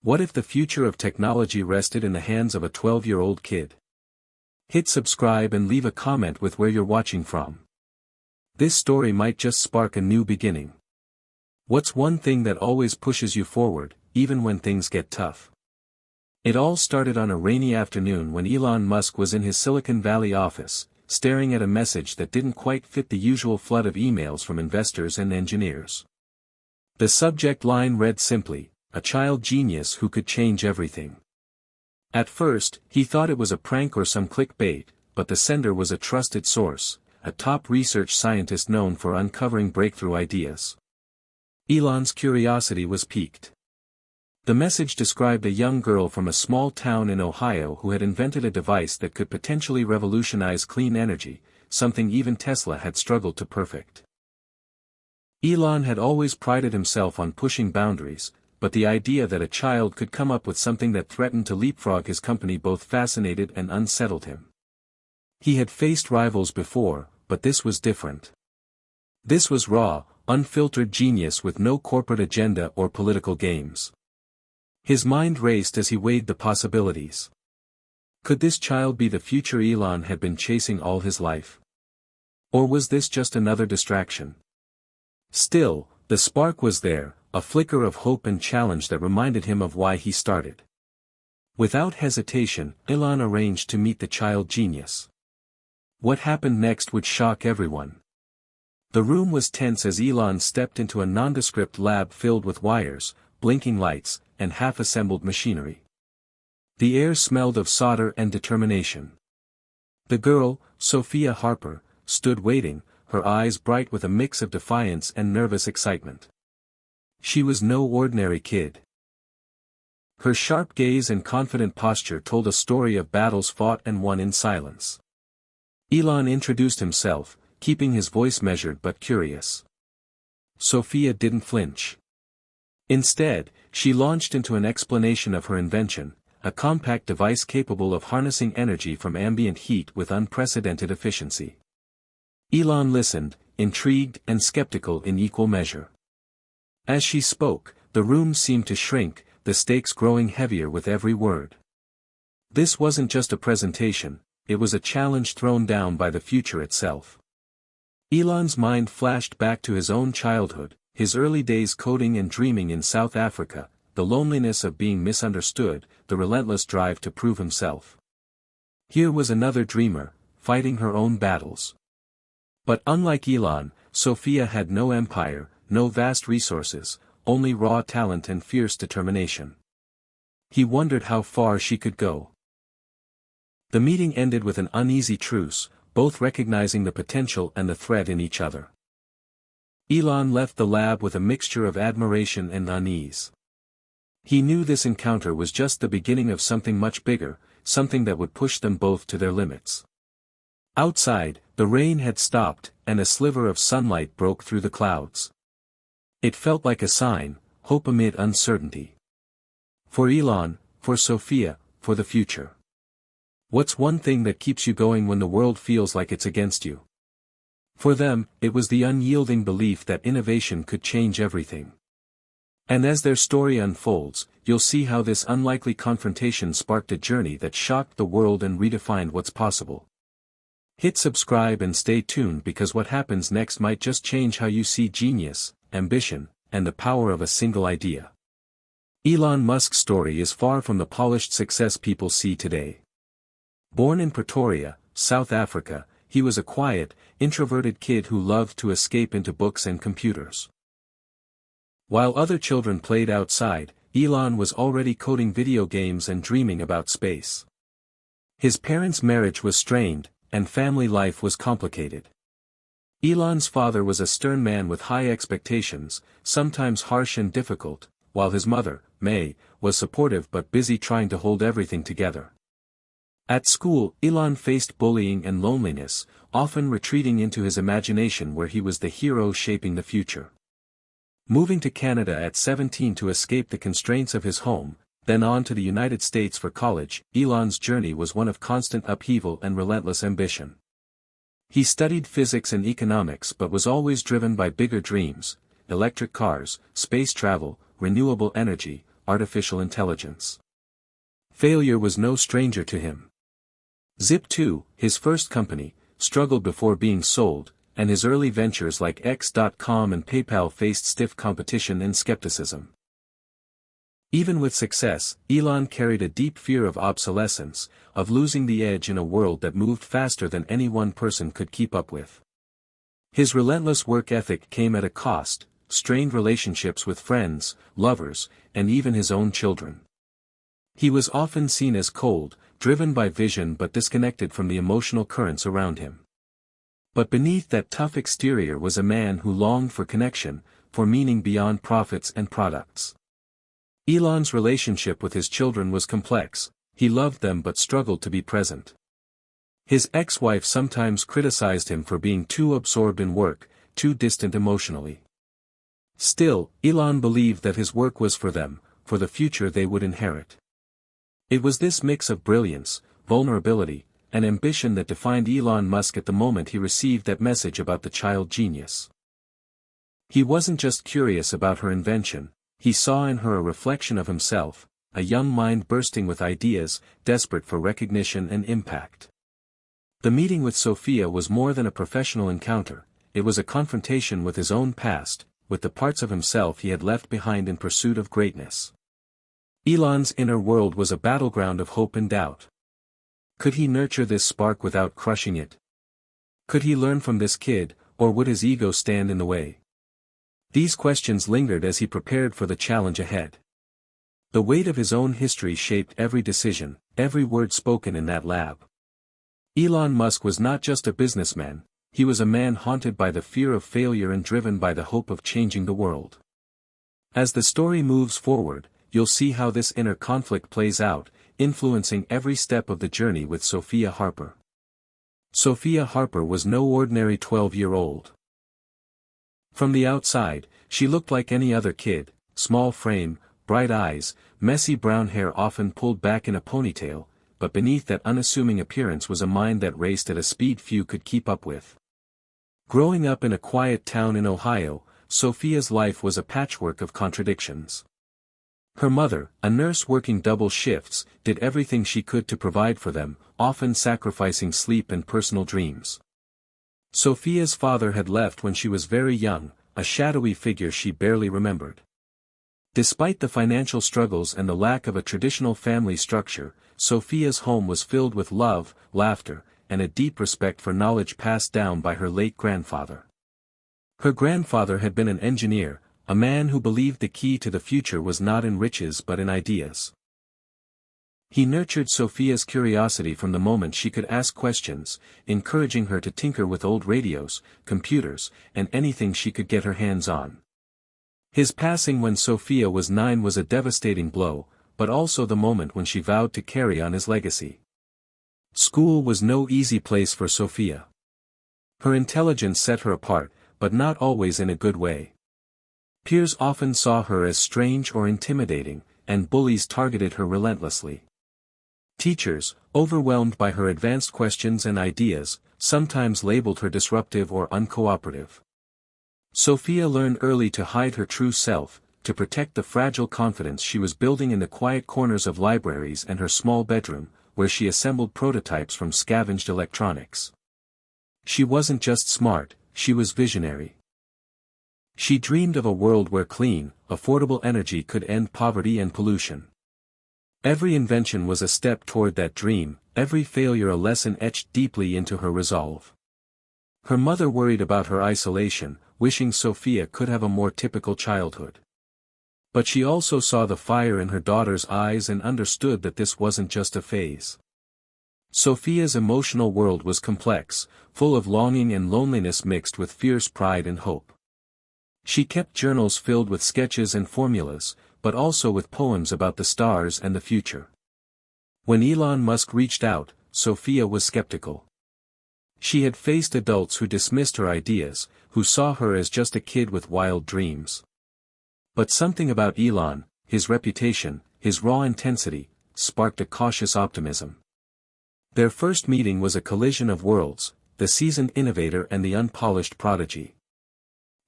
What if the future of technology rested in the hands of a 12-year-old kid? Hit subscribe and leave a comment with where you're watching from. This story might just spark a new beginning. What's one thing that always pushes you forward, even when things get tough? It all started on a rainy afternoon when Elon Musk was in his Silicon Valley office, staring at a message that didn't quite fit the usual flood of emails from investors and engineers. The subject line read simply, "A child genius who could change everything." At first, he thought it was a prank or some clickbait, but the sender was a trusted source, a top research scientist known for uncovering breakthrough ideas. Elon's curiosity was piqued. The message described a young girl from a small town in Ohio who had invented a device that could potentially revolutionize clean energy, something even Tesla had struggled to perfect. Elon had always prided himself on pushing boundaries, but the idea that a child could come up with something that threatened to leapfrog his company both fascinated and unsettled him. He had faced rivals before, but this was different. This was raw, unfiltered genius with no corporate agenda or political games. His mind raced as he weighed the possibilities. Could this child be the future Elon had been chasing all his life? Or was this just another distraction? Still, the spark was there, a flicker of hope and challenge that reminded him of why he started. Without hesitation, Elon arranged to meet the child genius. What happened next would shock everyone. The room was tense as Elon stepped into a nondescript lab filled with wires, blinking lights, and half-assembled machinery. The air smelled of solder and determination. The girl, Sophia Harper, stood waiting, her eyes bright with a mix of defiance and nervous excitement. She was no ordinary kid. Her sharp gaze and confident posture told a story of battles fought and won in silence. Elon introduced himself, keeping his voice measured but curious. Sophia didn't flinch. Instead, she launched into an explanation of her invention, a compact device capable of harnessing energy from ambient heat with unprecedented efficiency. Elon listened, intrigued and skeptical in equal measure. As she spoke, the room seemed to shrink, the stakes growing heavier with every word. This wasn't just a presentation, it was a challenge thrown down by the future itself. Elon's mind flashed back to his own childhood, his early days coding and dreaming in South Africa, the loneliness of being misunderstood, the relentless drive to prove himself. Here was another dreamer, fighting her own battles. But unlike Elon, Sophia had no empire, no vast resources, only raw talent and fierce determination. He wondered how far she could go. The meeting ended with an uneasy truce, both recognizing the potential and the threat in each other. Elon left the lab with a mixture of admiration and unease. He knew this encounter was just the beginning of something much bigger, something that would push them both to their limits. Outside, the rain had stopped, and a sliver of sunlight broke through the clouds. It felt like a sign, hope amid uncertainty. For Elon, for Sophia, for the future. What's one thing that keeps you going when the world feels like it's against you? For them, it was the unyielding belief that innovation could change everything. And as their story unfolds, you'll see how this unlikely confrontation sparked a journey that shocked the world and redefined what's possible. Hit subscribe and stay tuned because what happens next might just change how you see genius, ambition, and the power of a single idea. Elon Musk's story is far from the polished success people see today. Born in Pretoria, South Africa, he was a quiet, introverted kid who loved to escape into books and computers. While other children played outside, Elon was already coding video games and dreaming about space. His parents' marriage was strained, and family life was complicated. Elon's father was a stern man with high expectations, sometimes harsh and difficult, while his mother, May, was supportive but busy trying to hold everything together. At school, Elon faced bullying and loneliness, often retreating into his imagination where he was the hero shaping the future. Moving to Canada at 17 to escape the constraints of his home, then on to the United States for college, Elon's journey was one of constant upheaval and relentless ambition. He studied physics and economics but was always driven by bigger dreams: electric cars, space travel, renewable energy, artificial intelligence. Failure was no stranger to him. Zip2, his first company, struggled before being sold, and his early ventures like X.com and PayPal faced stiff competition and skepticism. Even with success, Elon carried a deep fear of obsolescence, of losing the edge in a world that moved faster than any one person could keep up with. His relentless work ethic came at a cost: strained relationships with friends, lovers, and even his own children. He was often seen as cold, driven by vision but disconnected from the emotional currents around him. But beneath that tough exterior was a man who longed for connection, for meaning beyond profits and products. Elon's relationship with his children was complex. He loved them but struggled to be present. His ex-wife sometimes criticized him for being too absorbed in work, too distant emotionally. Still, Elon believed that his work was for them, for the future they would inherit. It was this mix of brilliance, vulnerability, and ambition that defined Elon Musk at the moment he received that message about the child genius. He wasn't just curious about her invention, he saw in her a reflection of himself, a young mind bursting with ideas, desperate for recognition and impact. The meeting with Sophia was more than a professional encounter, it was a confrontation with his own past, with the parts of himself he had left behind in pursuit of greatness. Elon's inner world was a battleground of hope and doubt. Could he nurture this spark without crushing it? Could he learn from this kid, or would his ego stand in the way? These questions lingered as he prepared for the challenge ahead. The weight of his own history shaped every decision, every word spoken in that lab. Elon Musk was not just a businessman, he was a man haunted by the fear of failure and driven by the hope of changing the world. As the story moves forward, you'll see how this inner conflict plays out, influencing every step of the journey with Sophia Harper. Sophia Harper was no ordinary 12-year-old. From the outside, she looked like any other kid: small frame, bright eyes, messy brown hair often pulled back in a ponytail, but beneath that unassuming appearance was a mind that raced at a speed few could keep up with. Growing up in a quiet town in Ohio, Sophia's life was a patchwork of contradictions. Her mother, a nurse working double shifts, did everything she could to provide for them, often sacrificing sleep and personal dreams. Sophia's father had left when she was very young, a shadowy figure she barely remembered. Despite the financial struggles and the lack of a traditional family structure, Sophia's home was filled with love, laughter, and a deep respect for knowledge passed down by her late grandfather. Her grandfather had been an engineer, a man who believed the key to the future was not in riches but in ideas. He nurtured Sophia's curiosity from the moment she could ask questions, encouraging her to tinker with old radios, computers, and anything she could get her hands on. His passing when Sophia was 9 was a devastating blow, but also the moment when she vowed to carry on his legacy. School was no easy place for Sophia. Her intelligence set her apart, but not always in a good way. Peers often saw her as strange or intimidating, and bullies targeted her relentlessly. Teachers, overwhelmed by her advanced questions and ideas, sometimes labeled her disruptive or uncooperative. Sophia learned early to hide her true self, to protect the fragile confidence she was building in the quiet corners of libraries and her small bedroom, where she assembled prototypes from scavenged electronics. She wasn't just smart, she was visionary. She dreamed of a world where clean, affordable energy could end poverty and pollution. Every invention was a step toward that dream, every failure a lesson etched deeply into her resolve. Her mother worried about her isolation, wishing Sophia could have a more typical childhood. But she also saw the fire in her daughter's eyes and understood that this wasn't just a phase. Sophia's emotional world was complex, full of longing and loneliness mixed with fierce pride and hope. She kept journals filled with sketches and formulas, but also with poems about the stars and the future. When Elon Musk reached out, Sophia was skeptical. She had faced adults who dismissed her ideas, who saw her as just a kid with wild dreams. But something about Elon, his reputation, his raw intensity, sparked a cautious optimism. Their first meeting was a collision of worlds, the seasoned innovator and the unpolished prodigy.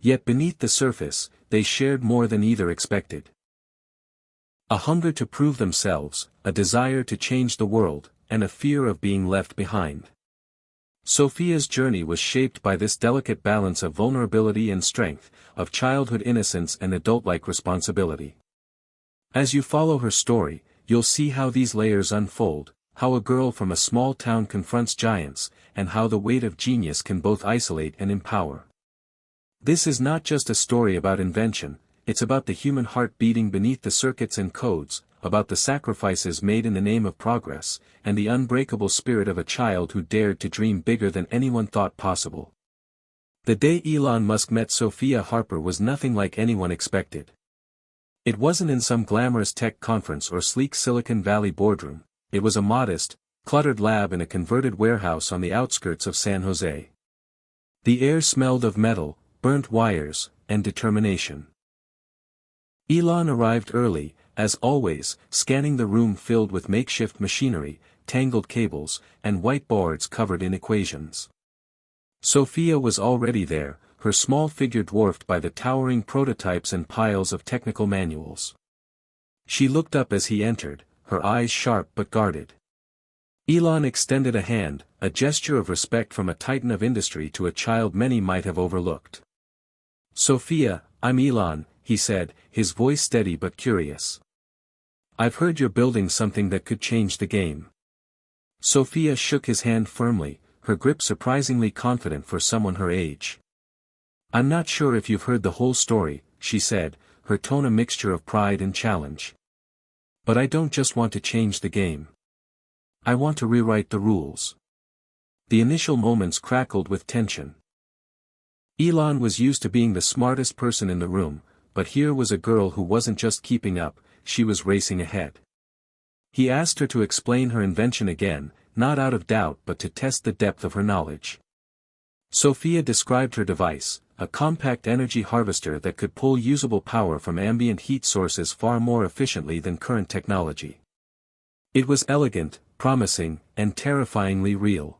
Yet beneath the surface, they shared more than either expected. A hunger to prove themselves, a desire to change the world, and a fear of being left behind. Sophia's journey was shaped by this delicate balance of vulnerability and strength, of childhood innocence and adult-like responsibility. As you follow her story, you'll see how these layers unfold, how a girl from a small town confronts giants, and how the weight of genius can both isolate and empower. This is not just a story about invention, it's about the human heart beating beneath the circuits and codes, about the sacrifices made in the name of progress, and the unbreakable spirit of a child who dared to dream bigger than anyone thought possible. The day Elon Musk met Sophia Harper was nothing like anyone expected. It wasn't in some glamorous tech conference or sleek Silicon Valley boardroom, it was a modest, cluttered lab in a converted warehouse on the outskirts of San Jose. The air smelled of metal, burnt wires, and determination. Elon arrived early, as always, scanning the room filled with makeshift machinery, tangled cables, and whiteboards covered in equations. Sophia was already there, her small figure dwarfed by the towering prototypes and piles of technical manuals. She looked up as he entered, her eyes sharp but guarded. Elon extended a hand, a gesture of respect from a titan of industry to a child many might have overlooked. "Sophia, I'm Elon," he said, his voice steady but curious. "I've heard you're building something that could change the game." Sophia shook his hand firmly, her grip surprisingly confident for someone her age. "I'm not sure if you've heard the whole story," she said, her tone a mixture of pride and challenge. "But I don't just want to change the game. I want to rewrite the rules." The initial moments crackled with tension. Elon was used to being the smartest person in the room, but here was a girl who wasn't just keeping up, she was racing ahead. He asked her to explain her invention again, not out of doubt but to test the depth of her knowledge. Sophia described her device, a compact energy harvester that could pull usable power from ambient heat sources far more efficiently than current technology. It was elegant, promising, and terrifyingly real.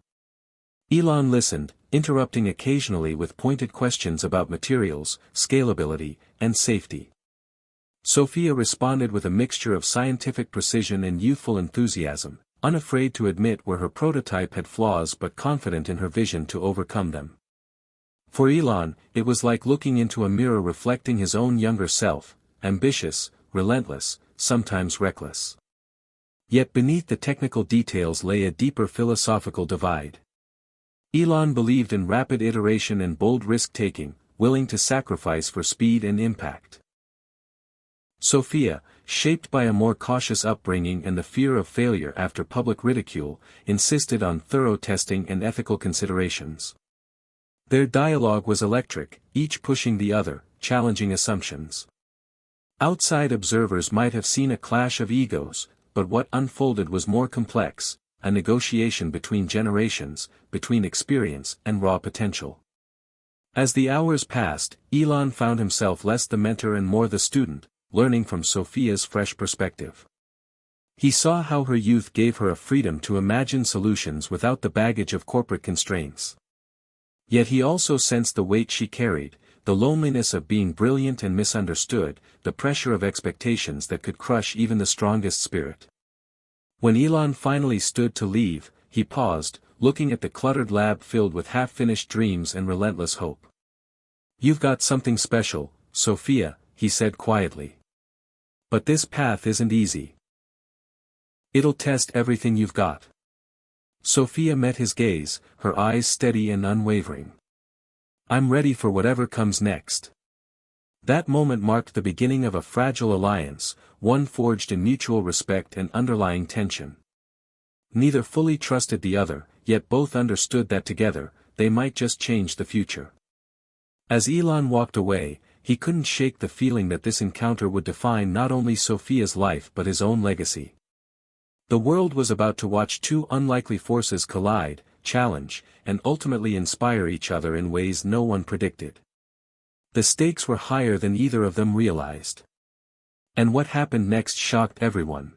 Elon listened, interrupting occasionally with pointed questions about materials, scalability, and safety. Sophia responded with a mixture of scientific precision and youthful enthusiasm, unafraid to admit where her prototype had flaws but confident in her vision to overcome them. For Elon, it was like looking into a mirror reflecting his own younger self, ambitious, relentless, sometimes reckless. Yet beneath the technical details lay a deeper philosophical divide. Elon believed in rapid iteration and bold risk-taking, willing to sacrifice for speed and impact. Sophia, shaped by a more cautious upbringing and the fear of failure after public ridicule, insisted on thorough testing and ethical considerations. Their dialogue was electric, each pushing the other, challenging assumptions. Outside observers might have seen a clash of egos, but what unfolded was more complex, a negotiation between generations, between experience and raw potential. As the hours passed, Elon found himself less the mentor and more the student, learning from Sophia's fresh perspective. He saw how her youth gave her a freedom to imagine solutions without the baggage of corporate constraints. Yet he also sensed the weight she carried, the loneliness of being brilliant and misunderstood, the pressure of expectations that could crush even the strongest spirit. When Elon finally stood to leave, he paused, looking at the cluttered lab filled with half-finished dreams and relentless hope. "You've got something special, Sophia," he said quietly. "But this path isn't easy. It'll test everything you've got." Sophia met his gaze, her eyes steady and unwavering. "I'm ready for whatever comes next." That moment marked the beginning of a fragile alliance, one forged in mutual respect and underlying tension. Neither fully trusted the other, yet both understood that together, they might just change the future. As Elon walked away, he couldn't shake the feeling that this encounter would define not only Sophia's life but his own legacy. The world was about to watch two unlikely forces collide, challenge, and ultimately inspire each other in ways no one predicted. The stakes were higher than either of them realized. And what happened next shocked everyone.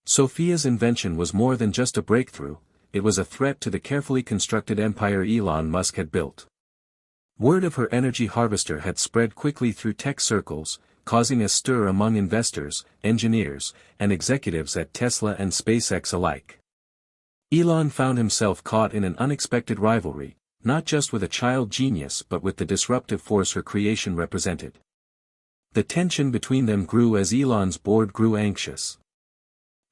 Sophia's invention was more than just a breakthrough, it was a threat to the carefully constructed empire Elon Musk had built. Word of her energy harvester had spread quickly through tech circles, causing a stir among investors, engineers, and executives at Tesla and SpaceX alike. Elon found himself caught in an unexpected rivalry, not just with a child genius but with the disruptive force her creation represented. The tension between them grew as Elon's board grew anxious.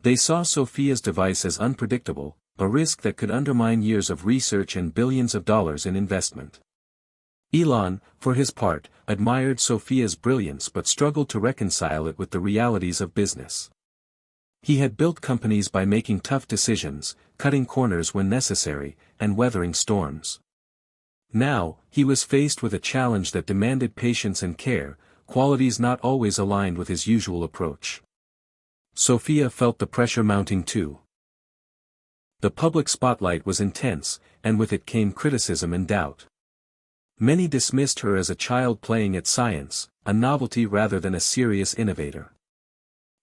They saw Sophia's device as unpredictable, a risk that could undermine years of research and billions of dollars in investment. Elon, for his part, admired Sophia's brilliance but struggled to reconcile it with the realities of business. He had built companies by making tough decisions, cutting corners when necessary, and weathering storms. Now, he was faced with a challenge that demanded patience and care, qualities not always aligned with his usual approach. Sophia felt the pressure mounting too. The public spotlight was intense, and with it came criticism and doubt. Many dismissed her as a child playing at science, a novelty rather than a serious innovator.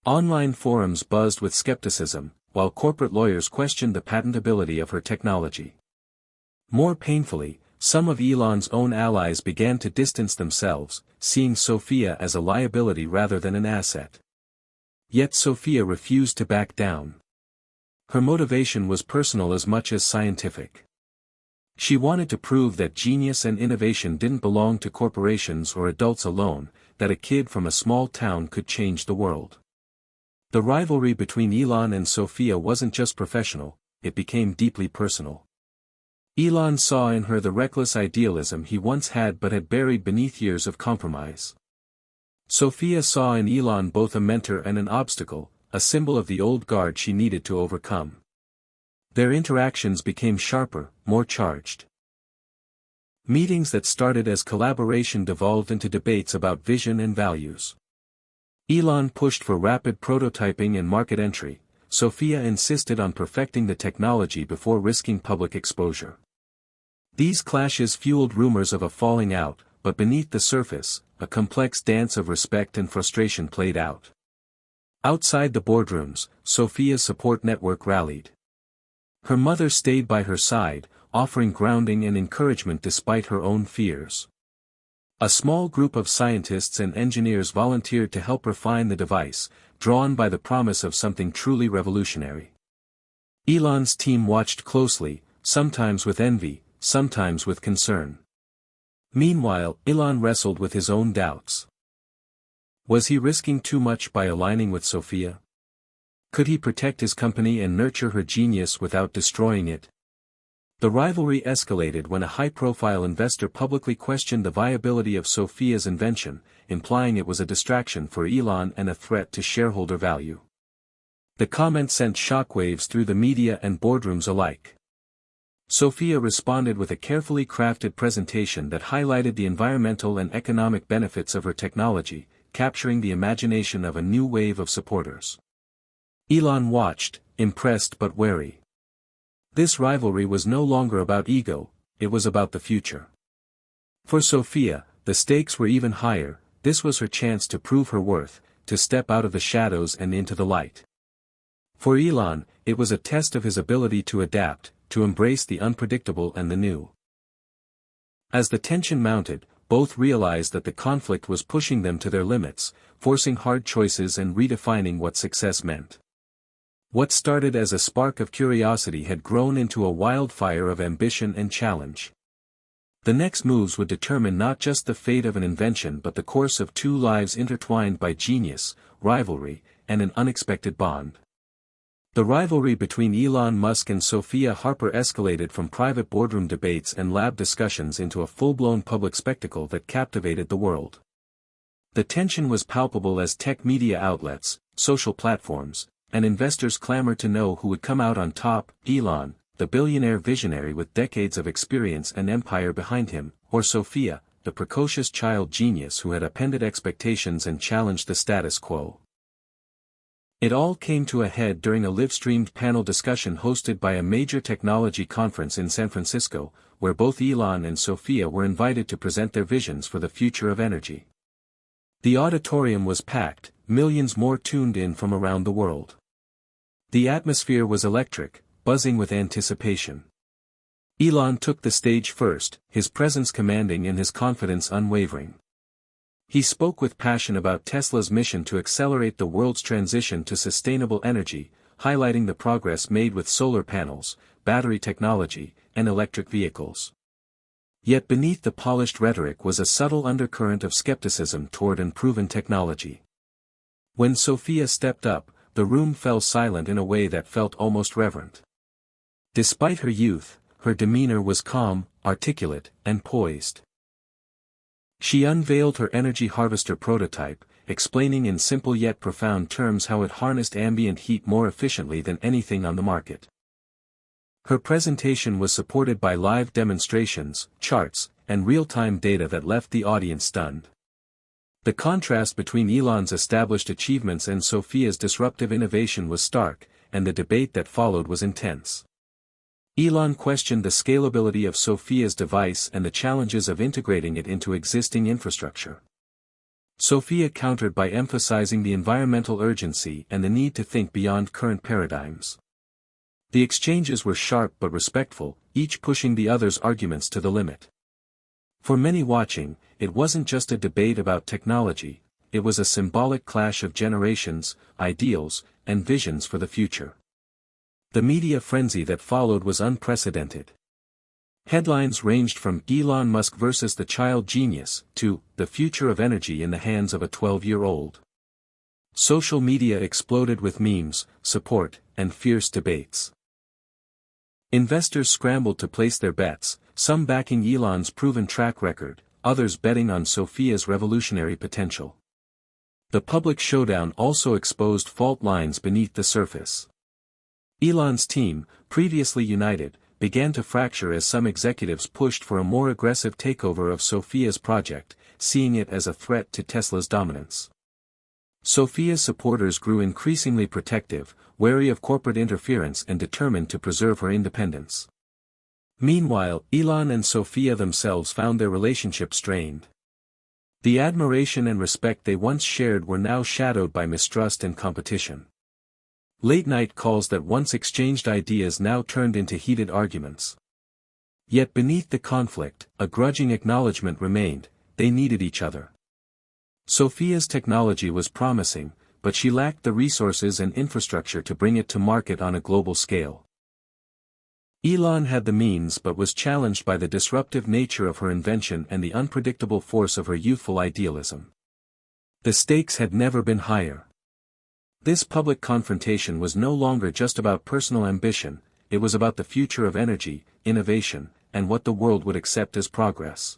Online forums buzzed with skepticism, while corporate lawyers questioned the patentability of her technology. More painfully, some of Elon's own allies began to distance themselves, seeing Sophia as a liability rather than an asset. Yet Sophia refused to back down. Her motivation was personal as much as scientific. She wanted to prove that genius and innovation didn't belong to corporations or adults alone, that a kid from a small town could change the world. The rivalry between Elon and Sophia wasn't just professional, it became deeply personal. Elon saw in her the reckless idealism he once had but had buried beneath years of compromise. Sophia saw in Elon both a mentor and an obstacle, a symbol of the old guard she needed to overcome. Their interactions became sharper, more charged. Meetings that started as collaboration devolved into debates about vision and values. Elon pushed for rapid prototyping and market entry, Sophia insisted on perfecting the technology before risking public exposure. These clashes fueled rumors of a falling out, but beneath the surface, a complex dance of respect and frustration played out. Outside the boardrooms, Sophia's support network rallied. Her mother stayed by her side, offering grounding and encouragement despite her own fears. A small group of scientists and engineers volunteered to help refine the device, drawn by the promise of something truly revolutionary. Elon's team watched closely, sometimes with envy, sometimes with concern. Meanwhile, Elon wrestled with his own doubts. Was he risking too much by aligning with Sophia? Could he protect his company and nurture her genius without destroying it? The rivalry escalated when a high-profile investor publicly questioned the viability of Sophia's invention, implying it was a distraction for Elon and a threat to shareholder value. The comment sent shockwaves through the media and boardrooms alike. Sophia responded with a carefully crafted presentation that highlighted the environmental and economic benefits of her technology, capturing the imagination of a new wave of supporters. Elon watched, impressed but wary. This rivalry was no longer about ego, it was about the future. For Sophia, the stakes were even higher, this was her chance to prove her worth, to step out of the shadows and into the light. For Elon, it was a test of his ability to adapt, to embrace the unpredictable and the new. As the tension mounted, both realized that the conflict was pushing them to their limits, forcing hard choices and redefining what success meant. What started as a spark of curiosity had grown into a wildfire of ambition and challenge. The next moves would determine not just the fate of an invention but the course of two lives intertwined by genius, rivalry, and an unexpected bond. The rivalry between Elon Musk and Sophia Harper escalated from private boardroom debates and lab discussions into a full-blown public spectacle that captivated the world. The tension was palpable as tech media outlets, social platforms, and investors clamored to know who would come out on top, Elon, the billionaire visionary with decades of experience and empire behind him, or Sophia, the precocious child genius who had upended expectations and challenged the status quo. It all came to a head during a live-streamed panel discussion hosted by a major technology conference in San Francisco, where both Elon and Sophia were invited to present their visions for the future of energy. The auditorium was packed, millions more tuned in from around the world. The atmosphere was electric, buzzing with anticipation. Elon took the stage first, his presence commanding and his confidence unwavering. He spoke with passion about Tesla's mission to accelerate the world's transition to sustainable energy, highlighting the progress made with solar panels, battery technology, and electric vehicles. Yet beneath the polished rhetoric was a subtle undercurrent of skepticism toward unproven technology. When Sophia stepped up, the room fell silent in a way that felt almost reverent. Despite her youth, her demeanor was calm, articulate, and poised. She unveiled her energy harvester prototype, explaining in simple yet profound terms how it harnessed ambient heat more efficiently than anything on the market. Her presentation was supported by live demonstrations, charts, and real-time data that left the audience stunned. The contrast between Elon's established achievements and Sophia's disruptive innovation was stark, and the debate that followed was intense. Elon questioned the scalability of Sophia's device and the challenges of integrating it into existing infrastructure. Sophia countered by emphasizing the environmental urgency and the need to think beyond current paradigms. The exchanges were sharp but respectful, each pushing the other's arguments to the limit. For many watching, it wasn't just a debate about technology, it was a symbolic clash of generations, ideals, and visions for the future. The media frenzy that followed was unprecedented. Headlines ranged from Elon Musk versus the child genius to the future of energy in the hands of a 12-year-old. Social media exploded with memes, support, and fierce debates. Investors scrambled to place their bets, some backing Elon's proven track record, others betting on Sophia's revolutionary potential. The public showdown also exposed fault lines beneath the surface. Elon's team, previously united, began to fracture as some executives pushed for a more aggressive takeover of Sophia's project, seeing it as a threat to Tesla's dominance. Sophia's supporters grew increasingly protective, wary of corporate interference and determined to preserve her independence. Meanwhile, Elon and Sophia themselves found their relationship strained. The admiration and respect they once shared were now shadowed by mistrust and competition. Late-night calls that once exchanged ideas now turned into heated arguments. Yet beneath the conflict, a grudging acknowledgement remained: they needed each other. Sophia's technology was promising, but she lacked the resources and infrastructure to bring it to market on a global scale. Elon had the means but was challenged by the disruptive nature of her invention and the unpredictable force of her youthful idealism. The stakes had never been higher. This public confrontation was no longer just about personal ambition, it was about the future of energy, innovation, and what the world would accept as progress.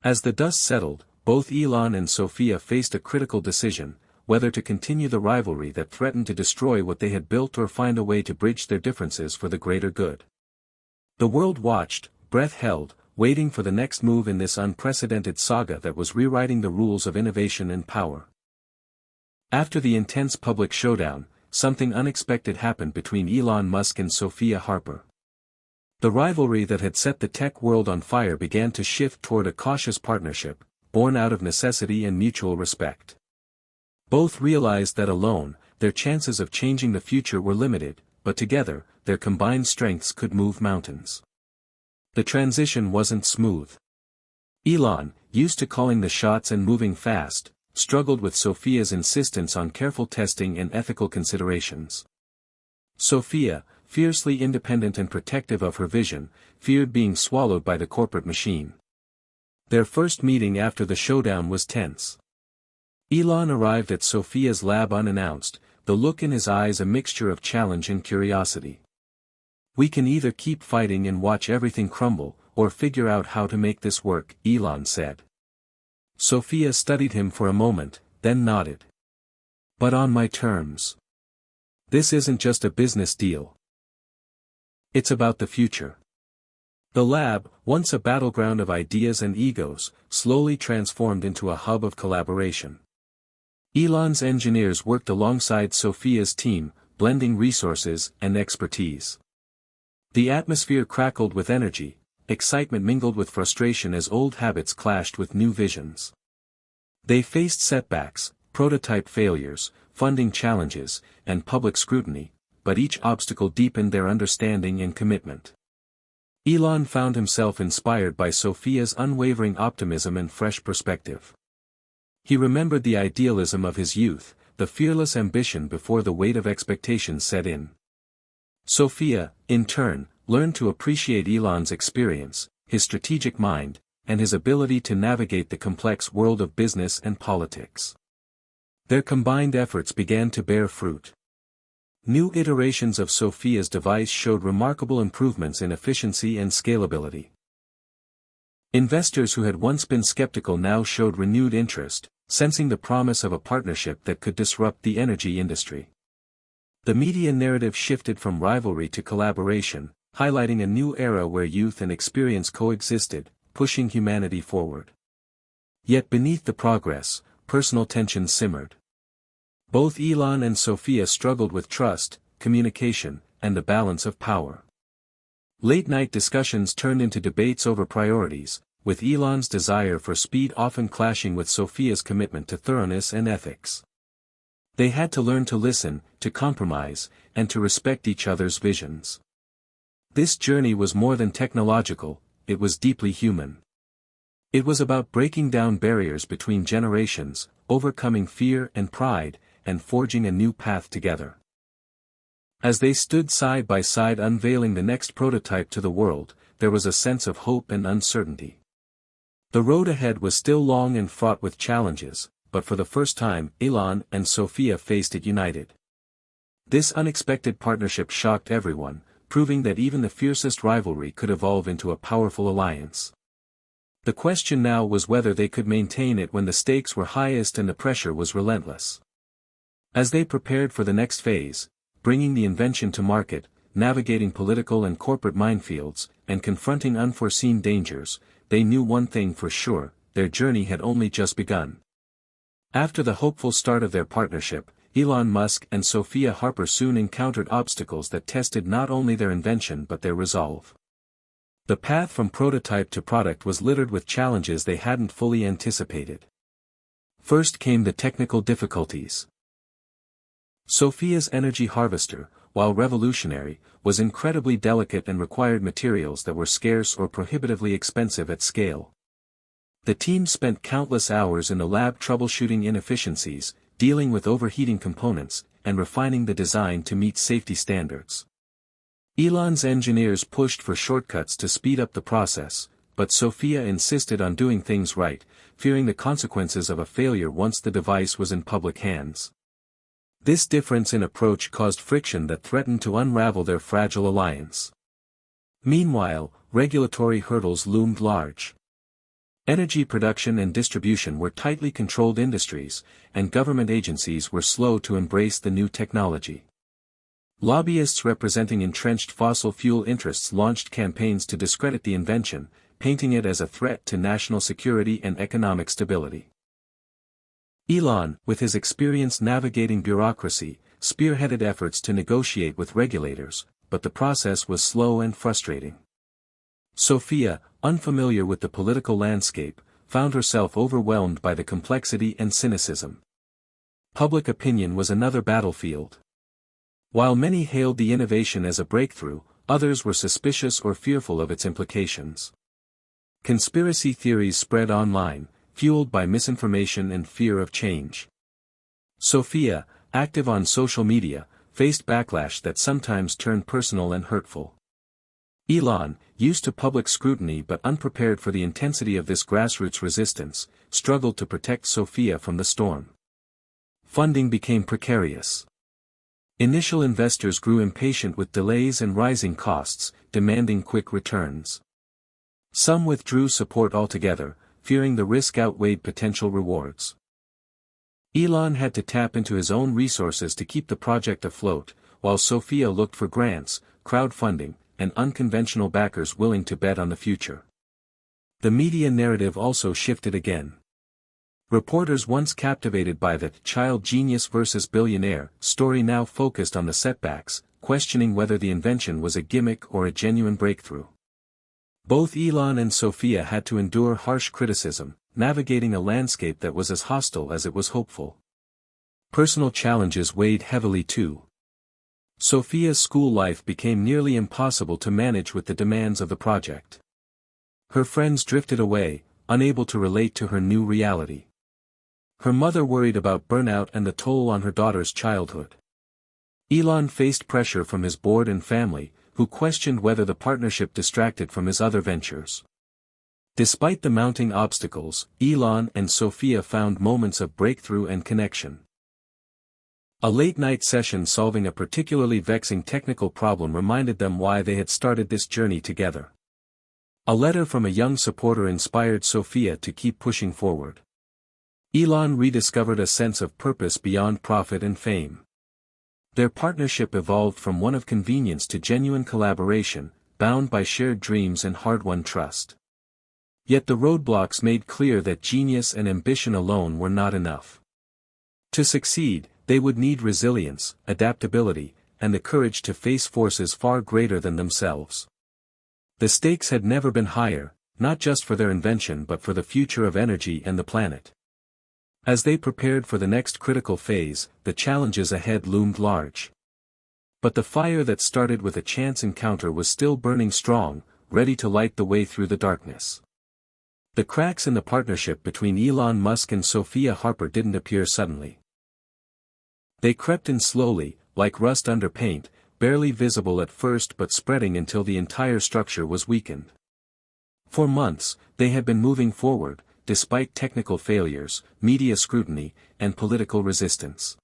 As the dust settled, both Elon and Sophia faced a critical decision: whether to continue the rivalry that threatened to destroy what they had built or find a way to bridge their differences for the greater good. The world watched, breath held, waiting for the next move in this unprecedented saga that was rewriting the rules of innovation and power. After the intense public showdown, something unexpected happened between Elon Musk and Sophia Harper. The rivalry that had set the tech world on fire began to shift toward a cautious partnership, born out of necessity and mutual respect. Both realized that alone, their chances of changing the future were limited, but together, their combined strengths could move mountains. The transition wasn't smooth. Elon, used to calling the shots and moving fast, struggled with Sophia's insistence on careful testing and ethical considerations. Sophia, fiercely independent and protective of her vision, feared being swallowed by the corporate machine. Their first meeting after the showdown was tense. Elon arrived at Sophia's lab unannounced, the look in his eyes a mixture of challenge and curiosity. "We can either keep fighting and watch everything crumble, or figure out how to make this work," Elon said. Sophia studied him for a moment, then nodded. "But on my terms. This isn't just a business deal. It's about the future." The lab, once a battleground of ideas and egos, slowly transformed into a hub of collaboration. Elon's engineers worked alongside Sophia's team, blending resources and expertise. The atmosphere crackled with energy, excitement mingled with frustration as old habits clashed with new visions. They faced setbacks, prototype failures, funding challenges, and public scrutiny, but each obstacle deepened their understanding and commitment. Elon found himself inspired by Sophia's unwavering optimism and fresh perspective. He remembered the idealism of his youth, the fearless ambition before the weight of expectations set in. Sophia, in turn, learned to appreciate Elon's experience, his strategic mind, and his ability to navigate the complex world of business and politics. Their combined efforts began to bear fruit. New iterations of Sophia's device showed remarkable improvements in efficiency and scalability. Investors who had once been skeptical now showed renewed interest, sensing the promise of a partnership that could disrupt the energy industry. The media narrative shifted from rivalry to collaboration, highlighting a new era where youth and experience coexisted, pushing humanity forward. Yet beneath the progress, personal tensions simmered. Both Elon and Sophia struggled with trust, communication, and the balance of power. Late-night discussions turned into debates over priorities, with Elon's desire for speed often clashing with Sophia's commitment to thoroughness and ethics. They had to learn to listen, to compromise, and to respect each other's visions. This journey was more than technological, it was deeply human. It was about breaking down barriers between generations, overcoming fear and pride, and forging a new path together. As they stood side by side unveiling the next prototype to the world, there was a sense of hope and uncertainty. The road ahead was still long and fraught with challenges, but for the first time, Elon and Sophia faced it united. This unexpected partnership shocked everyone, proving that even the fiercest rivalry could evolve into a powerful alliance. The question now was whether they could maintain it when the stakes were highest and the pressure was relentless. As they prepared for the next phase, bringing the invention to market, navigating political and corporate minefields, and confronting unforeseen dangers, they knew one thing for sure: their journey had only just begun. After the hopeful start of their partnership, Elon Musk and Sophia Harper soon encountered obstacles that tested not only their invention but their resolve. The path from prototype to product was littered with challenges they hadn't fully anticipated. First came the technical difficulties. Sophia's energy harvester, while revolutionary, was incredibly delicate and required materials that were scarce or prohibitively expensive at scale. The team spent countless hours in the lab troubleshooting inefficiencies, dealing with overheating components, and refining the design to meet safety standards. Elon's engineers pushed for shortcuts to speed up the process, but Sophia insisted on doing things right, fearing the consequences of a failure once the device was in public hands. This difference in approach caused friction that threatened to unravel their fragile alliance. Meanwhile, regulatory hurdles loomed large. Energy production and distribution were tightly controlled industries, and government agencies were slow to embrace the new technology. Lobbyists representing entrenched fossil fuel interests launched campaigns to discredit the invention, painting it as a threat to national security and economic stability. Elon, with his experience navigating bureaucracy, spearheaded efforts to negotiate with regulators, but the process was slow and frustrating. Sophia, unfamiliar with the political landscape, found herself overwhelmed by the complexity and cynicism. Public opinion was another battlefield. While many hailed the innovation as a breakthrough, others were suspicious or fearful of its implications. Conspiracy theories spread online, fueled by misinformation and fear of change. Sophia, active on social media, faced backlash that sometimes turned personal and hurtful. Elon, used to public scrutiny but unprepared for the intensity of this grassroots resistance, struggled to protect Sophia from the storm. Funding became precarious. Initial investors grew impatient with delays and rising costs, demanding quick returns. Some withdrew support altogether, fearing the risk outweighed potential rewards. Elon had to tap into his own resources to keep the project afloat, while Sophia looked for grants, crowdfunding, and unconventional backers willing to bet on the future. The media narrative also shifted again. Reporters once captivated by the "child genius versus billionaire" story now focused on the setbacks, questioning whether the invention was a gimmick or a genuine breakthrough. Both Elon and Sophia had to endure harsh criticism, navigating a landscape that was as hostile as it was hopeful. Personal challenges weighed heavily too. Sophia's school life became nearly impossible to manage with the demands of the project. Her friends drifted away, unable to relate to her new reality. Her mother worried about burnout and the toll on her daughter's childhood. Elon faced pressure from his board and family, who questioned whether the partnership distracted from his other ventures. Despite the mounting obstacles, Elon and Sophia found moments of breakthrough and connection. A late-night session solving a particularly vexing technical problem reminded them why they had started this journey together. A letter from a young supporter inspired Sophia to keep pushing forward. Elon rediscovered a sense of purpose beyond profit and fame. Their partnership evolved from one of convenience to genuine collaboration, bound by shared dreams and hard-won trust. Yet the roadblocks made clear that genius and ambition alone were not enough. To succeed, they would need resilience, adaptability, and the courage to face forces far greater than themselves. The stakes had never been higher, not just for their invention but for the future of energy and the planet. As they prepared for the next critical phase, the challenges ahead loomed large. But the fire that started with a chance encounter was still burning strong, ready to light the way through the darkness. The cracks in the partnership between Elon Musk and Sophia Harper didn't appear suddenly. They crept in slowly, like rust under paint, barely visible at first but spreading until the entire structure was weakened. For months, they had been moving forward, despite technical failures, media scrutiny, and political resistance.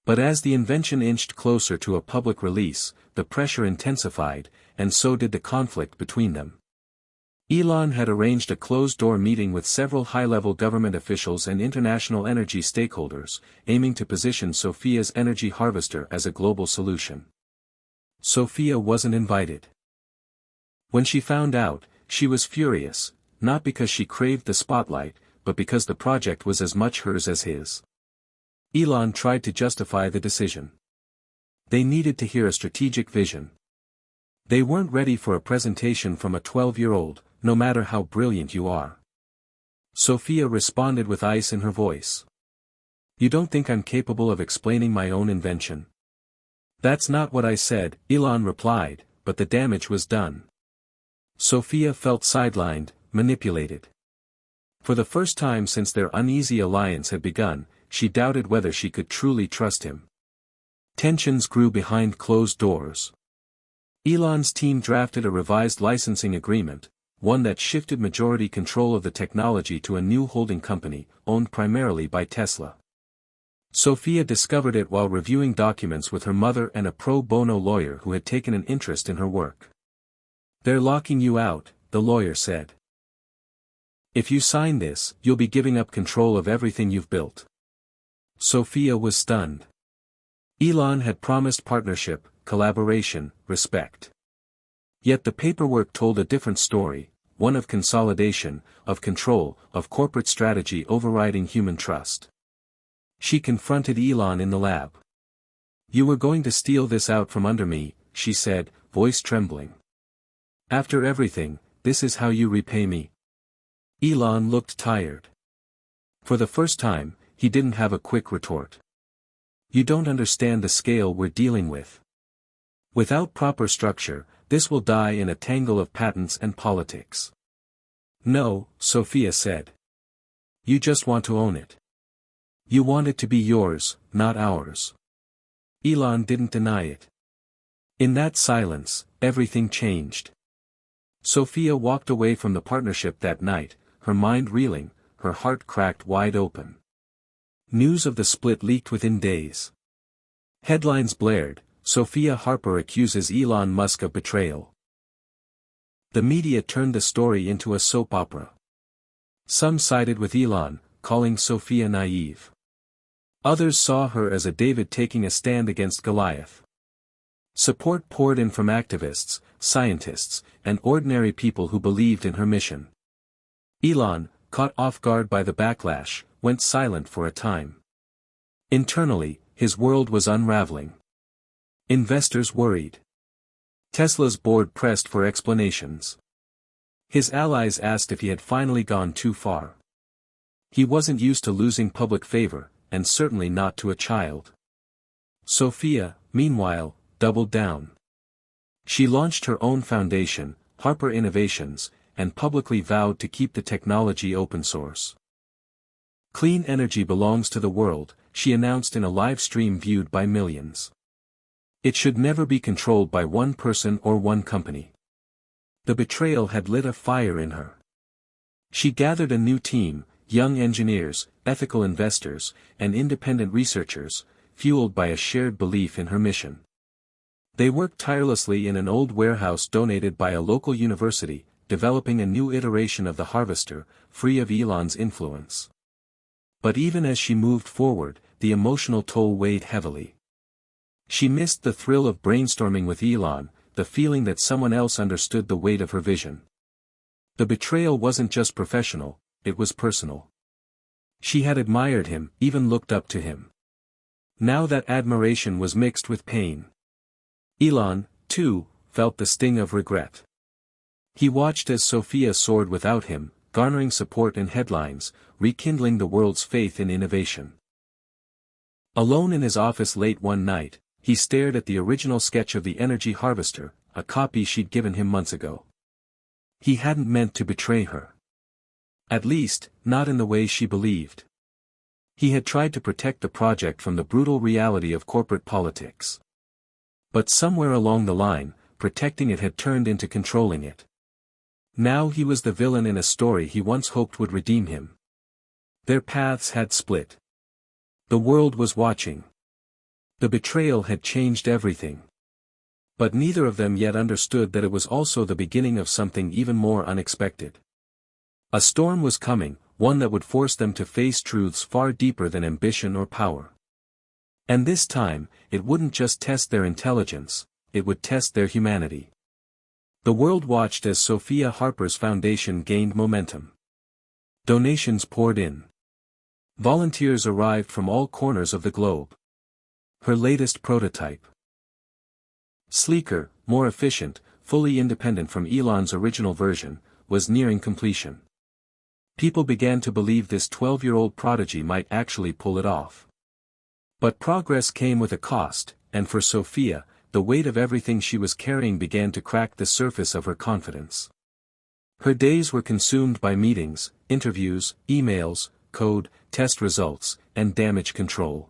But as the invention inched closer to a public release, the pressure intensified, and so did the conflict between them. Elon had arranged a closed-door meeting with several high-level government officials and international energy stakeholders, aiming to position Sophia's energy harvester as a global solution. Sophia wasn't invited. When she found out, she was furious, not because she craved the spotlight, but because the project was as much hers as his. Elon tried to justify the decision. They needed to hear a strategic vision. They weren't ready for a presentation from a 12-year-old, no matter how brilliant you are. Sophia responded with ice in her voice. "You don't think I'm capable of explaining my own invention?" "That's not what I said," Elon replied, but the damage was done. Sophia felt sidelined, manipulated. For the first time since their uneasy alliance had begun, she doubted whether she could truly trust him. Tensions grew behind closed doors. Elon's team drafted a revised licensing agreement, one that shifted majority control of the technology to a new holding company, owned primarily by Tesla. Sophia discovered it while reviewing documents with her mother and a pro bono lawyer who had taken an interest in her work. "They're locking you out," the lawyer said. "If you sign this, you'll be giving up control of everything you've built." Sophia was stunned. Elon had promised partnership, collaboration, respect. Yet the paperwork told a different story, one of consolidation, of control, of corporate strategy overriding human trust. She confronted Elon in the lab. "You were going to steal this out from under me," she said, voice trembling. "After everything, this is how you repay me?" Elon looked tired. For the first time, he didn't have a quick retort. "You don't understand the scale we're dealing with. Without proper structure, this will die in a tangle of patents and politics." "No," Sophia said. "You just want to own it. You want it to be yours, not ours." Elon didn't deny it. In that silence, everything changed. Sophia walked away from the partnership that night, her mind reeling, her heart cracked wide open. News of the split leaked within days. Headlines blared, "Sophia Harper accuses Elon Musk of betrayal." The media turned the story into a soap opera. Some sided with Elon, calling Sophia naive. Others saw her as a David taking a stand against Goliath. Support poured in from activists, scientists, and ordinary people who believed in her mission. Elon, caught off guard by the backlash, went silent for a time. Internally, his world was unraveling. Investors worried. Tesla's board pressed for explanations. His allies asked if he had finally gone too far. He wasn't used to losing public favor, and certainly not to a child. Sophia, meanwhile, doubled down. She launched her own foundation, Harper Innovations, and publicly vowed to keep the technology open source. Clean energy belongs to the world, she announced in a live stream viewed by millions. It should never be controlled by one person or one company. The betrayal had lit a fire in her. She gathered a new team, young engineers, ethical investors, and independent researchers, fueled by a shared belief in her mission. They worked tirelessly in an old warehouse donated by a local university, developing a new iteration of the harvester, free of Elon's influence. But even as she moved forward, the emotional toll weighed heavily. She missed the thrill of brainstorming with Elon, the feeling that someone else understood the weight of her vision. The betrayal wasn't just professional, it was personal. She had admired him, even looked up to him. Now that admiration was mixed with pain. Elon, too, felt the sting of regret. He watched as Sophia soared without him, garnering support in headlines, rekindling the world's faith in innovation. Alone in his office late one night, he stared at the original sketch of the energy harvester, a copy she'd given him months ago. He hadn't meant to betray her. At least, not in the way she believed. He had tried to protect the project from the brutal reality of corporate politics. But somewhere along the line, protecting it had turned into controlling it. Now he was the villain in a story he once hoped would redeem him. Their paths had split. The world was watching. The betrayal had changed everything. But neither of them yet understood that it was also the beginning of something even more unexpected. A storm was coming, one that would force them to face truths far deeper than ambition or power. And this time, it wouldn't just test their intelligence, it would test their humanity. The world watched as Sophia Harper's foundation gained momentum. Donations poured in. Volunteers arrived from all corners of the globe. Her latest prototype. Sleeker, more efficient, fully independent from Elon's original version, was nearing completion. People began to believe this 12-year-old prodigy might actually pull it off. But progress came with a cost, and for Sophia, the weight of everything she was carrying began to crack the surface of her confidence. Her days were consumed by meetings, interviews, emails, code, test results, and damage control.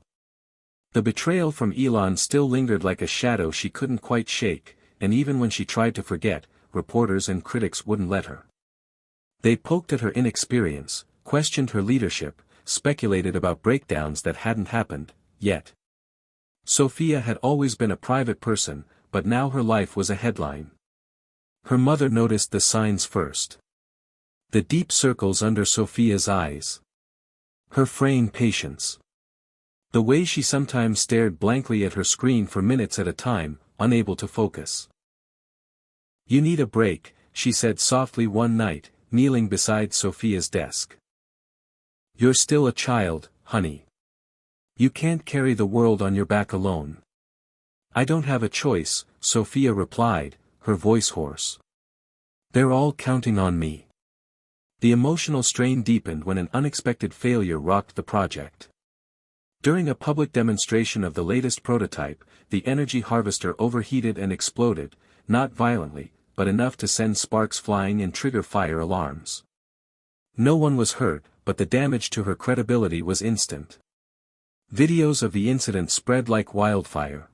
The betrayal from Elon still lingered like a shadow she couldn't quite shake, and even when she tried to forget, reporters and critics wouldn't let her. They poked at her inexperience, questioned her leadership, speculated about breakdowns that hadn't happened, yet. Sophia had always been a private person, but now her life was a headline. Her mother noticed the signs first. The deep circles under Sophia's eyes. Her fraying patience. The way she sometimes stared blankly at her screen for minutes at a time, unable to focus. "You need a break," she said softly one night, kneeling beside Sophia's desk. "You're still a child, honey. You can't carry the world on your back alone." "I don't have a choice," Sophia replied, her voice hoarse. "They're all counting on me." The emotional strain deepened when an unexpected failure rocked the project. During a public demonstration of the latest prototype, the energy harvester overheated and exploded, not violently, but enough to send sparks flying and trigger fire alarms. No one was hurt, but the damage to her credibility was instant. Videos of the incident spread like wildfire.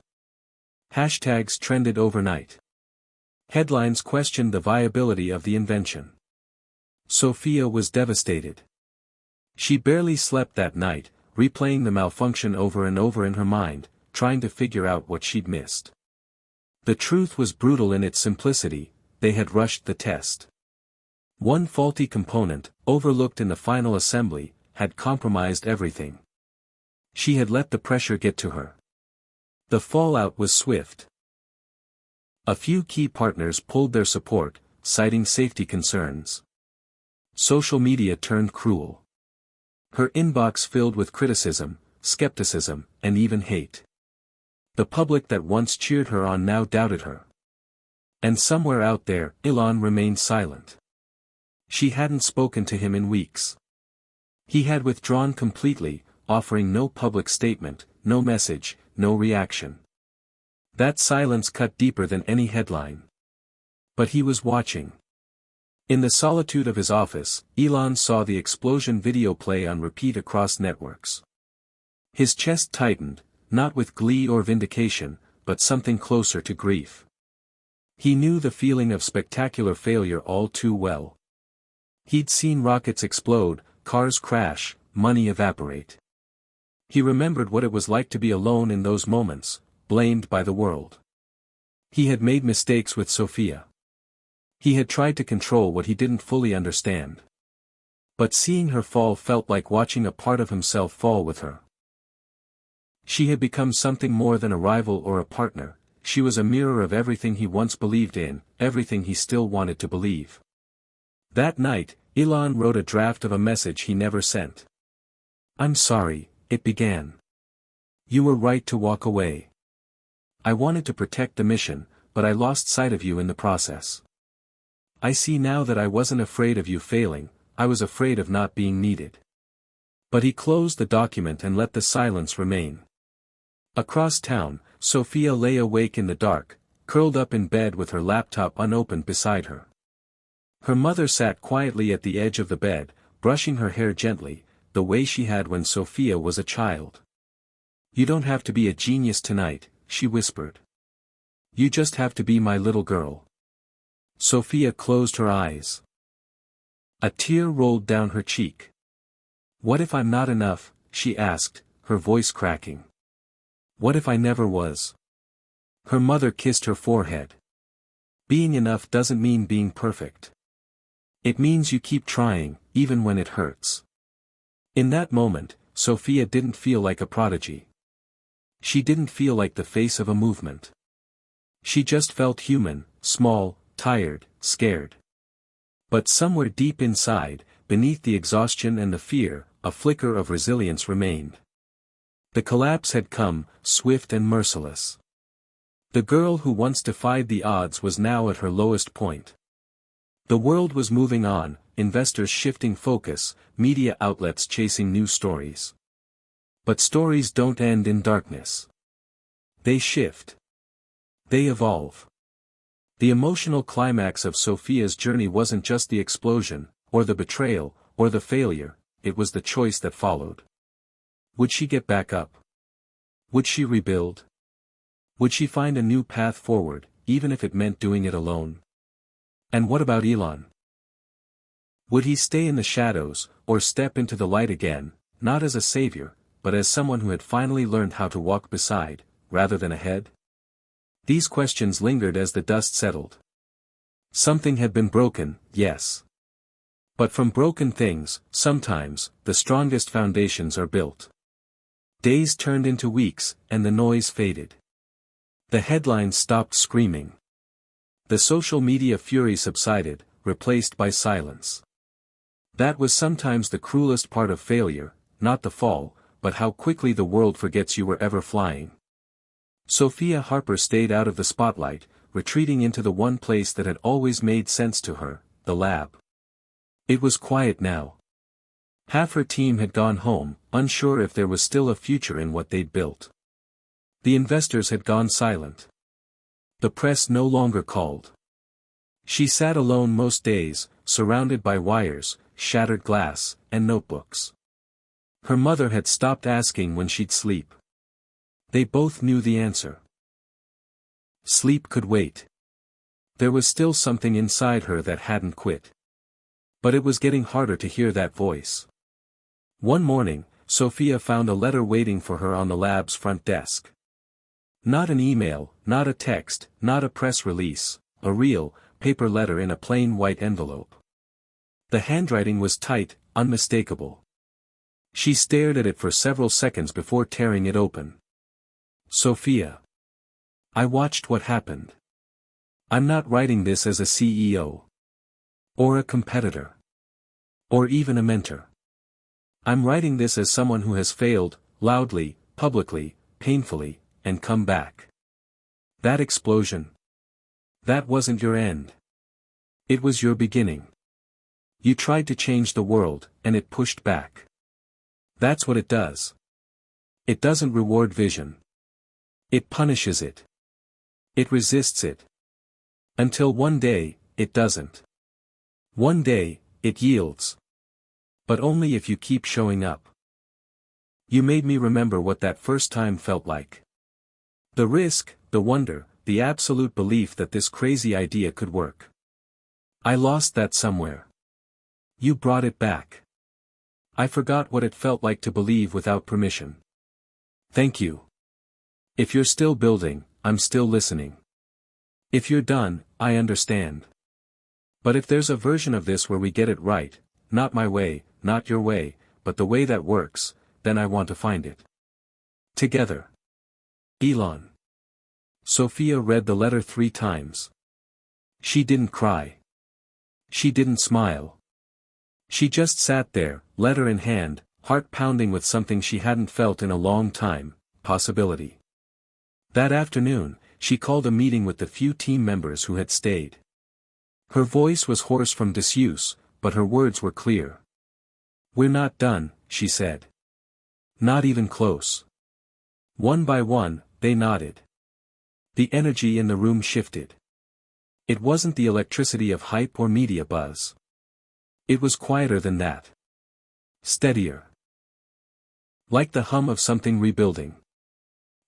Hashtags trended overnight. Headlines questioned the viability of the invention. Sophia was devastated. She barely slept that night, replaying the malfunction over and over in her mind, trying to figure out what she'd missed. The truth was brutal in its simplicity: they had rushed the test. One faulty component, overlooked in the final assembly, had compromised everything. She had let the pressure get to her. The fallout was swift. A few key partners pulled their support, citing safety concerns. Social media turned cruel. Her inbox filled with criticism, skepticism, and even hate. The public that once cheered her on now doubted her. And somewhere out there, Elon remained silent. She hadn't spoken to him in weeks. He had withdrawn completely, offering no public statement, no message, no reaction. That silence cut deeper than any headline. But he was watching. In the solitude of his office, Elon saw the explosion video play on repeat across networks. His chest tightened, not with glee or vindication, but something closer to grief. He knew the feeling of spectacular failure all too well. He'd seen rockets explode, cars crash, money evaporate. He remembered what it was like to be alone in those moments, blamed by the world. He had made mistakes with Sophia. He had tried to control what he didn't fully understand. But seeing her fall felt like watching a part of himself fall with her. She had become something more than a rival or a partner. She was a mirror of everything he once believed in, everything he still wanted to believe. That night, Elon wrote a draft of a message he never sent. "I'm sorry," it began. "You were right to walk away. I wanted to protect the mission, but I lost sight of you in the process. I see now that I wasn't afraid of you failing, I was afraid of not being needed." But he closed the document and let the silence remain. Across town, Sophia lay awake in the dark, curled up in bed with her laptop unopened beside her. Her mother sat quietly at the edge of the bed, brushing her hair gently, the way she had when Sophia was a child. "You don't have to be a genius tonight," she whispered. "You just have to be my little girl." Sophia closed her eyes. A tear rolled down her cheek. "What if I'm not enough?" she asked, her voice cracking. "What if I never was?" Her mother kissed her forehead. "Being enough doesn't mean being perfect. It means you keep trying, even when it hurts." In that moment, Sophia didn't feel like a prodigy. She didn't feel like the face of a movement. She just felt human, small, tired, scared. But somewhere deep inside, beneath the exhaustion and the fear, a flicker of resilience remained. The collapse had come, swift and merciless. The girl who once defied the odds was now at her lowest point. The world was moving on, investors shifting focus, media outlets chasing new stories. But stories don't end in darkness. They shift. They evolve. The emotional climax of Sophia's journey wasn't just the explosion, or the betrayal, or the failure, it was the choice that followed. Would she get back up? Would she rebuild? Would she find a new path forward, even if it meant doing it alone? And what about Elon? Would he stay in the shadows, or step into the light again, not as a savior, but as someone who had finally learned how to walk beside, rather than ahead? These questions lingered as the dust settled. Something had been broken, yes. But from broken things, sometimes, the strongest foundations are built. Days turned into weeks, and the noise faded. The headlines stopped screaming. The social media fury subsided, replaced by silence. That was sometimes the cruelest part of failure, not the fall, but how quickly the world forgets you were ever flying. Sophia Harper stayed out of the spotlight, retreating into the one place that had always made sense to her, the lab. It was quiet now. Half her team had gone home, unsure if there was still a future in what they'd built. The investors had gone silent. The press no longer called. She sat alone most days, surrounded by wires, shattered glass, and notebooks. Her mother had stopped asking when she'd sleep. They both knew the answer. Sleep could wait. There was still something inside her that hadn't quit. But it was getting harder to hear that voice. One morning, Sophia found a letter waiting for her on the lab's front desk. Not an email, not a text, not a press release, a real, paper letter in a plain white envelope. The handwriting was tight, unmistakable. She stared at it for several seconds before tearing it open. Sophia. I watched what happened. I'm not writing this as a CEO. Or a competitor. Or even a mentor. I'm writing this as someone who has failed, loudly, publicly, painfully, and come back. That explosion. That wasn't your end. It was your beginning. You tried to change the world, and it pushed back. That's what it does. It doesn't reward vision. It punishes it. It resists it. Until one day, it doesn't. One day, it yields. But only if you keep showing up. You made me remember what that first time felt like. The risk, the wonder, the absolute belief that this crazy idea could work. I lost that somewhere. You brought it back. I forgot what it felt like to believe without permission. Thank you. If you're still building, I'm still listening. If you're done, I understand. But if there's a version of this where we get it right, not my way, not your way, but the way that works, then I want to find it. Together. Elon. Sophia read the letter 3 times. She didn't cry. She didn't smile. She just sat there, letter in hand, heart pounding with something she hadn't felt in a long time, possibility. That afternoon, she called a meeting with the few team members who had stayed. Her voice was hoarse from disuse, but her words were clear. "We're not done," she said. "Not even close." One by one, they nodded. The energy in the room shifted. It wasn't the electricity of hype or media buzz. It was quieter than that. Steadier. Like the hum of something rebuilding.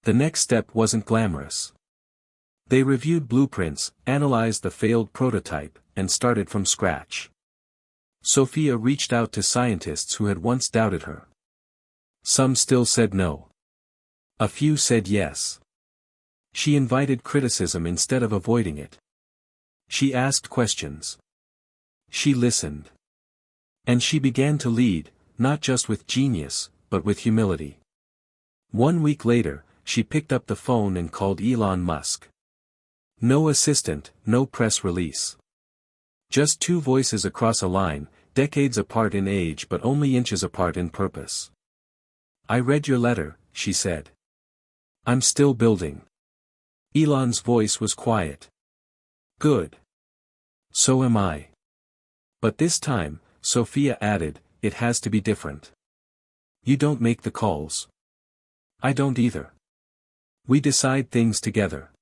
The next step wasn't glamorous. They reviewed blueprints, analyzed the failed prototype, and started from scratch. Sophia reached out to scientists who had once doubted her. Some still said no. A few said yes. She invited criticism instead of avoiding it. She asked questions. She listened. And she began to lead, not just with genius, but with humility. 1 week later, she picked up the phone and called Elon Musk. No assistant, no press release. Just 2 voices across a line, decades apart in age but only inches apart in purpose. "I read your letter," she said. "I'm still building." Elon's voice was quiet. "Good. So am I." But this time, Sophia added, "It has to be different. You don't make the calls. I don't either. We decide things together.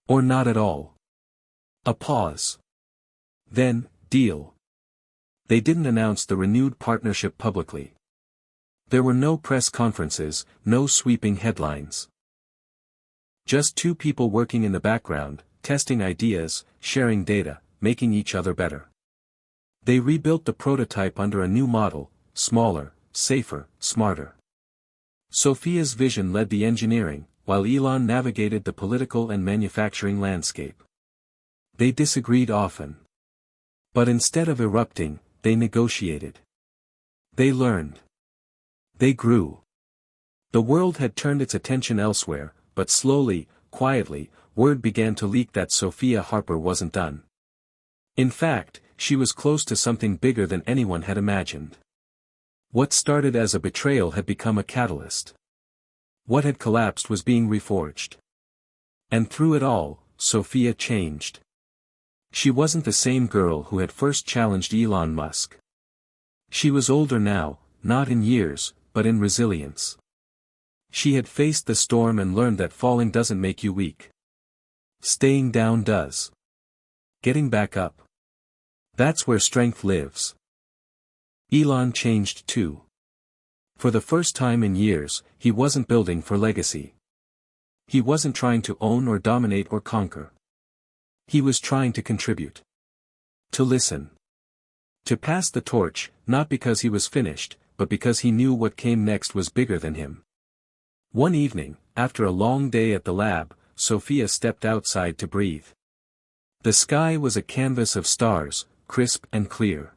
Or not at all." A pause. Then, deal. They didn't announce the renewed partnership publicly. There were no press conferences, no sweeping headlines. Just 2 people working in the background, testing ideas, sharing data, making each other better. They rebuilt the prototype under a new model, smaller, safer, smarter. Sophia's vision led the engineering, while Elon navigated the political and manufacturing landscape. They disagreed often. But instead of erupting, they negotiated. They learned. They grew. The world had turned its attention elsewhere, but slowly, quietly, word began to leak that Sophia Harper wasn't done. In fact, she was close to something bigger than anyone had imagined. What started as a betrayal had become a catalyst. What had collapsed was being reforged. And through it all, Sophia changed. She wasn't the same girl who had first challenged Elon Musk. She was older now, not in years, but in resilience. She had faced the storm and learned that falling doesn't make you weak. Staying down does. Getting back up. That's where strength lives. Elon changed too. For the first time in years, he wasn't building for legacy. He wasn't trying to own or dominate or conquer. He was trying to contribute. To listen. To pass the torch, not because he was finished, but because he knew what came next was bigger than him. One evening, after a long day at the lab, Sophia stepped outside to breathe. The sky was a canvas of stars, crisp and clear.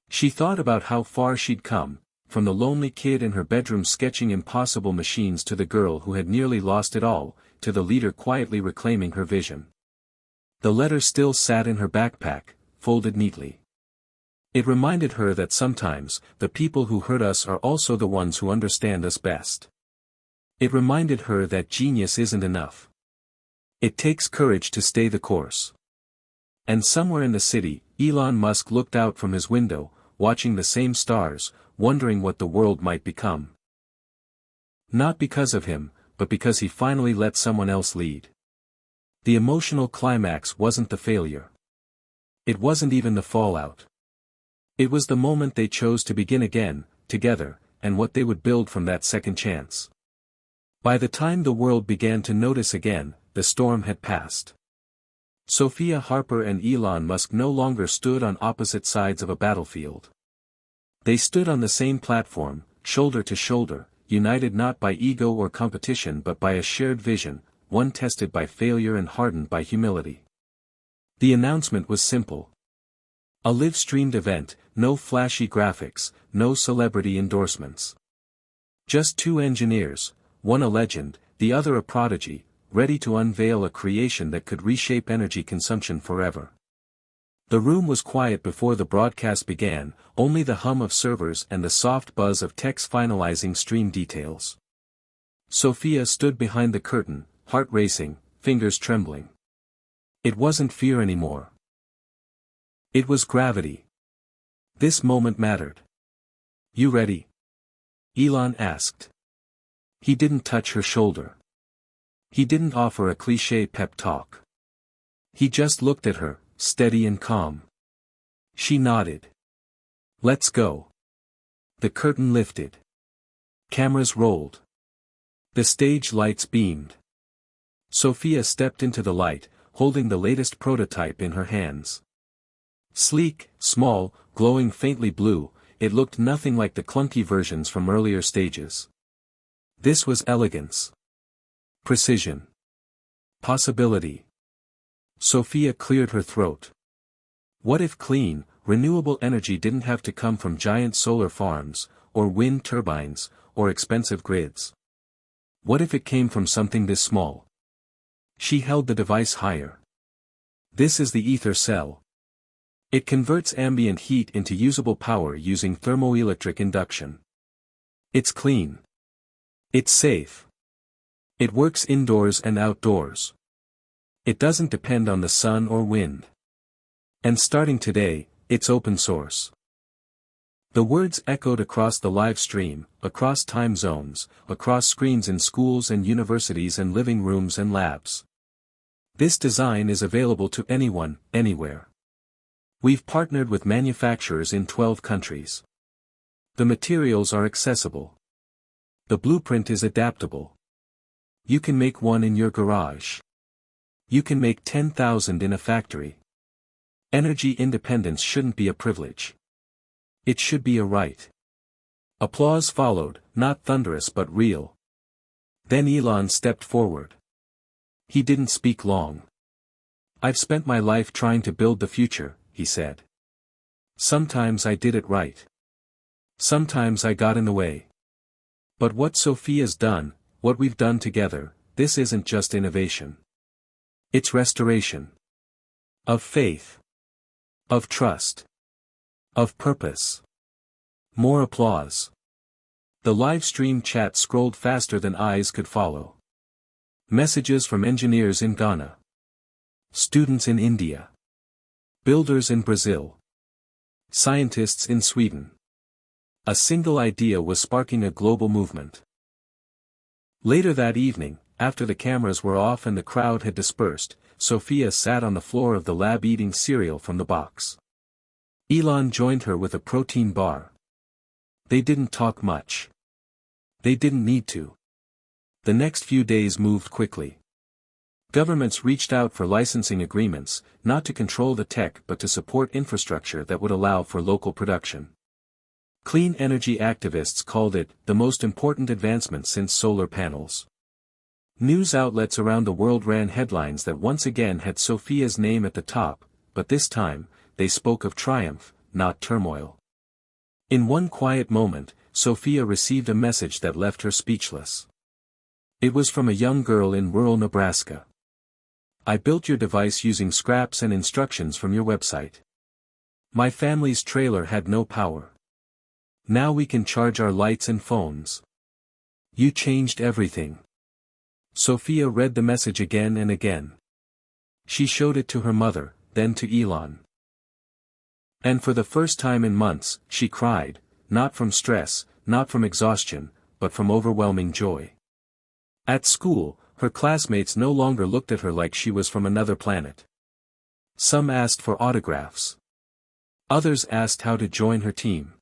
She thought about how far she'd come, from the lonely kid in her bedroom sketching impossible machines to the girl who had nearly lost it all, to the leader quietly reclaiming her vision. The letter still sat in her backpack, folded neatly. It reminded her that sometimes, the people who hurt us are also the ones who understand us best. It reminded her that genius isn't enough. It takes courage to stay the course. And somewhere in the city, Elon Musk looked out from his window, watching the same stars, wondering what the world might become. Not because of him, but because he finally let someone else lead. The emotional climax wasn't the failure. It wasn't even the fallout. It was the moment they chose to begin again, together, and what they would build from that second chance. By the time the world began to notice again, the storm had passed. Sophia Harper and Elon Musk no longer stood on opposite sides of a battlefield. They stood on the same platform, shoulder to shoulder, united not by ego or competition but by a shared vision, one tested by failure and hardened by humility. The announcement was simple. A live-streamed event, no flashy graphics, no celebrity endorsements. Just two engineers, one a legend, the other a prodigy, ready to unveil a creation that could reshape energy consumption forever. The room was quiet before the broadcast began, only the hum of servers and the soft buzz of techs finalizing stream details. Sophia stood behind the curtain, heart racing, fingers trembling. It wasn't fear anymore. It was gravity. This moment mattered. "You ready?" Elon asked. He didn't touch her shoulder. He didn't offer a cliché pep talk. He just looked at her, steady and calm. She nodded. "Let's go." The curtain lifted. Cameras rolled. The stage lights beamed. Sophia stepped into the light, holding the latest prototype in her hands. Sleek, small, glowing faintly blue, it looked nothing like the clunky versions from earlier stages. This was elegance. Precision. Possibility. Sophia cleared her throat. What if clean, renewable energy didn't have to come from giant solar farms, or wind turbines, or expensive grids? What if it came from something this small? She held the device higher. This is the ether cell. It converts ambient heat into usable power using thermoelectric induction. It's clean. It's safe. It works indoors and outdoors. It doesn't depend on the sun or wind. And starting today, it's open source. The words echoed across the live stream, across time zones, across screens in schools and universities and living rooms and labs. This design is available to anyone, anywhere. We've partnered with manufacturers in 12 countries. The materials are accessible. The blueprint is adaptable. You can make one in your garage. You can make 10,000 in a factory. Energy independence shouldn't be a privilege. It should be a right. Applause followed, not thunderous but real. Then Elon stepped forward. He didn't speak long. "I've spent my life trying to build the future," he said. "Sometimes I did it right. Sometimes I got in the way. But what Sophia's done, what we've done together, this isn't just innovation. It's restoration. Of faith. Of trust. Of purpose." More applause. The live stream chat scrolled faster than eyes could follow. Messages from engineers in Ghana. Students in India. Builders in Brazil. Scientists in Sweden. A single idea was sparking a global movement. Later that evening, after the cameras were off and the crowd had dispersed, Sophia sat on the floor of the lab eating cereal from the box. Elon joined her with a protein bar. They didn't talk much. They didn't need to. The next few days moved quickly. Governments reached out for licensing agreements, not to control the tech but to support infrastructure that would allow for local production. Clean energy activists called it the most important advancement since solar panels. News outlets around the world ran headlines that once again had Sophia's name at the top, but this time, they spoke of triumph, not turmoil. In one quiet moment, Sophia received a message that left her speechless. It was from a young girl in rural Nebraska. "I built your device using scraps and instructions from your website. My family's trailer had no power. Now we can charge our lights and phones. You changed everything." Sophia read the message again and again. She showed it to her mother, then to Elon. And for the first time in months, she cried, not from stress, not from exhaustion, but from overwhelming joy. At school, her classmates no longer looked at her like she was from another planet. Some asked for autographs. Others asked how to join her team.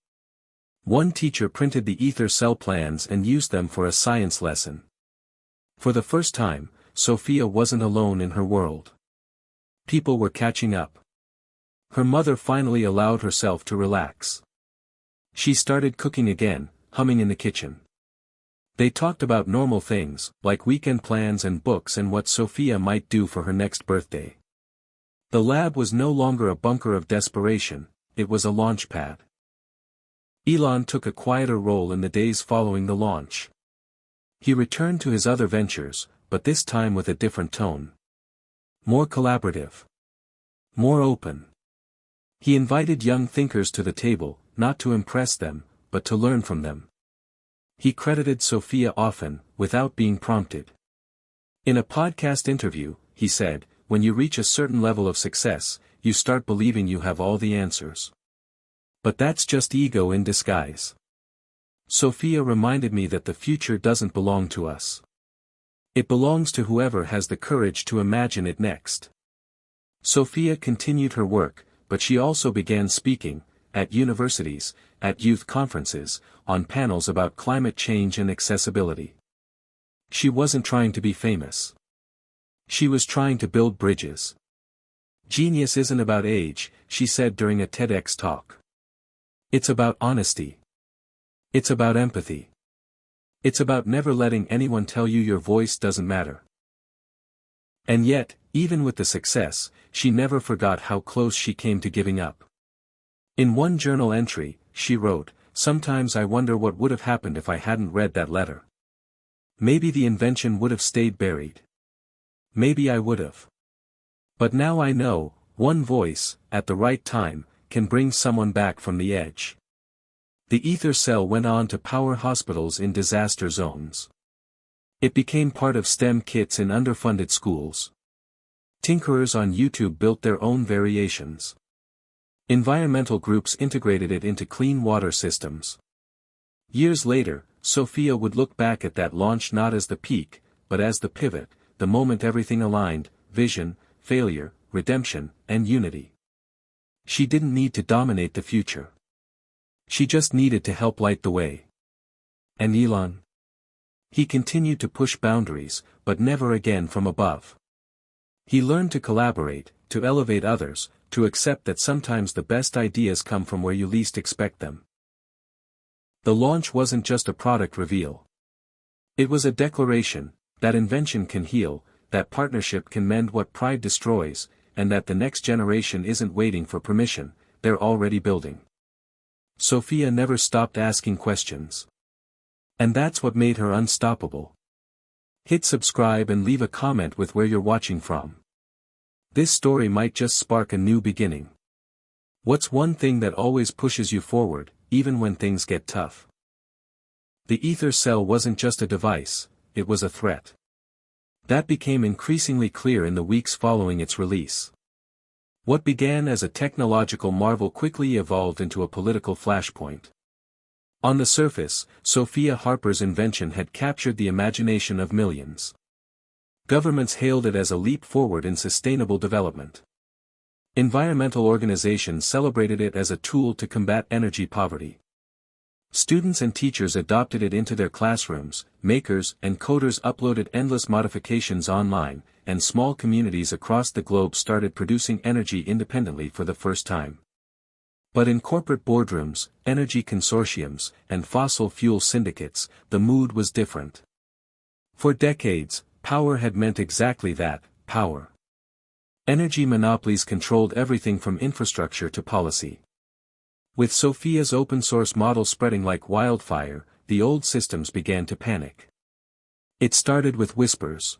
One teacher printed the ether cell plans and used them for a science lesson. For the first time, Sophia wasn't alone in her world. People were catching up. Her mother finally allowed herself to relax. She started cooking again, humming in the kitchen. They talked about normal things, like weekend plans and books and what Sophia might do for her next birthday. The lab was no longer a bunker of desperation, it was a launch pad. Elon took a quieter role in the days following the launch. He returned to his other ventures, but this time with a different tone. More collaborative. More open. He invited young thinkers to the table, not to impress them, but to learn from them. He credited Sophia often, without being prompted. In a podcast interview, he said, "When you reach a certain level of success, you start believing you have all the answers. But that's just ego in disguise. Sophia reminded me that the future doesn't belong to us. It belongs to whoever has the courage to imagine it next." Sophia continued her work, but she also began speaking, at universities, at youth conferences, on panels about climate change and accessibility. She wasn't trying to be famous. She was trying to build bridges. Genius isn't about age, she said during a TEDx talk. It's about honesty. It's about empathy. It's about never letting anyone tell you your voice doesn't matter. And yet, even with the success, she never forgot how close she came to giving up. In one journal entry, she wrote, "Sometimes I wonder what would have happened if I hadn't read that letter. Maybe the invention would have stayed buried. Maybe I would have. But now I know, one voice, at the right time, can bring someone back from the edge." The ether cell went on to power hospitals in disaster zones. It became part of STEM kits in underfunded schools. Tinkerers on YouTube built their own variations. Environmental groups integrated it into clean water systems. Years later, Sophia would look back at that launch not as the peak, but as the pivot, the moment everything aligned: vision, failure, redemption, and unity. She didn't need to dominate the future. She just needed to help light the way. And Elon? He continued to push boundaries, but never again from above. He learned to collaborate, to elevate others, to accept that sometimes the best ideas come from where you least expect them. The launch wasn't just a product reveal. It was a declaration, that invention can heal, that partnership can mend what pride destroys, and that the next generation isn't waiting for permission, they're already building. Sophia never stopped asking questions. And that's what made her unstoppable. Hit subscribe and leave a comment with where you're watching from. This story might just spark a new beginning. What's one thing that always pushes you forward, even when things get tough? The ether cell wasn't just a device, it was a threat. That became increasingly clear in the weeks following its release. What began as a technological marvel quickly evolved into a political flashpoint. On the surface, Sophia Harper's invention had captured the imagination of millions. Governments hailed it as a leap forward in sustainable development. Environmental organizations celebrated it as a tool to combat energy poverty. Students and teachers adopted it into their classrooms, makers and coders uploaded endless modifications online, and small communities across the globe started producing energy independently for the first time. But in corporate boardrooms, energy consortiums, and fossil fuel syndicates, the mood was different. For decades, power had meant exactly that, power. Energy monopolies controlled everything from infrastructure to policy. With Sophia's open-source model spreading like wildfire, the old systems began to panic. It started with whispers.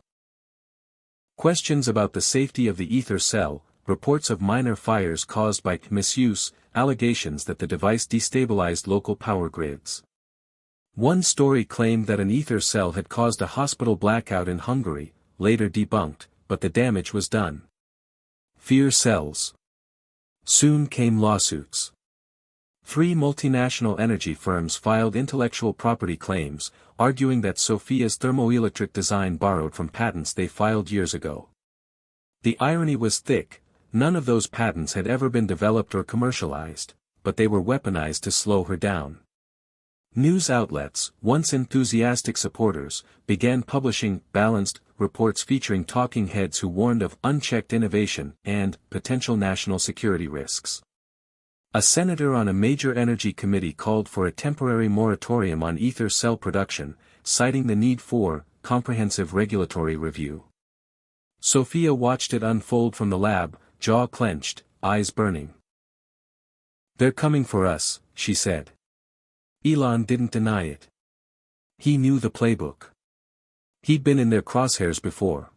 Questions about the safety of the ether cell, reports of minor fires caused by misuse, allegations that the device destabilized local power grids. One story claimed that an ether cell had caused a hospital blackout in Hungary, later debunked, but the damage was done. Fear sells. Soon came lawsuits. 3 multinational energy firms filed intellectual property claims, arguing that Sophia's thermoelectric design borrowed from patents they filed years ago. The irony was thick: None of those patents had ever been developed or commercialized, but they were weaponized to slow her down. News outlets, once enthusiastic supporters, began publishing balanced reports featuring talking heads who warned of unchecked innovation and potential national security risks. A senator on a major energy committee called for a temporary moratorium on ether cell production, citing the need for comprehensive regulatory review. Sophia watched it unfold from the lab, jaw clenched, eyes burning. "They're coming for us," she said. Elon didn't deny it. He knew the playbook. He'd been in their crosshairs before.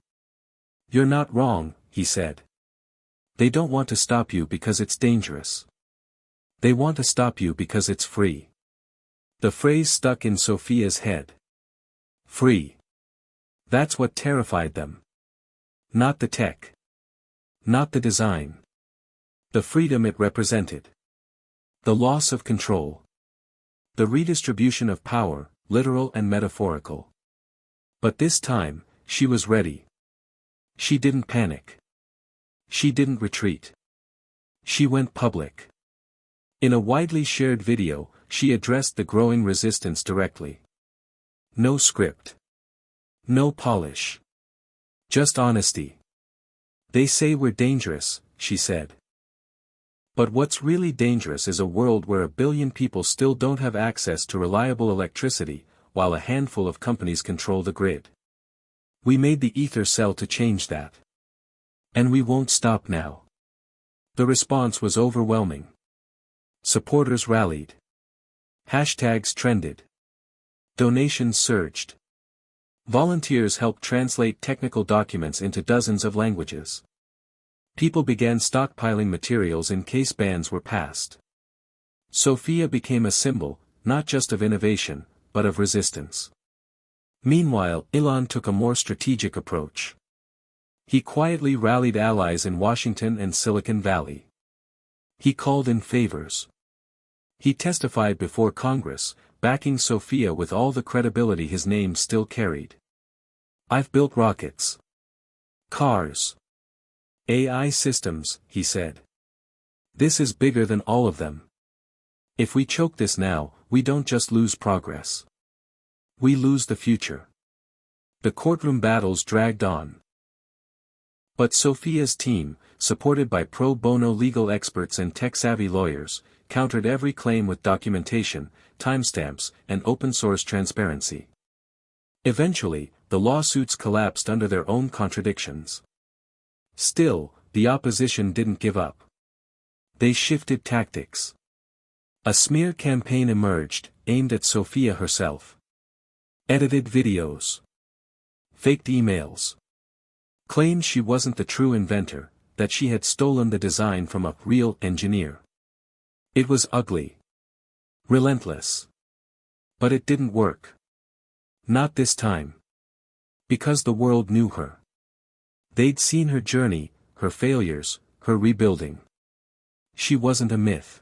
"You're not wrong," he said. "They don't want to stop you because it's dangerous. They want to stop you because it's free." The phrase stuck in Sophia's head. Free. That's what terrified them. Not the tech. Not the design. The freedom it represented. The loss of control. The redistribution of power, literal and metaphorical. But this time, she was ready. She didn't panic. She didn't retreat. She went public. In a widely shared video, she addressed the growing resistance directly. No script. No polish. Just honesty. "They say we're dangerous," she said. "But what's really dangerous is a world where 1 billion people still don't have access to reliable electricity, while a handful of companies control the grid. We made the ether cell to change that. And we won't stop now." The response was overwhelming. Supporters rallied. Hashtags trended. Donations surged. Volunteers helped translate technical documents into dozens of languages. People began stockpiling materials in case bans were passed. Sophia became a symbol, not just of innovation, but of resistance. Meanwhile, Elon took a more strategic approach. He quietly rallied allies in Washington and Silicon Valley. He called in favors. He testified before Congress, backing Sophia with all the credibility his name still carried. "I've built rockets. Cars. AI systems," he said. "This is bigger than all of them. If we choke this now, we don't just lose progress. We lose the future." The courtroom battles dragged on. But Sophia's team, supported by pro bono legal experts and tech-savvy lawyers, countered every claim with documentation, timestamps, and open-source transparency. Eventually, the lawsuits collapsed under their own contradictions. Still, the opposition didn't give up. They shifted tactics. A smear campaign emerged, aimed at Sophia herself. Edited videos. Faked emails. Claimed she wasn't the true inventor, that she had stolen the design from a real engineer. It was ugly. Relentless. But it didn't work. Not this time. Because the world knew her. They'd seen her journey, her failures, her rebuilding. She wasn't a myth.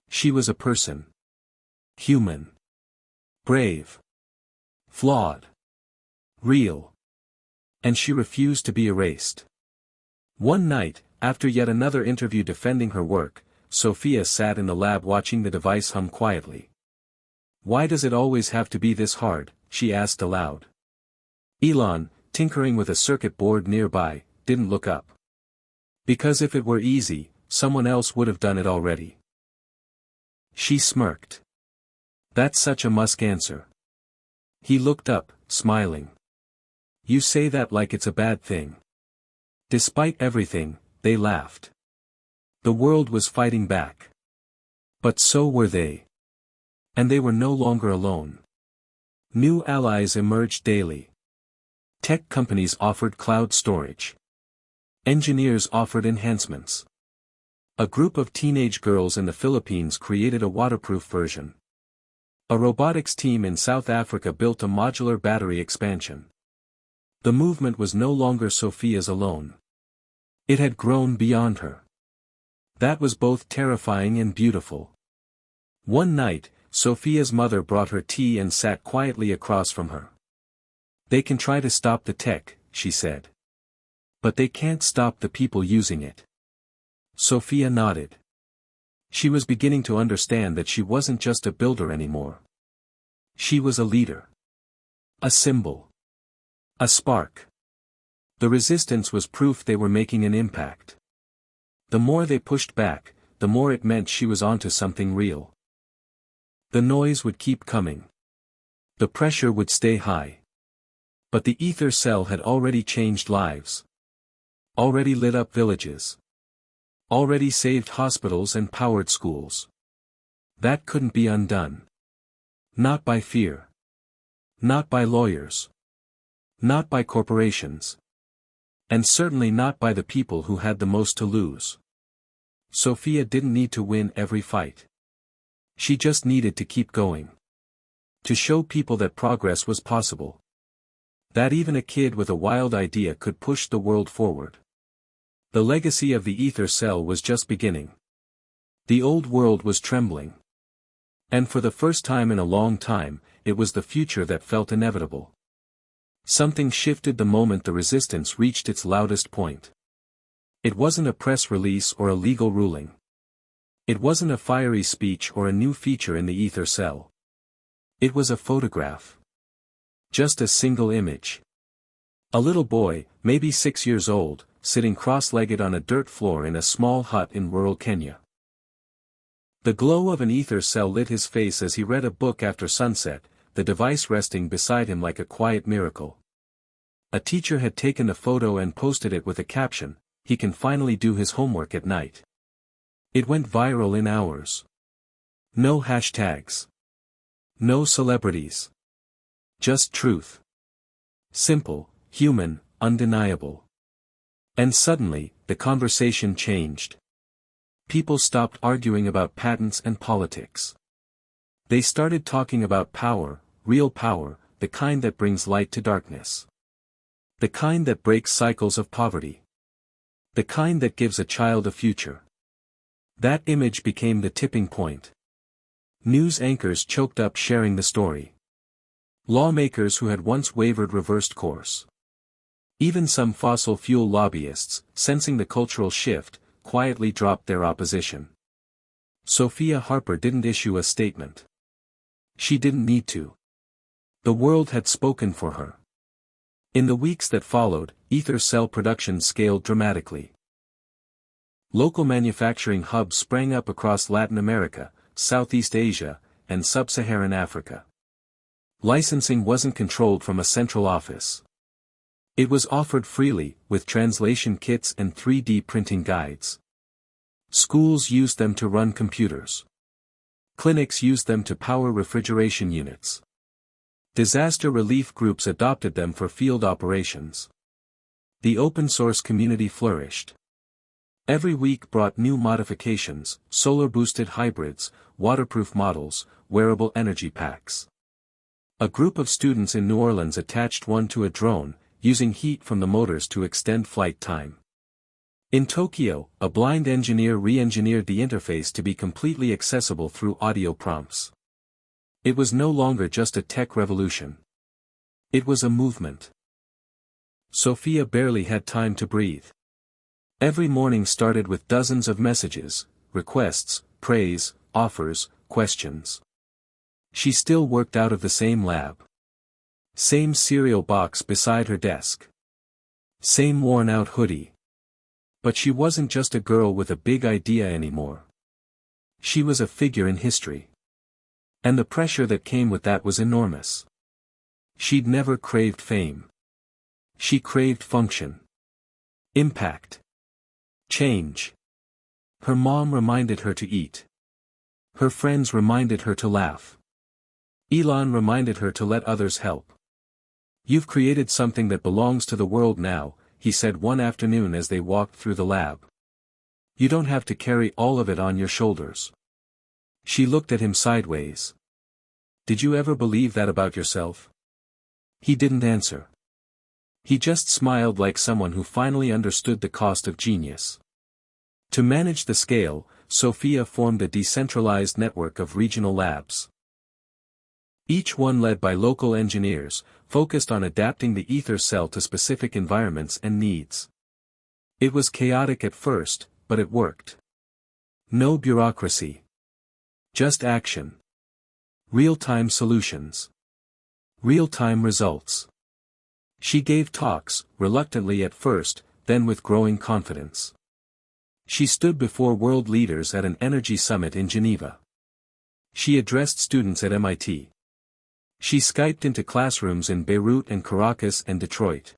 She was a person. Human. Brave. Flawed. Real. And she refused to be erased. One night, after yet another interview defending her work, Sophia sat in the lab watching the device hum quietly. "Why does it always have to be this hard?" she asked aloud. Elon, tinkering with a circuit board nearby, didn't look up. "Because if it were easy, someone else would have done it already." She smirked. "That's such a Musk answer." He looked up, smiling. "You say that like it's a bad thing." Despite everything, they laughed. The world was fighting back. But so were they. And they were no longer alone. New allies emerged daily. Tech companies offered cloud storage. Engineers offered enhancements. A group of teenage girls in the Philippines created a waterproof version. A robotics team in South Africa built a modular battery expansion. The movement was no longer Sophia's alone. It had grown beyond her. That was both terrifying and beautiful. One night, Sophia's mother brought her tea and sat quietly across from her. "They can try to stop the tech," she said. "But they can't stop the people using it." Sophia nodded. She was beginning to understand that she wasn't just a builder anymore. She was a leader. A symbol. A spark. The resistance was proof they were making an impact. The more they pushed back, the more it meant she was onto something real. The noise would keep coming. The pressure would stay high. But the ether cell had already changed lives. Already lit up villages. Already saved hospitals and powered schools. That couldn't be undone. Not by fear. Not by lawyers. Not by corporations. And certainly not by the people who had the most to lose. Sophia didn't need to win every fight. She just needed to keep going. To show people that progress was possible. That even a kid with a wild idea could push the world forward. The legacy of the ether cell was just beginning. The old world was trembling. And for the first time in a long time, it was the future that felt inevitable. Something shifted the moment the resistance reached its loudest point. It wasn't a press release or a legal ruling. It wasn't a fiery speech or a new feature in the ether cell. It was a photograph. Just a single image. A little boy, maybe 6 years old, sitting cross-legged on a dirt floor in a small hut in rural Kenya. The glow of an ether cell lit his face as he read a book after sunset, the device resting beside him like a quiet miracle. A teacher had taken a photo and posted it with a caption, "He can finally do his homework at night." It went viral in hours. No hashtags. No celebrities. Just truth. Simple, human, undeniable. And suddenly, the conversation changed. People stopped arguing about patents and politics. They started talking about power, real power, the kind that brings light to darkness. The kind that breaks cycles of poverty. The kind that gives a child a future. That image became the tipping point. News anchors choked up sharing the story. Lawmakers who had once wavered reversed course. Even some fossil fuel lobbyists, sensing the cultural shift, quietly dropped their opposition. Sophia Harper didn't issue a statement. She didn't need to. The world had spoken for her. In the weeks that followed, ether cell production scaled dramatically. Local manufacturing hubs sprang up across Latin America, Southeast Asia, and Sub-Saharan Africa. Licensing wasn't controlled from a central office. It was offered freely, with translation kits and 3D printing guides. Schools used them to run computers. Clinics used them to power refrigeration units. Disaster relief groups adopted them for field operations. The open-source community flourished. Every week brought new modifications, solar-boosted hybrids, waterproof models, wearable energy packs. A group of students in New Orleans attached one to a drone, using heat from the motors to extend flight time. In Tokyo, a blind engineer re-engineered the interface to be completely accessible through audio prompts. It was no longer just a tech revolution. It was a movement. Sophia barely had time to breathe. Every morning started with dozens of messages, requests, praise, offers, questions. She still worked out of the same lab. Same cereal box beside her desk. Same worn-out hoodie. But she wasn't just a girl with a big idea anymore. She was a figure in history. And the pressure that came with that was enormous. She'd never craved fame. She craved function. Impact. Change. Her mom reminded her to eat. Her friends reminded her to laugh. Elon reminded her to let others help. "You've created something that belongs to the world now," he said one afternoon as they walked through the lab. "You don't have to carry all of it on your shoulders." She looked at him sideways. "Did you ever believe that about yourself?" He didn't answer. He just smiled like someone who finally understood the cost of genius. To manage the scale, Sophia formed a decentralized network of regional labs. Each one led by local engineers, focused on adapting the ether cell to specific environments and needs. It was chaotic at first, but it worked. No bureaucracy. Just action. Real-time solutions. Real-time results. She gave talks, reluctantly at first, then with growing confidence. She stood before world leaders at an energy summit in Geneva. She addressed students at MIT. She Skyped into classrooms in Beirut and Caracas and Detroit.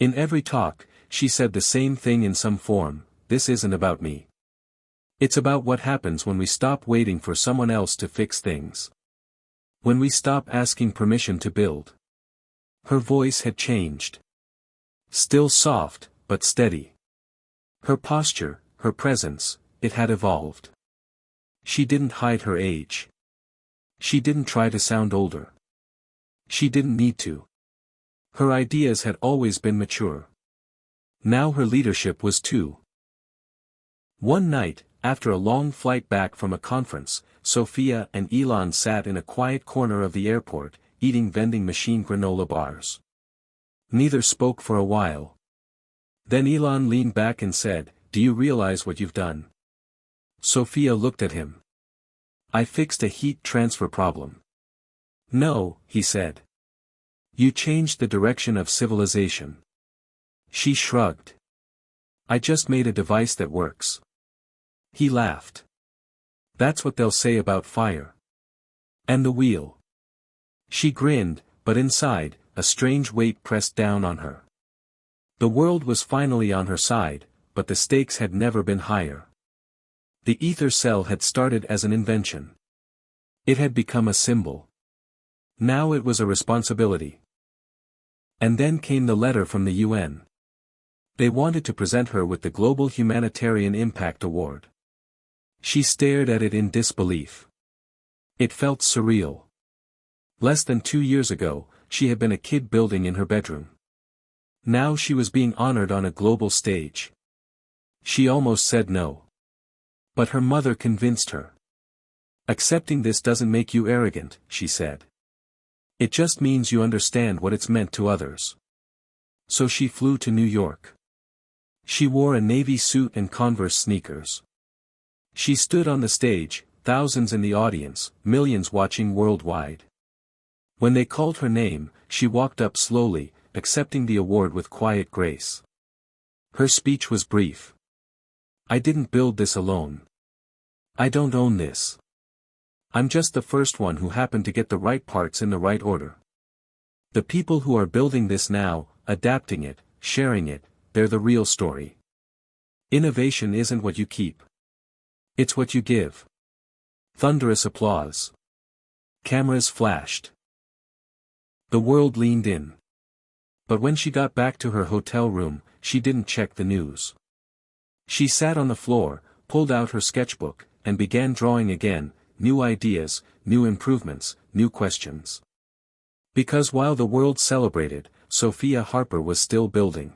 In every talk, she said the same thing in some form: this isn't about me. It's about what happens when we stop waiting for someone else to fix things. When we stop asking permission to build. Her voice had changed. Still soft, but steady. Her posture, her presence, it had evolved. She didn't hide her age. She didn't try to sound older. She didn't need to. Her ideas had always been mature. Now her leadership was too. One night, after a long flight back from a conference, Sophia and Elon sat in a quiet corner of the airport, eating vending machine granola bars. Neither spoke for a while. Then Elon leaned back and said, "Do you realize what you've done?" Sophia looked at him. "I fixed a heat transfer problem." "No," he said. "You changed the direction of civilization." She shrugged. "I just made a device that works." He laughed. "That's what they'll say about fire. And the wheel." She grinned, but inside, a strange weight pressed down on her. The world was finally on her side, but the stakes had never been higher. The ether cell had started as an invention. It had become a symbol. Now it was a responsibility. And then came the letter from the UN. They wanted to present her with the Global Humanitarian Impact Award. She stared at it in disbelief. It felt surreal. Less than 2 years ago, she had been a kid building in her bedroom. Now she was being honored on a global stage. She almost said no. But her mother convinced her. "Accepting this doesn't make you arrogant," she said. "It just means you understand what it's meant to others." So she flew to New York. She wore a navy suit and Converse sneakers. She stood on the stage, thousands in the audience, millions watching worldwide. When they called her name, she walked up slowly, accepting the award with quiet grace. Her speech was brief. "I didn't build this alone. I don't own this. I'm just the first one who happened to get the right parts in the right order. The people who are building this now, adapting it, sharing it, they're the real story. Innovation isn't what you keep. It's what you give." Thunderous applause. Cameras flashed. The world leaned in. But when she got back to her hotel room, she didn't check the news. She sat on the floor, pulled out her sketchbook, and began drawing again, new ideas, new improvements, new questions. Because while the world celebrated, Sophia Harper was still building.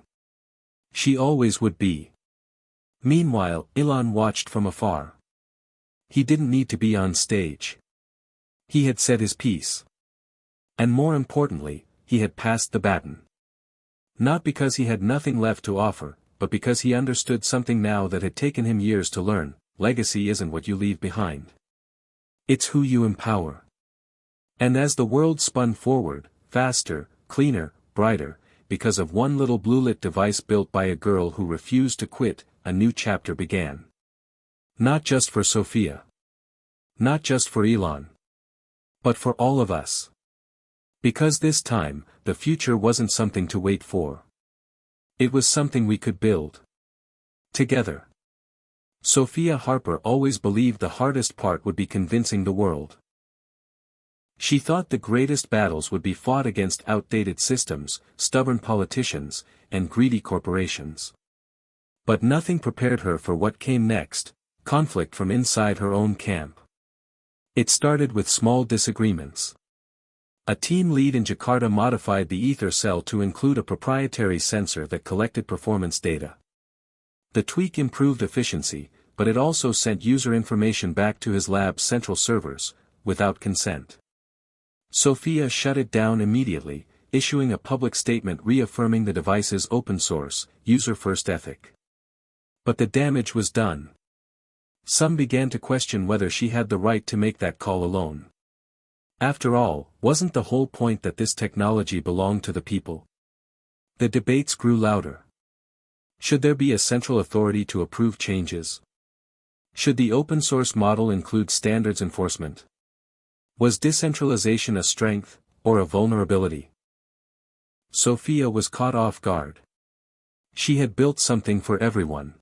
She always would be. Meanwhile, Elon watched from afar. He didn't need to be on stage. He had said his piece. And more importantly, he had passed the baton. Not because he had nothing left to offer, but because he understood something now that had taken him years to learn: legacy isn't what you leave behind. It's who you empower. And as the world spun forward, faster, cleaner, brighter, because of one little blue-lit device built by a girl who refused to quit, a new chapter began. Not just for Sophia. Not just for Elon. But for all of us. Because this time, the future wasn't something to wait for. It was something we could build. Together. Sophia Harper always believed the hardest part would be convincing the world. She thought the greatest battles would be fought against outdated systems, stubborn politicians, and greedy corporations. But nothing prepared her for what came next: conflict from inside her own camp. It started with small disagreements. A team lead in Jakarta modified the ether cell to include a proprietary sensor that collected performance data. The tweak improved efficiency, but it also sent user information back to his lab's central servers, without consent. Sophia shut it down immediately, issuing a public statement reaffirming the device's open-source, user-first ethic. But the damage was done. Some began to question whether she had the right to make that call alone. After all, wasn't the whole point that this technology belonged to the people? The debates grew louder. Should there be a central authority to approve changes? Should the open-source model include standards enforcement? Was decentralization a strength, or a vulnerability? Sophia was caught off guard. She had built something for everyone.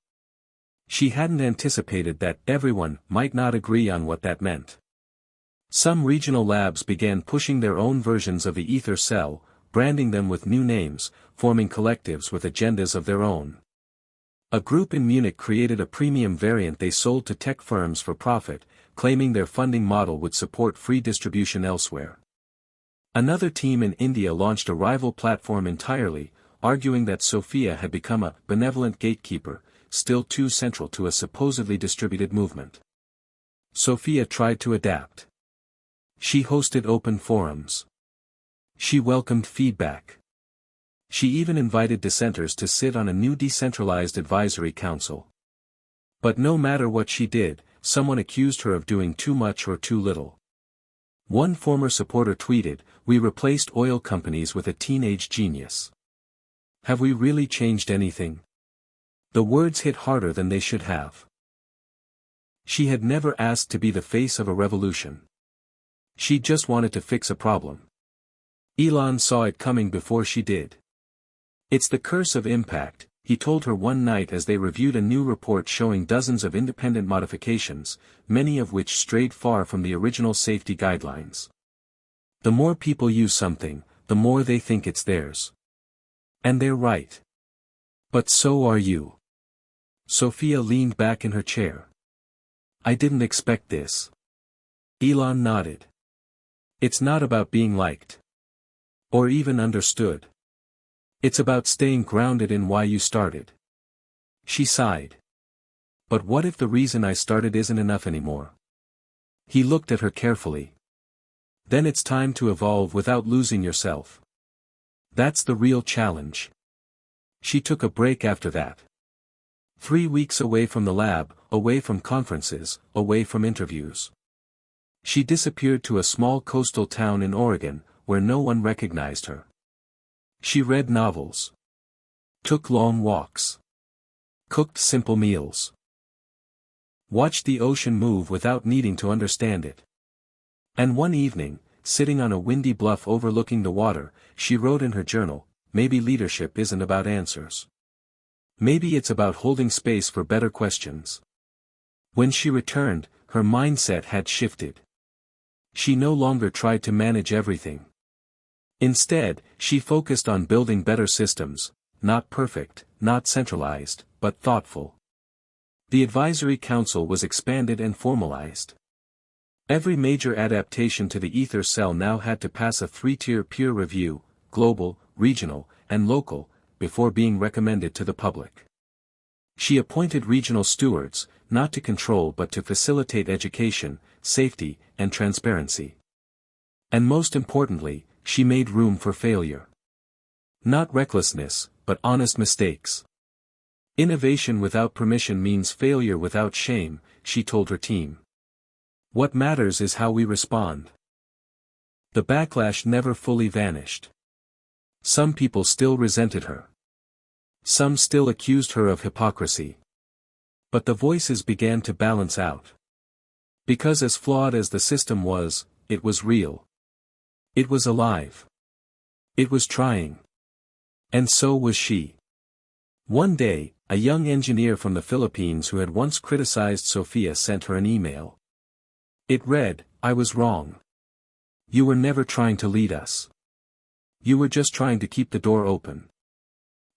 She hadn't anticipated that everyone might not agree on what that meant. Some regional labs began pushing their own versions of the ether cell, branding them with new names, forming collectives with agendas of their own. A group in Munich created a premium variant they sold to tech firms for profit, claiming their funding model would support free distribution elsewhere. Another team in India launched a rival platform entirely, arguing that Sophia had become a benevolent gatekeeper, still too central to a supposedly distributed movement. Sophia tried to adapt. She hosted open forums. She welcomed feedback. She even invited dissenters to sit on a new decentralized advisory council. But no matter what she did, someone accused her of doing too much or too little. One former supporter tweeted, "We replaced oil companies with a teenage genius. Have we really changed anything?" The words hit harder than they should have. She had never asked to be the face of a revolution. She just wanted to fix a problem. Elon saw it coming before she did. "It's the curse of impact," he told her one night as they reviewed a new report showing dozens of independent modifications, many of which strayed far from the original safety guidelines. The more people use something, the more they think it's theirs. And they're right. But so are you. Sophia leaned back in her chair. "I didn't expect this." Elon nodded. "It's not about being liked. Or even understood. It's about staying grounded in why you started." She sighed. "But what if the reason I started isn't enough anymore?" He looked at her carefully. "Then it's time to evolve without losing yourself. That's the real challenge." She took a break after that. 3 weeks away from the lab, away from conferences, away from interviews. She disappeared to a small coastal town in Oregon, where no one recognized her. She read novels. Took long walks. Cooked simple meals. Watched the ocean move without needing to understand it. And one evening, sitting on a windy bluff overlooking the water, she wrote in her journal, "Maybe leadership isn't about answers. Maybe it's about holding space for better questions." When she returned, her mindset had shifted. She no longer tried to manage everything. Instead, she focused on building better systems, not perfect, not centralized, but thoughtful. The advisory council was expanded and formalized. Every major adaptation to the ether cell now had to pass a 3-tier peer review, global, regional, and local, before being recommended to the public. She appointed regional stewards, not to control but to facilitate education, safety, and transparency. And most importantly, she made room for failure. Not recklessness, but honest mistakes. "Innovation without permission means failure without shame," she told her team. "What matters is how we respond." The backlash never fully vanished. Some people still resented her. Some still accused her of hypocrisy. But the voices began to balance out. Because as flawed as the system was, it was real. It was alive. It was trying. And so was she. One day, a young engineer from the Philippines who had once criticized Sophia sent her an email. It read, "I was wrong. You were never trying to lead us. You were just trying to keep the door open."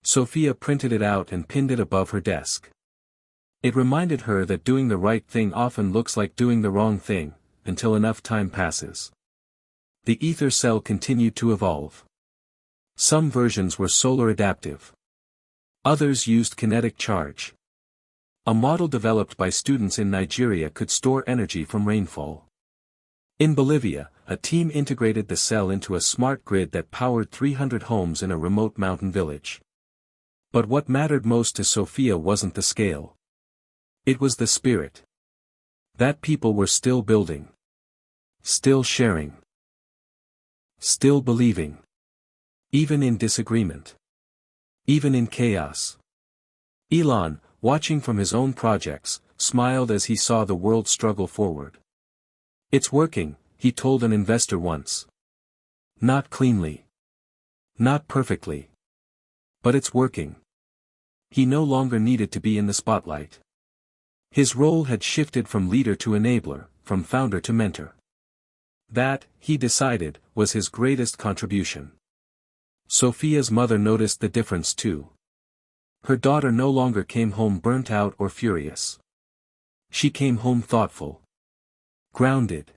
Sophia printed it out and pinned it above her desk. It reminded her that doing the right thing often looks like doing the wrong thing, until enough time passes. The ether cell continued to evolve. Some versions were solar adaptive. Others used kinetic charge. A model developed by students in Nigeria could store energy from rainfall. In Bolivia, a team integrated the cell into a smart grid that powered 300 homes in a remote mountain village. But what mattered most to Sophia wasn't the scale. It was the spirit. That people were still building. Still sharing. Still believing. Even in disagreement. Even in chaos. Elon, watching from his own projects, smiled as he saw the world struggle forward. It's working, he told an investor once. Not cleanly. Not perfectly. But it's working. He no longer needed to be in the spotlight. His role had shifted from leader to enabler, from founder to mentor. That, he decided, was his greatest contribution. Sophia's mother noticed the difference too. Her daughter no longer came home burnt out or furious. She came home thoughtful. Grounded.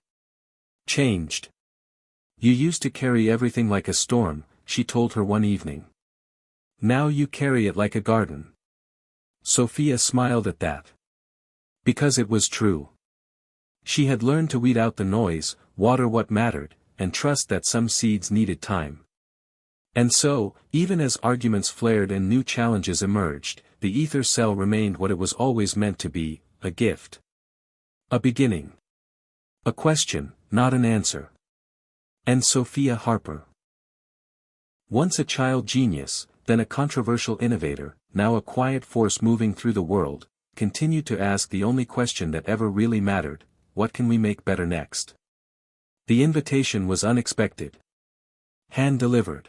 Changed. You used to carry everything like a storm, she told her one evening. Now you carry it like a garden. Sophia smiled at that. Because it was true. She had learned to weed out the noise, water what mattered, and trust that some seeds needed time. And so, even as arguments flared and new challenges emerged, the ether cell remained what it was always meant to be, a gift. A beginning. A question, not an answer. And Sophia Harper. Once a child genius, then a controversial innovator, now a quiet force moving through the world, continued to ask the only question that ever really mattered: what can we make better next? The invitation was unexpected. Hand-delivered.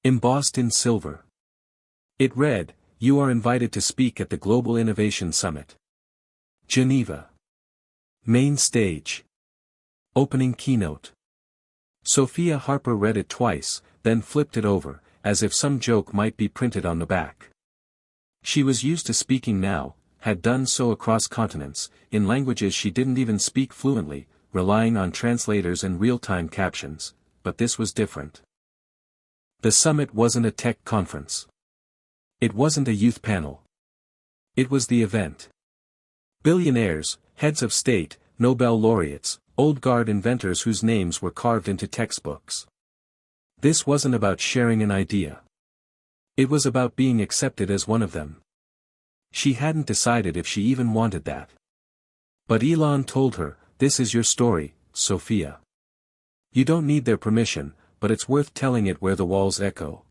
Embossed in silver. It read, "You are invited to speak at the Global Innovation Summit. Geneva. Main stage. Opening keynote." Sophia Harper read it twice, then flipped it over, as if some joke might be printed on the back. She was used to speaking now, had done so across continents, in languages she didn't even speak fluently, relying on translators and real-time captions, but this was different. The summit wasn't a tech conference. It wasn't a youth panel. It was the event. Billionaires, heads of state, Nobel laureates, old-guard inventors whose names were carved into textbooks. This wasn't about sharing an idea. It was about being accepted as one of them. She hadn't decided if she even wanted that. But Elon told her, "This is your story, Sophia. You don't need their permission, but it's worth telling it where the walls echo."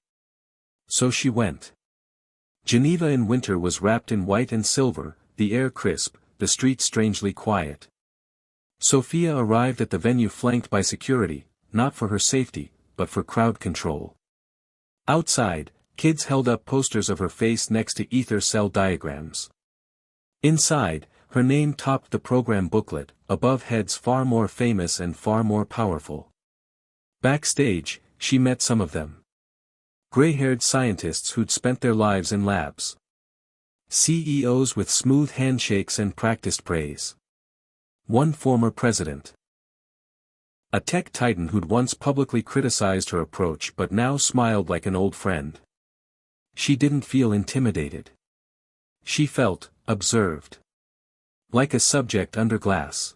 So she went. Geneva in winter was wrapped in white and silver, the air crisp, the streets strangely quiet. Sophia arrived at the venue flanked by security, not for her safety, but for crowd control. Outside, kids held up posters of her face next to ether cell diagrams. Inside, her name topped the program booklet, above heads far more famous and far more powerful. Backstage, she met some of them. Gray-haired scientists who'd spent their lives in labs. CEOs with smooth handshakes and practiced praise. One former president. A tech titan who'd once publicly criticized her approach but now smiled like an old friend. She didn't feel intimidated. She felt observed. Like a subject under glass.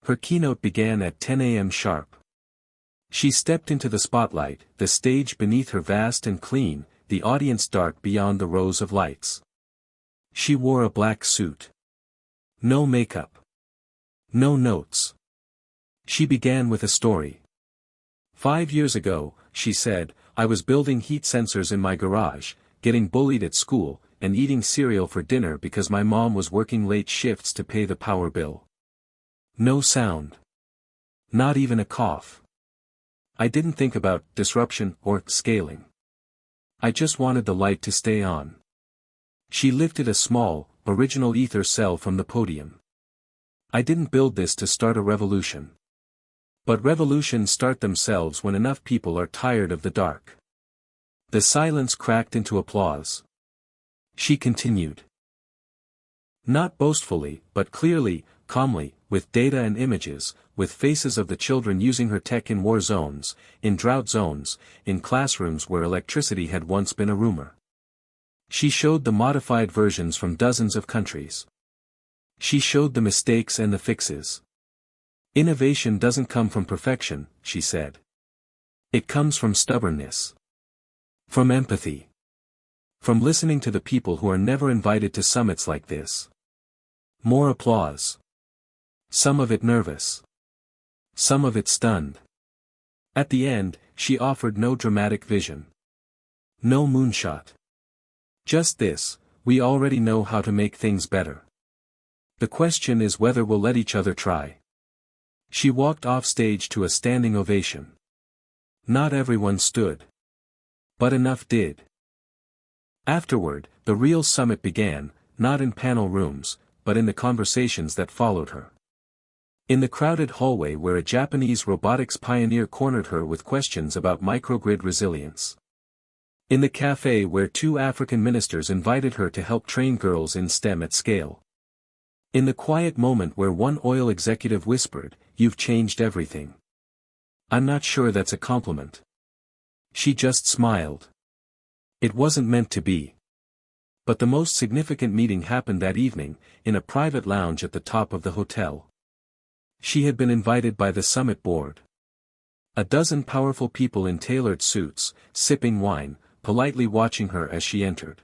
Her keynote began at 10 a.m. sharp. She stepped into the spotlight, the stage beneath her vast and clean, the audience dark beyond the rows of lights. She wore a black suit. No makeup. No notes. She began with a story. 5 years ago, she said, I was building heat sensors in my garage, getting bullied at school, and eating cereal for dinner because my mom was working late shifts to pay the power bill. No sound. Not even a cough. I didn't think about disruption or scaling. I just wanted the light to stay on. She lifted a small, original ether cell from the podium. I didn't build this to start a revolution. But revolutions start themselves when enough people are tired of the dark. The silence cracked into applause. She continued. Not boastfully, but clearly, calmly, with data and images, with faces of the children using her tech in war zones, in drought zones, in classrooms where electricity had once been a rumor. She showed the modified versions from dozens of countries. She showed the mistakes and the fixes. Innovation doesn't come from perfection, she said. It comes from stubbornness. From empathy. From listening to the people who are never invited to summits like this. More applause. Some of it nervous. Some of it stunned. At the end, she offered no dramatic vision. No moonshot. Just this, we already know how to make things better. The question is whether we'll let each other try. She walked off stage to a standing ovation. Not everyone stood. But enough did. Afterward, the real summit began, not in panel rooms, but in the conversations that followed her. In the crowded hallway where a Japanese robotics pioneer cornered her with questions about microgrid resilience. In the cafe where two African ministers invited her to help train girls in STEM at scale. In the quiet moment where one oil executive whispered, "You've changed everything." I'm not sure that's a compliment. She just smiled. It wasn't meant to be. But the most significant meeting happened that evening, in a private lounge at the top of the hotel. She had been invited by the summit board. A dozen powerful people in tailored suits, sipping wine, politely watching her as she entered.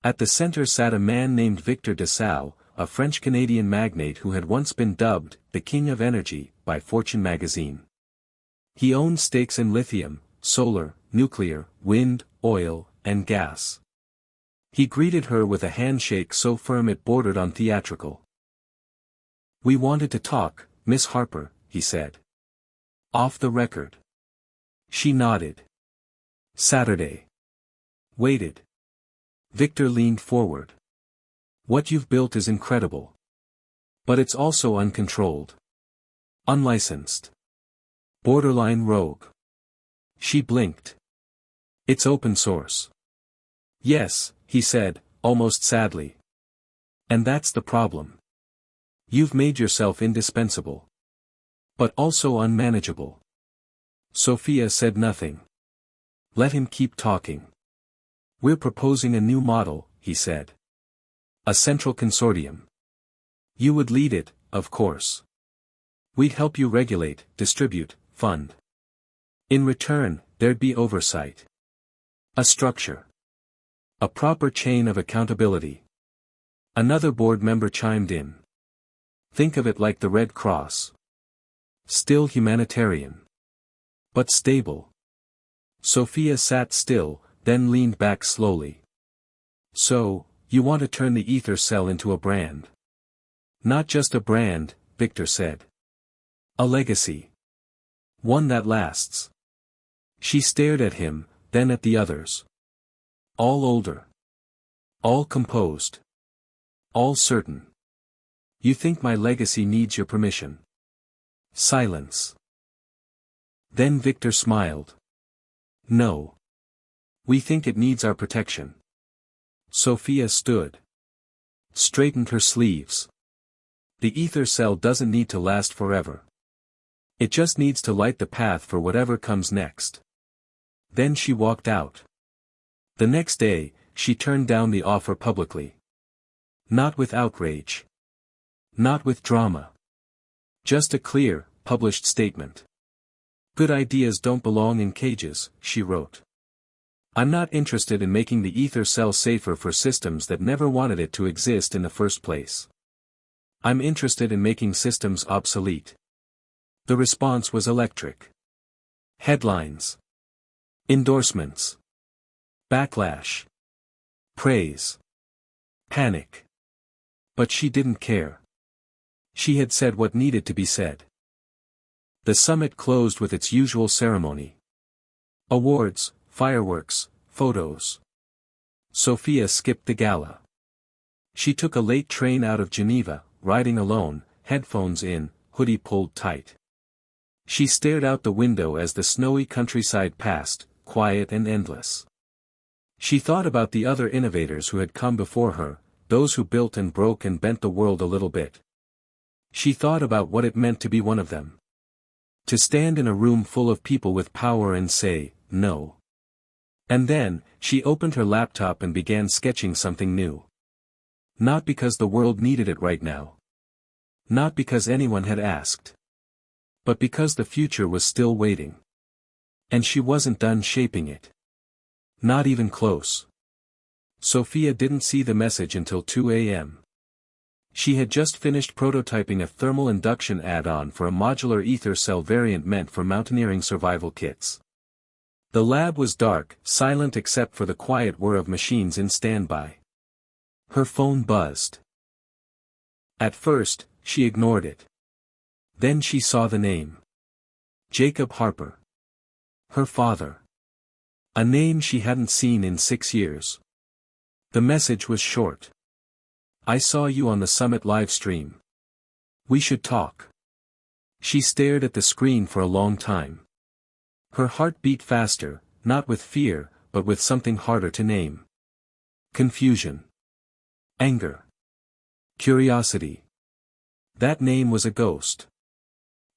At the center sat a man named Victor de Sal, a French-Canadian magnate who had once been dubbed the King of Energy by Fortune magazine. He owned stakes in lithium, solar, nuclear, wind, oil, and gas. He greeted her with a handshake so firm it bordered on theatrical. "We wanted to talk, Miss Harper," he said. "Off the record." She nodded. "Saturday." Waited. Victor leaned forward. "What you've built is incredible. But it's also uncontrolled. Unlicensed. Borderline rogue." She blinked. "It's open source." "Yes," he said, almost sadly. "And that's the problem. You've made yourself indispensable. But also unmanageable." Sophia said nothing. Let him keep talking. "We're proposing a new model," he said. "A central consortium. You would lead it, of course. We'd help you regulate, distribute, fund. In return, there'd be oversight. A structure. A proper chain of accountability." Another board member chimed in. "Think of it like the Red Cross. Still humanitarian. But stable." Sophia sat still, then leaned back slowly. "So, you want to turn the ether cell into a brand?" "Not just a brand," Victor said. "A legacy. One that lasts." She stared at him, then at the others. All older. All composed. All certain. "You think my legacy needs your permission?" Silence. Then Victor smiled. "No. We think it needs our protection." Sophia stood. Straightened her sleeves. "The ether cell doesn't need to last forever. It just needs to light the path for whatever comes next." Then she walked out. The next day, she turned down the offer publicly. Not with outrage. Not with drama. Just a clear, published statement. "Good ideas don't belong in cages," she wrote. "I'm not interested in making the ether cell safer for systems that never wanted it to exist in the first place. I'm interested in making systems obsolete." The response was electric. Headlines. Endorsements. Backlash. Praise. Panic. But she didn't care. She had said what needed to be said. The summit closed with its usual ceremony. Awards, fireworks, photos. Sophia skipped the gala. She took a late train out of Geneva, riding alone, headphones in, hoodie pulled tight. She stared out the window as the snowy countryside passed, quiet and endless. She thought about the other innovators who had come before her, those who built and broke and bent the world a little bit. She thought about what it meant to be one of them. To stand in a room full of people with power and say, no. And then, she opened her laptop and began sketching something new. Not because the world needed it right now. Not because anyone had asked. But because the future was still waiting. And she wasn't done shaping it. Not even close. Sophia didn't see the message until 2 a.m. She had just finished prototyping a thermal induction add-on for a modular ether cell variant meant for mountaineering survival kits. The lab was dark, silent except for the quiet whir of machines in standby. Her phone buzzed. At first, she ignored it. Then she saw the name. Jacob Harper. Her father. A name she hadn't seen in 6 years. The message was short. I saw you on the summit live stream. We should talk. She stared at the screen for a long time. Her heart beat faster, not with fear, but with something harder to name. Confusion. Anger. Curiosity. That name was a ghost.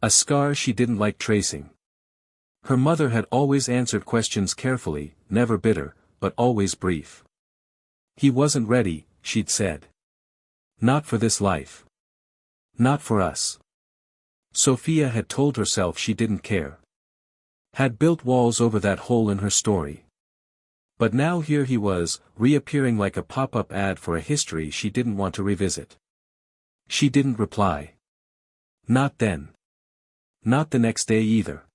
A scar she didn't like tracing. Her mother had always answered questions carefully, never bitter, but always brief. He wasn't ready, she'd said. Not for this life. Not for us. Sophia had told herself she didn't care. Had built walls over that hole in her story. But now here he was, reappearing like a pop-up ad for a history she didn't want to revisit. She didn't reply. Not then. Not the next day either.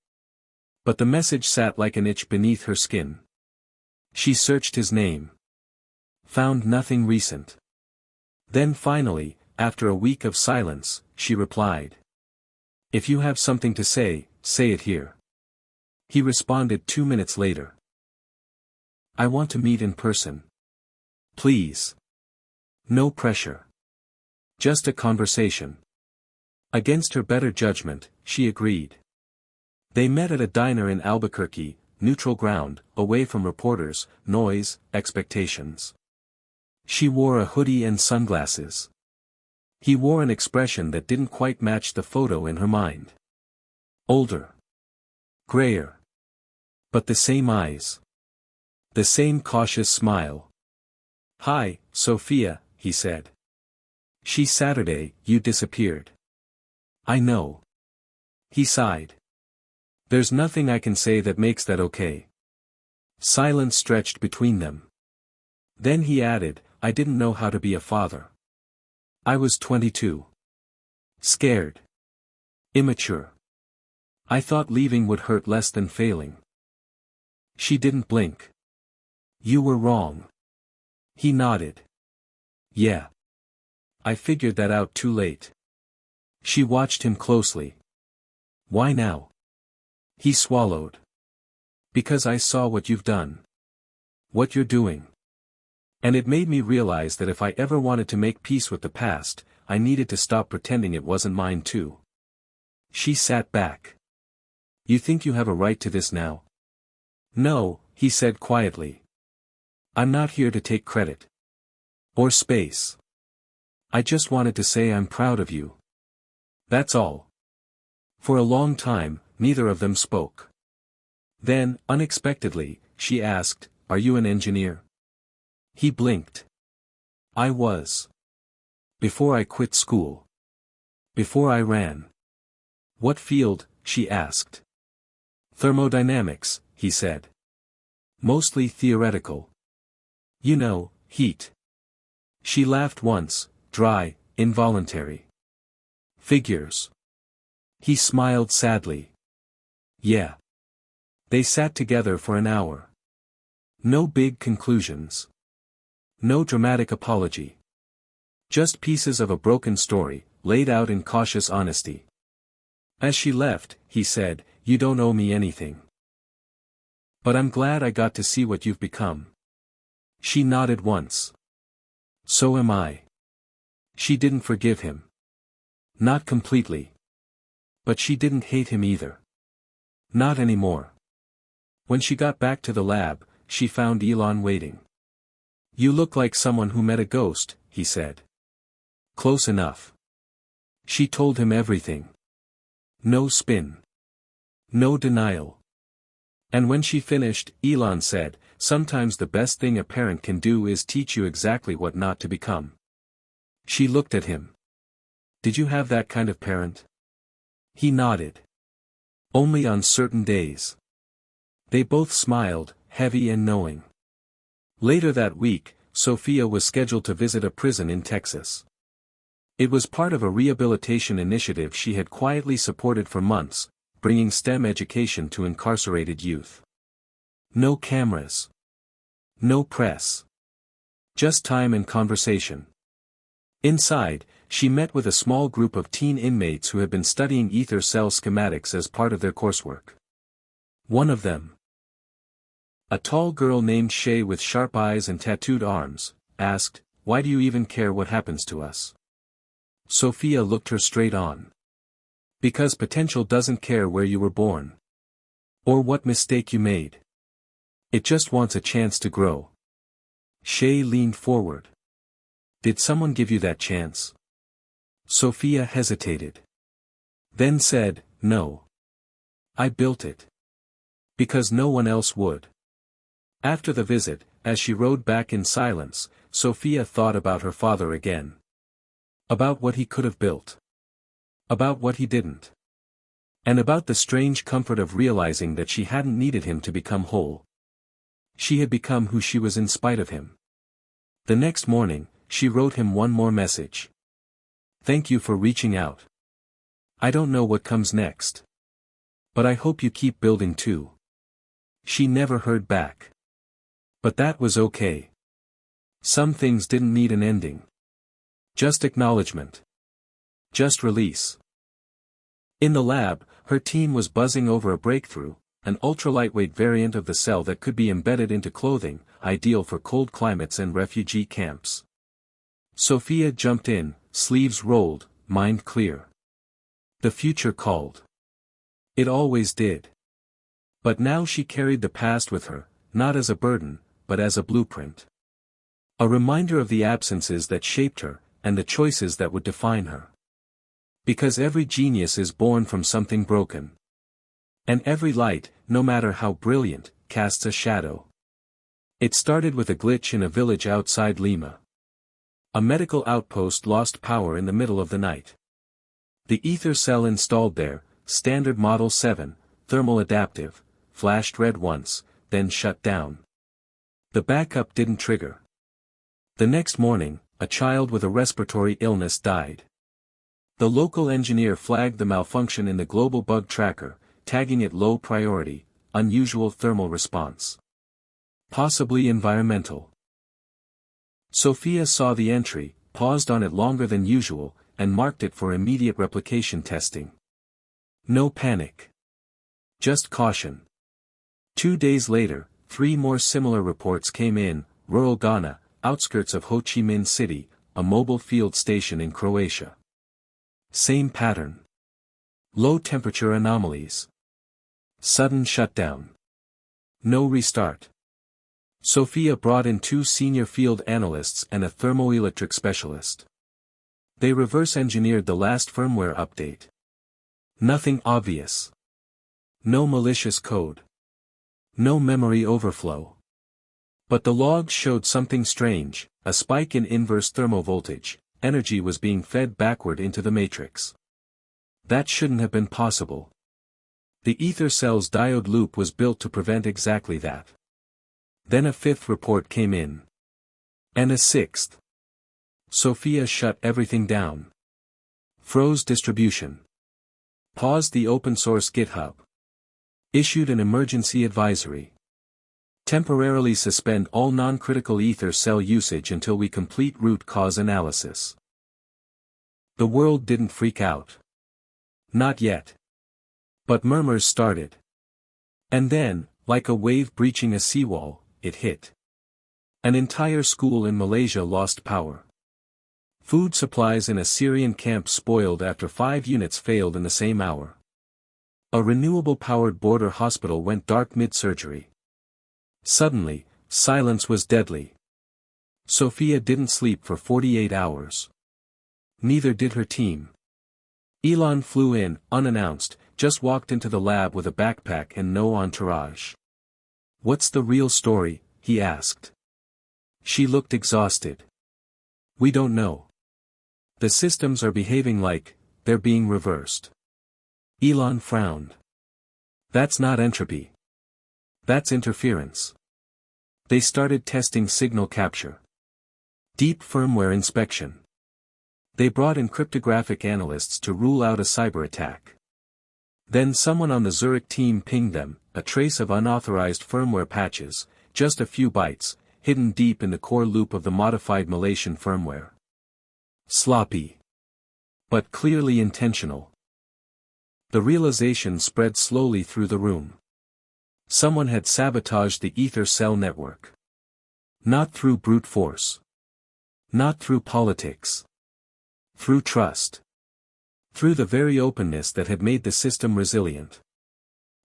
But the message sat like an itch beneath her skin. She searched his name. Found nothing recent. Then finally, after a week of silence, she replied. If you have something to say it here. He responded 2 minutes later. I want to meet in person. Please. No pressure. Just a conversation. Against her better judgment, she agreed. They met at a diner in Albuquerque, neutral ground, away from reporters, noise, expectations. She wore a hoodie and sunglasses. He wore an expression that didn't quite match the photo in her mind. Older. Grayer. But the same eyes. The same cautious smile. Hi, Sophia, he said. Saturday, you disappeared. I know. He sighed. There's nothing I can say that makes that okay. Silence stretched between them. Then he added, I didn't know how to be a father. I was 22. Scared. Immature. I thought leaving would hurt less than failing. She didn't blink. You were wrong. He nodded. Yeah. I figured that out too late. She watched him closely. Why now? He swallowed. Because I saw what you've done. What you're doing. And it made me realize that if I ever wanted to make peace with the past, I needed to stop pretending it wasn't mine too. She sat back. You think you have a right to this now? No, he said quietly. I'm not here to take credit. Or space. I just wanted to say I'm proud of you. That's all. For a long time, neither of them spoke. Then, unexpectedly, she asked, Are you an engineer? He blinked. I was. Before I quit school. Before I ran. What field? She asked. Thermodynamics, he said. Mostly theoretical. You know, heat. She laughed once, dry, involuntary. Figures. He smiled sadly. Yeah. They sat together for an hour. No big conclusions. No dramatic apology. Just pieces of a broken story, laid out in cautious honesty. As she left, he said, You don't owe me anything. But I'm glad I got to see what you've become. She nodded once. So am I. She didn't forgive him. Not completely. But she didn't hate him either. Not anymore. When she got back to the lab, she found Elon waiting. You look like someone who met a ghost, he said. Close enough. She told him everything. No spin. No denial. And when she finished, Elon said, Sometimes the best thing a parent can do is teach you exactly what not to become. She looked at him. Did you have that kind of parent? He nodded. Only on certain days. They both smiled, heavy and knowing. Later that week, Sophia was scheduled to visit a prison in Texas. It was part of a rehabilitation initiative she had quietly supported for months, bringing STEM education to incarcerated youth. No cameras. No press. Just time and conversation. Inside, she met with a small group of teen inmates who had been studying ether cell schematics as part of their coursework. One of them, a tall girl named Shay with sharp eyes and tattooed arms, asked, "Why do you even care what happens to us?" Sophia looked her straight on. "Because potential doesn't care where you were born. Or what mistake you made. It just wants a chance to grow." Shay leaned forward. "Did someone give you that chance?" Sophia hesitated. Then said, "No. I built it. Because no one else would." After the visit, as she rode back in silence, Sophia thought about her father again. About what he could have built. About what he didn't. And about the strange comfort of realizing that she hadn't needed him to become whole. She had become who she was in spite of him. The next morning, she wrote him one more message. "Thank you for reaching out. I don't know what comes next. But I hope you keep building too." She never heard back. But that was okay. Some things didn't need an ending. Just acknowledgement. Just release. In the lab, her team was buzzing over a breakthrough, an ultra-lightweight variant of the cell that could be embedded into clothing, ideal for cold climates and refugee camps. Sophia jumped in, sleeves rolled, mind clear. The future called. It always did. But now she carried the past with her, not as a burden, but as a blueprint. A reminder of the absences that shaped her, and the choices that would define her. Because every genius is born from something broken. And every light, no matter how brilliant, casts a shadow. It started with a glitch in a village outside Lima. A medical outpost lost power in the middle of the night. The ether cell installed there, standard Model 7, thermal adaptive, flashed red once, then shut down. The backup didn't trigger. The next morning, a child with a respiratory illness died. The local engineer flagged the malfunction in the global bug tracker, tagging it low priority, unusual thermal response. Possibly environmental. Sophia saw the entry, paused on it longer than usual, and marked it for immediate replication testing. No panic. Just caution. 2 days later, 3 more similar reports came in: rural Ghana, outskirts of Ho Chi Minh City, a mobile field station in Croatia. Same pattern. Low temperature anomalies. Sudden shutdown. No restart. Sophia brought in 2 senior field analysts and a thermoelectric specialist. They reverse engineered the last firmware update. Nothing obvious. No malicious code. No memory overflow. But the logs showed something strange: a spike in inverse thermal voltage. Energy was being fed backward into the matrix. That shouldn't have been possible. The ether cell's diode loop was built to prevent exactly that. Then a 5th report came in. And a 6th. Sophia shut everything down. Froze distribution. Paused the open source GitHub. Issued an emergency advisory. Temporarily suspend all non-critical ether cell usage until we complete root cause analysis. The world didn't freak out. Not yet. But murmurs started. And then, like a wave breaching a seawall, it hit. An entire school in Malaysia lost power. Food supplies in a Syrian camp spoiled after 5 units failed in the same hour. A renewable-powered border hospital went dark mid-surgery. Suddenly, silence was deadly. Sophia didn't sleep for 48 hours. Neither did her team. Elon flew in, unannounced, just walked into the lab with a backpack and no entourage. "What's the real story?" he asked. She looked exhausted. "We don't know. The systems are behaving like they're being reversed." Elon frowned. "That's not entropy. That's interference." They started testing signal capture. Deep firmware inspection. They brought in cryptographic analysts to rule out a cyber attack. Then someone on the Zurich team pinged them, a trace of unauthorized firmware patches, just a few bytes, hidden deep in the core loop of the modified Malaysian firmware. Sloppy. But clearly intentional. The realization spread slowly through the room. Someone had sabotaged the ether cell network. Not through brute force. Not through politics. Through trust. Through the very openness that had made the system resilient.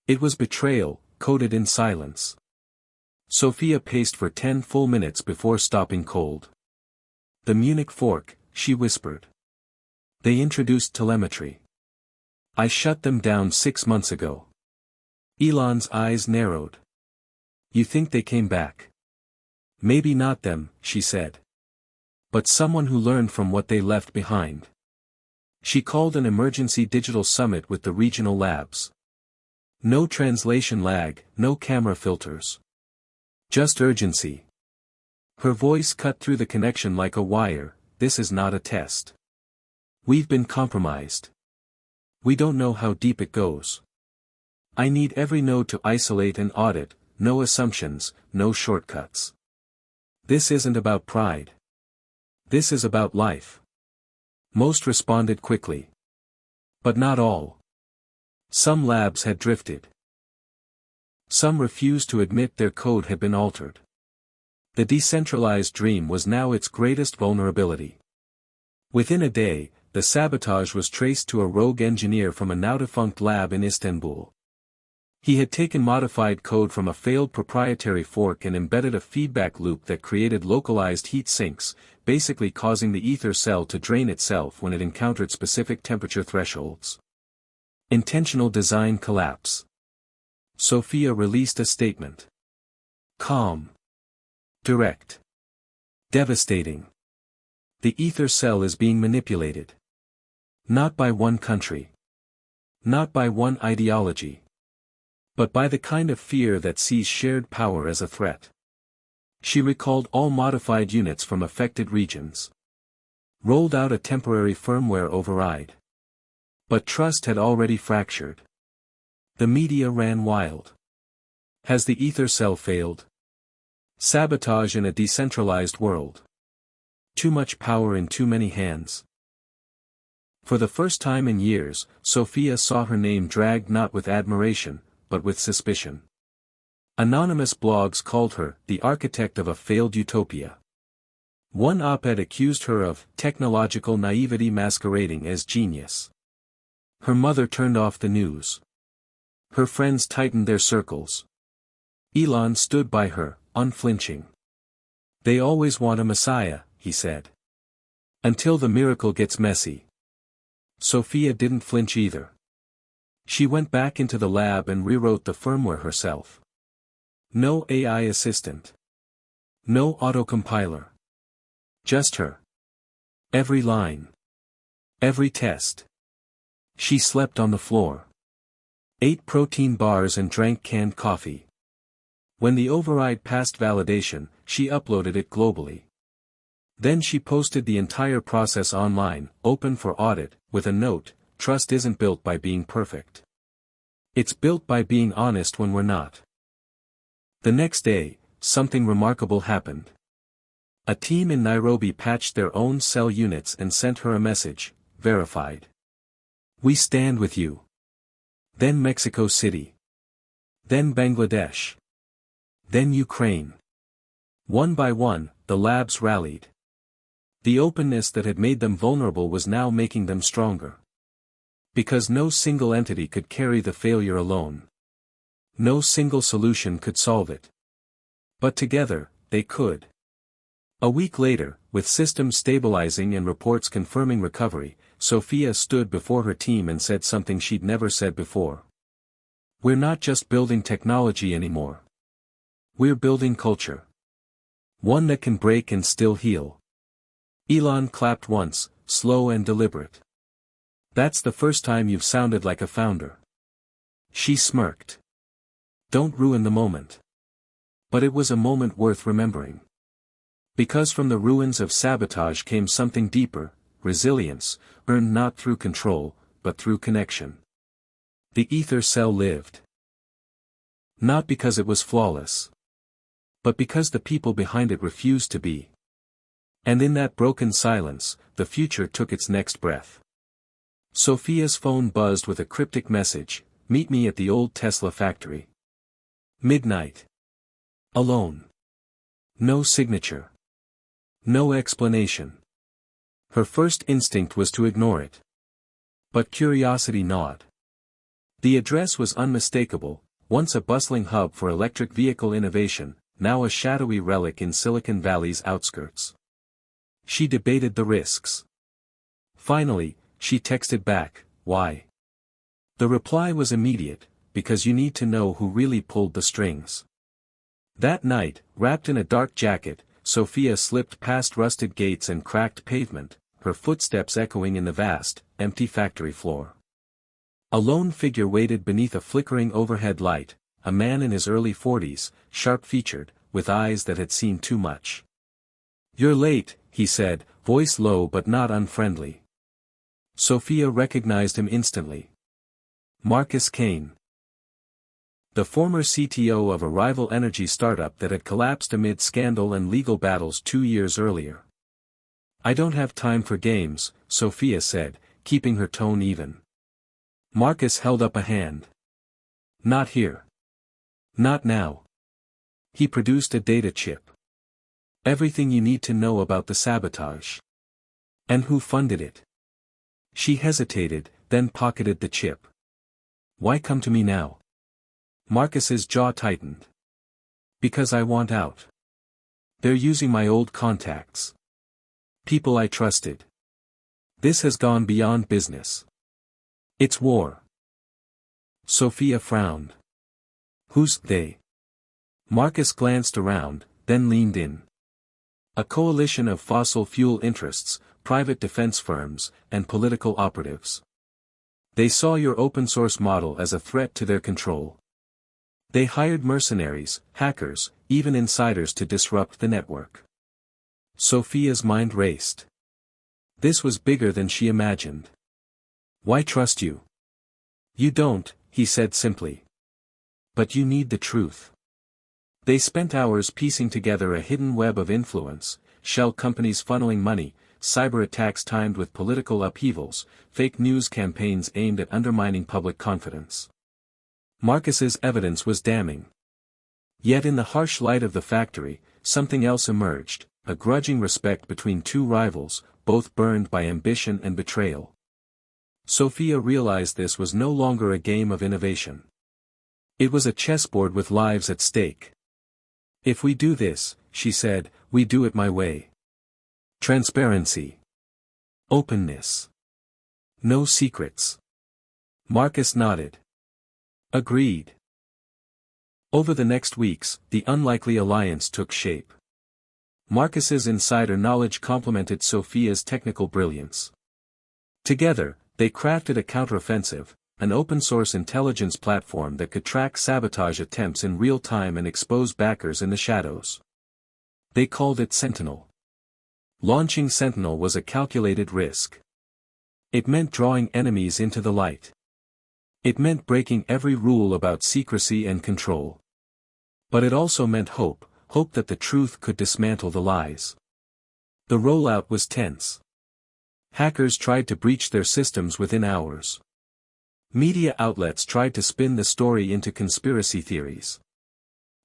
It was betrayal, coded in silence. Sophia paced for 10 full minutes before stopping cold. The Munich fork, she whispered. They introduced telemetry. I shut them down 6 months ago. Elon's eyes narrowed. You think they came back? Maybe not them, she said. But someone who learned from what they left behind. She called an emergency digital summit with the regional labs. No translation lag, no camera filters. Just urgency. Her voice cut through the connection like a wire. This is not a test. We've been compromised. We don't know how deep it goes. I need every node to isolate and audit, no assumptions, no shortcuts. This isn't about pride. This is about life. Most responded quickly. But not all. Some labs had drifted. Some refused to admit their code had been altered. The decentralized dream was now its greatest vulnerability. Within a day, the sabotage was traced to a rogue engineer from a now-defunct lab in Istanbul. He had taken modified code from a failed proprietary fork and embedded a feedback loop that created localized heat sinks, basically causing the ether cell to drain itself when it encountered specific temperature thresholds. Intentional design collapse. Sophia released a statement. Calm. Direct. Devastating. The ether cell is being manipulated. Not by one country. Not by one ideology. But by the kind of fear that sees shared power as a threat. She recalled all modified units from affected regions. Rolled out a temporary firmware override. But trust had already fractured. The media ran wild. Has the ether cell failed? Sabotage in a decentralized world. Too much power in too many hands. For the first time in years, Sophia saw her name dragged not with admiration, but with suspicion. Anonymous blogs called her the architect of a failed utopia. One op-ed accused her of technological naivety masquerading as genius. Her mother turned off the news. Her friends tightened their circles. Elon stood by her, unflinching. They always want a messiah, he said. Until the miracle gets messy. Sophia didn't flinch either. She went back into the lab and rewrote the firmware herself. No AI assistant. No autocompiler. Just her. Every line. Every test. She slept on the floor. Ate protein bars and drank canned coffee. When the override passed validation, she uploaded it globally. Then she posted the entire process online, open for audit, with a note: trust isn't built by being perfect. It's built by being honest when we're not. The next day, something remarkable happened. A team in Nairobi patched their own cell units and sent her a message: verified. We stand with you. Then Mexico City. Then Bangladesh. Then Ukraine. One by one, the labs rallied. The openness that had made them vulnerable was now making them stronger. Because no single entity could carry the failure alone. No single solution could solve it. But together, they could. A week later, with systems stabilizing and reports confirming recovery, Sophia stood before her team and said something she'd never said before. We're not just building technology anymore. We're building culture. One that can break and still heal. Elon clapped once, slow and deliberate. That's the first time you've sounded like a founder. She smirked. Don't ruin the moment. But it was a moment worth remembering. Because from the ruins of sabotage came something deeper: resilience, earned not through control, but through connection. The ether cell lived. Not because it was flawless, but because the people behind it refused to be. And in that broken silence, the future took its next breath. Sophia's phone buzzed with a cryptic message: "Meet me at the old Tesla factory. Midnight. Alone." No signature. No explanation. Her first instinct was to ignore it. But curiosity gnawed. The address was unmistakable, once a bustling hub for electric vehicle innovation, now a shadowy relic in Silicon Valley's outskirts. She debated the risks. Finally, she texted back, "Why?" The reply was immediate: "Because you need to know who really pulled the strings." That night, wrapped in a dark jacket, Sophia slipped past rusted gates and cracked pavement, her footsteps echoing in the vast, empty factory floor. A lone figure waited beneath a flickering overhead light, a man in his early 40s, sharp-featured, with eyes that had seen too much. "You're late," he said, voice low but not unfriendly. Sophia recognized him instantly. Marcus Kane. The former CTO of a rival energy startup that had collapsed amid scandal and legal battles 2 years earlier. "I don't have time for games," Sophia said, keeping her tone even. Marcus held up a hand. "Not here. Not now." He produced a data chip. "Everything you need to know about the sabotage. And who funded it." She hesitated, then pocketed the chip. "Why come to me now?" Marcus's jaw tightened. "Because I want out. They're using my old contacts. People I trusted. This has gone beyond business. It's war." Sophia frowned. "Who's they?" Marcus glanced around, then leaned in. "A coalition of fossil fuel interests, private defense firms, and political operatives. They saw your open-source model as a threat to their control. They hired mercenaries, hackers, even insiders to disrupt the network." Sophia's mind raced. This was bigger than she imagined. "Why trust you?" "You don't," he said simply. "But you need the truth." They spent hours piecing together a hidden web of influence: shell companies funneling money, cyber attacks timed with political upheavals, fake news campaigns aimed at undermining public confidence. Marcus's evidence was damning. Yet in the harsh light of the factory, something else emerged: a grudging respect between two rivals, both burned by ambition and betrayal. Sophia realized this was no longer a game of innovation. It was a chessboard with lives at stake. "If we do this," she said, "we do it my way. Transparency. Openness. No secrets." Marcus nodded. "Agreed." Over the next weeks, the unlikely alliance took shape. Marcus's insider knowledge complemented Sophia's technical brilliance. Together, they crafted a counteroffensive, an open-source intelligence platform that could track sabotage attempts in real time and expose backers in the shadows. They called it Sentinel. Launching Sentinel was a calculated risk. It meant drawing enemies into the light. It meant breaking every rule about secrecy and control. But it also meant hope that the truth could dismantle the lies. The rollout was tense. Hackers tried to breach their systems within hours. Media outlets tried to spin the story into conspiracy theories.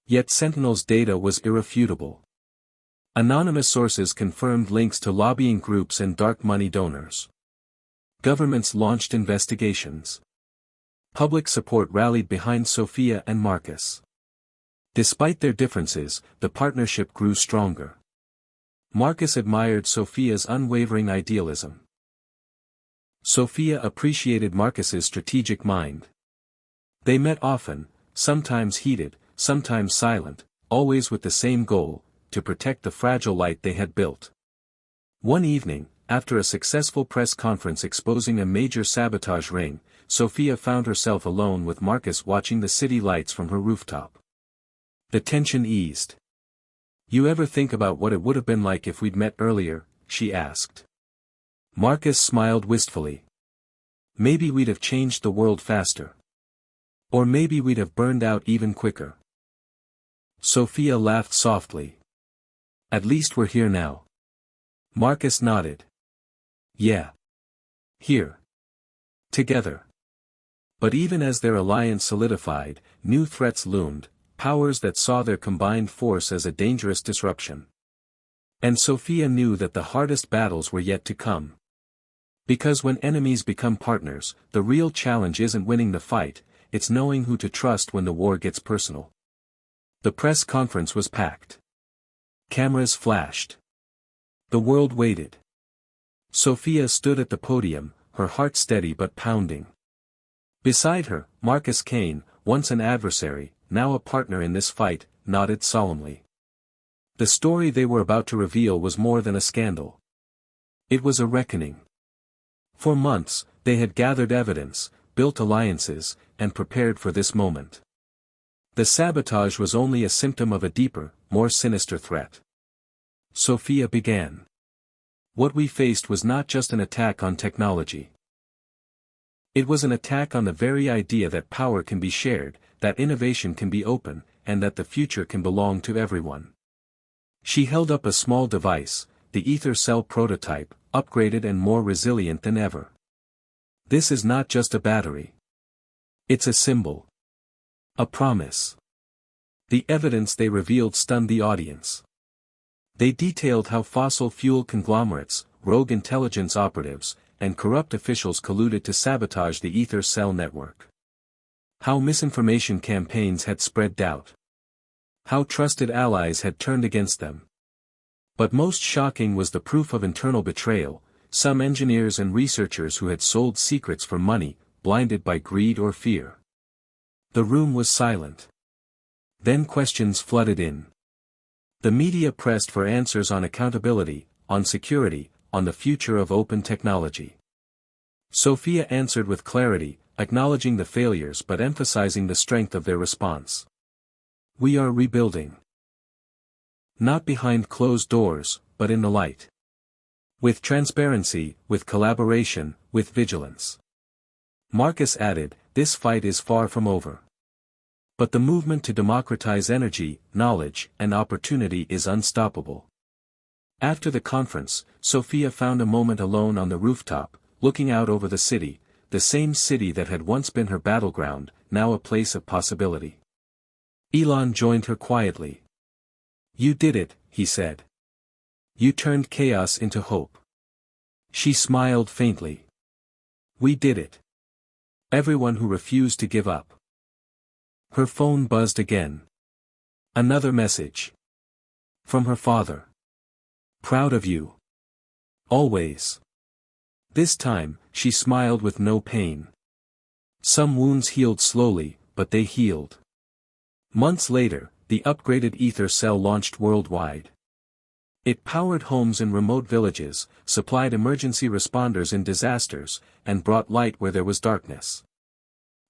Yet Sentinel's data was irrefutable. Anonymous sources confirmed links to lobbying groups and dark money donors. Governments launched investigations. Public support rallied behind Sophia and Marcus. Despite their differences, the partnership grew stronger. Marcus admired Sophia's unwavering idealism. Sophia appreciated Marcus's strategic mind. They met often, sometimes heated, sometimes silent, always with the same goal: to protect the fragile light they had built. One evening, after a successful press conference exposing a major sabotage ring, Sophia found herself alone with Marcus watching the city lights from her rooftop. The tension eased. "You ever think about what it would have been like if we'd met earlier?" she asked. Marcus smiled wistfully. Maybe we'd have changed the world faster. Or maybe we'd have burned out even quicker. Sophia laughed softly. At least we're here now. Marcus nodded. Yeah. Here. Together. But even as their alliance solidified, new threats loomed, powers that saw their combined force as a dangerous disruption. And Sophia knew that the hardest battles were yet to come. Because when enemies become partners, the real challenge isn't winning the fight, it's knowing who to trust when the war gets personal. The press conference was packed. Cameras flashed. The world waited. Sophia stood at the podium, her heart steady but pounding. Beside her, Marcus Kane, once an adversary, now a partner in this fight, nodded solemnly. The story they were about to reveal was more than a scandal. It was a reckoning. For months, they had gathered evidence, built alliances, and prepared for this moment. The sabotage was only a symptom of a deeper, more sinister threat. Sophia began. What we faced was not just an attack on technology. It was an attack on the very idea that power can be shared, that innovation can be open, and that the future can belong to everyone. She held up a small device, the ether cell prototype, upgraded and more resilient than ever. This is not just a battery. It's a symbol. A promise. The evidence they revealed stunned the audience. They detailed how fossil fuel conglomerates, rogue intelligence operatives, and corrupt officials colluded to sabotage the ether cell network. How misinformation campaigns had spread doubt. How trusted allies had turned against them. But most shocking was the proof of internal betrayal, some engineers and researchers who had sold secrets for money, blinded by greed or fear. The room was silent. Then questions flooded in. The media pressed for answers on accountability, on security, on the future of open technology. Sophia answered with clarity, acknowledging the failures but emphasizing the strength of their response. We are rebuilding. Not behind closed doors, but in the light. With transparency, with collaboration, with vigilance. Marcus added, this fight is far from over. But the movement to democratize energy, knowledge, and opportunity is unstoppable. After the conference, Sophia found a moment alone on the rooftop, looking out over the city, the same city that had once been her battleground, now a place of possibility. Elon joined her quietly. You did it, he said. You turned chaos into hope. She smiled faintly. We did it. Everyone who refused to give up. Her phone buzzed again. Another message. From her father. Proud of you. Always. This time, she smiled with no pain. Some wounds healed slowly, but they healed. Months later, the upgraded ether cell launched worldwide. It powered homes in remote villages, supplied emergency responders in disasters, and brought light where there was darkness.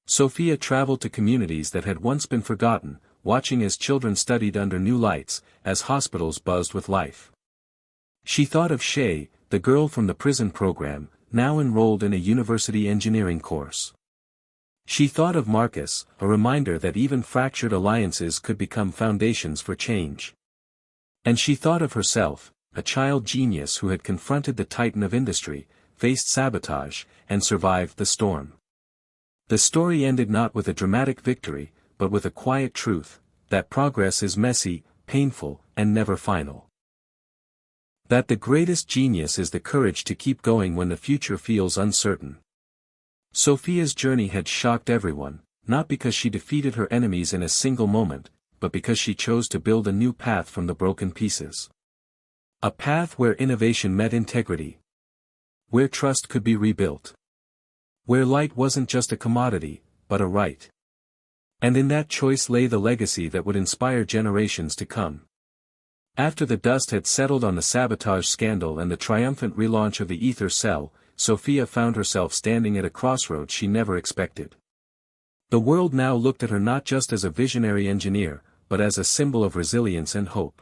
Sophia traveled to communities that had once been forgotten, watching as children studied under new lights, as hospitals buzzed with life. She thought of Shay, the girl from the prison program, now enrolled in a university engineering course. She thought of Marcus, a reminder that even fractured alliances could become foundations for change. And she thought of herself, a child genius who had confronted the titan of industry, faced sabotage, and survived the storm. The story ended not with a dramatic victory, but with a quiet truth, that progress is messy, painful, and never final. That the greatest genius is the courage to keep going when the future feels uncertain. Sophia's journey had shocked everyone, not because she defeated her enemies in a single moment, but because she chose to build a new path from the broken pieces. A path where innovation met integrity. Where trust could be rebuilt. Where light wasn't just a commodity, but a right. And in that choice lay the legacy that would inspire generations to come. After the dust had settled on the sabotage scandal and the triumphant relaunch of the ether cell, Sophia found herself standing at a crossroads she never expected. The world now looked at her not just as a visionary engineer, but as a symbol of resilience and hope.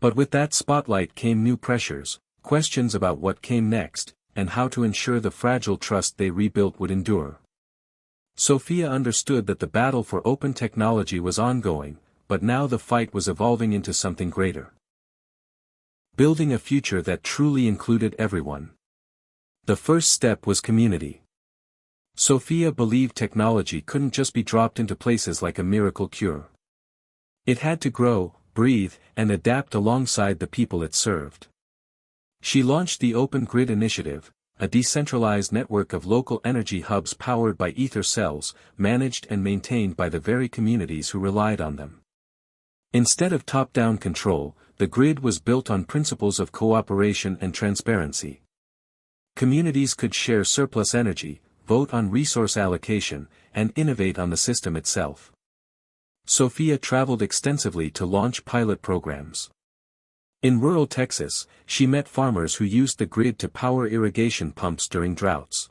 But with that spotlight came new pressures, questions about what came next, and how to ensure the fragile trust they rebuilt would endure. Sophia understood that the battle for open technology was ongoing, but now the fight was evolving into something greater. Building a future that truly included everyone. The first step was community. Sophia believed technology couldn't just be dropped into places like a miracle cure. It had to grow, breathe, and adapt alongside the people it served. She launched the Open Grid Initiative, a decentralized network of local energy hubs powered by ether cells, managed and maintained by the very communities who relied on them. Instead of top-down control, the grid was built on principles of cooperation and transparency. Communities could share surplus energy, vote on resource allocation, and innovate on the system itself. Sophia traveled extensively to launch pilot programs. In rural Texas, she met farmers who used the grid to power irrigation pumps during droughts.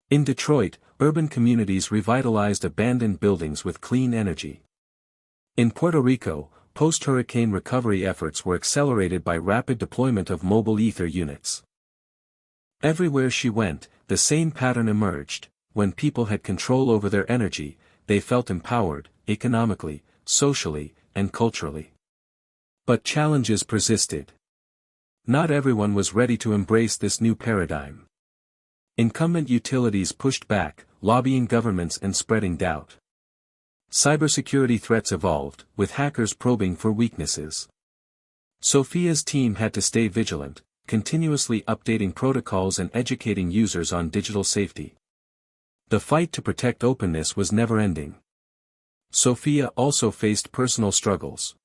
In Detroit, urban communities revitalized abandoned buildings with clean energy. In Puerto Rico, post-hurricane recovery efforts were accelerated by rapid deployment of mobile ether units. Everywhere she went, the same pattern emerged: when people had control over their energy, they felt empowered, economically, socially, and culturally. But challenges persisted. Not everyone was ready to embrace this new paradigm. Incumbent utilities pushed back, lobbying governments and spreading doubt. Cybersecurity threats evolved, with hackers probing for weaknesses. Sophia's team had to stay vigilant, continuously updating protocols and educating users on digital safety. The fight to protect openness was never-ending. Sophia also faced personal struggles.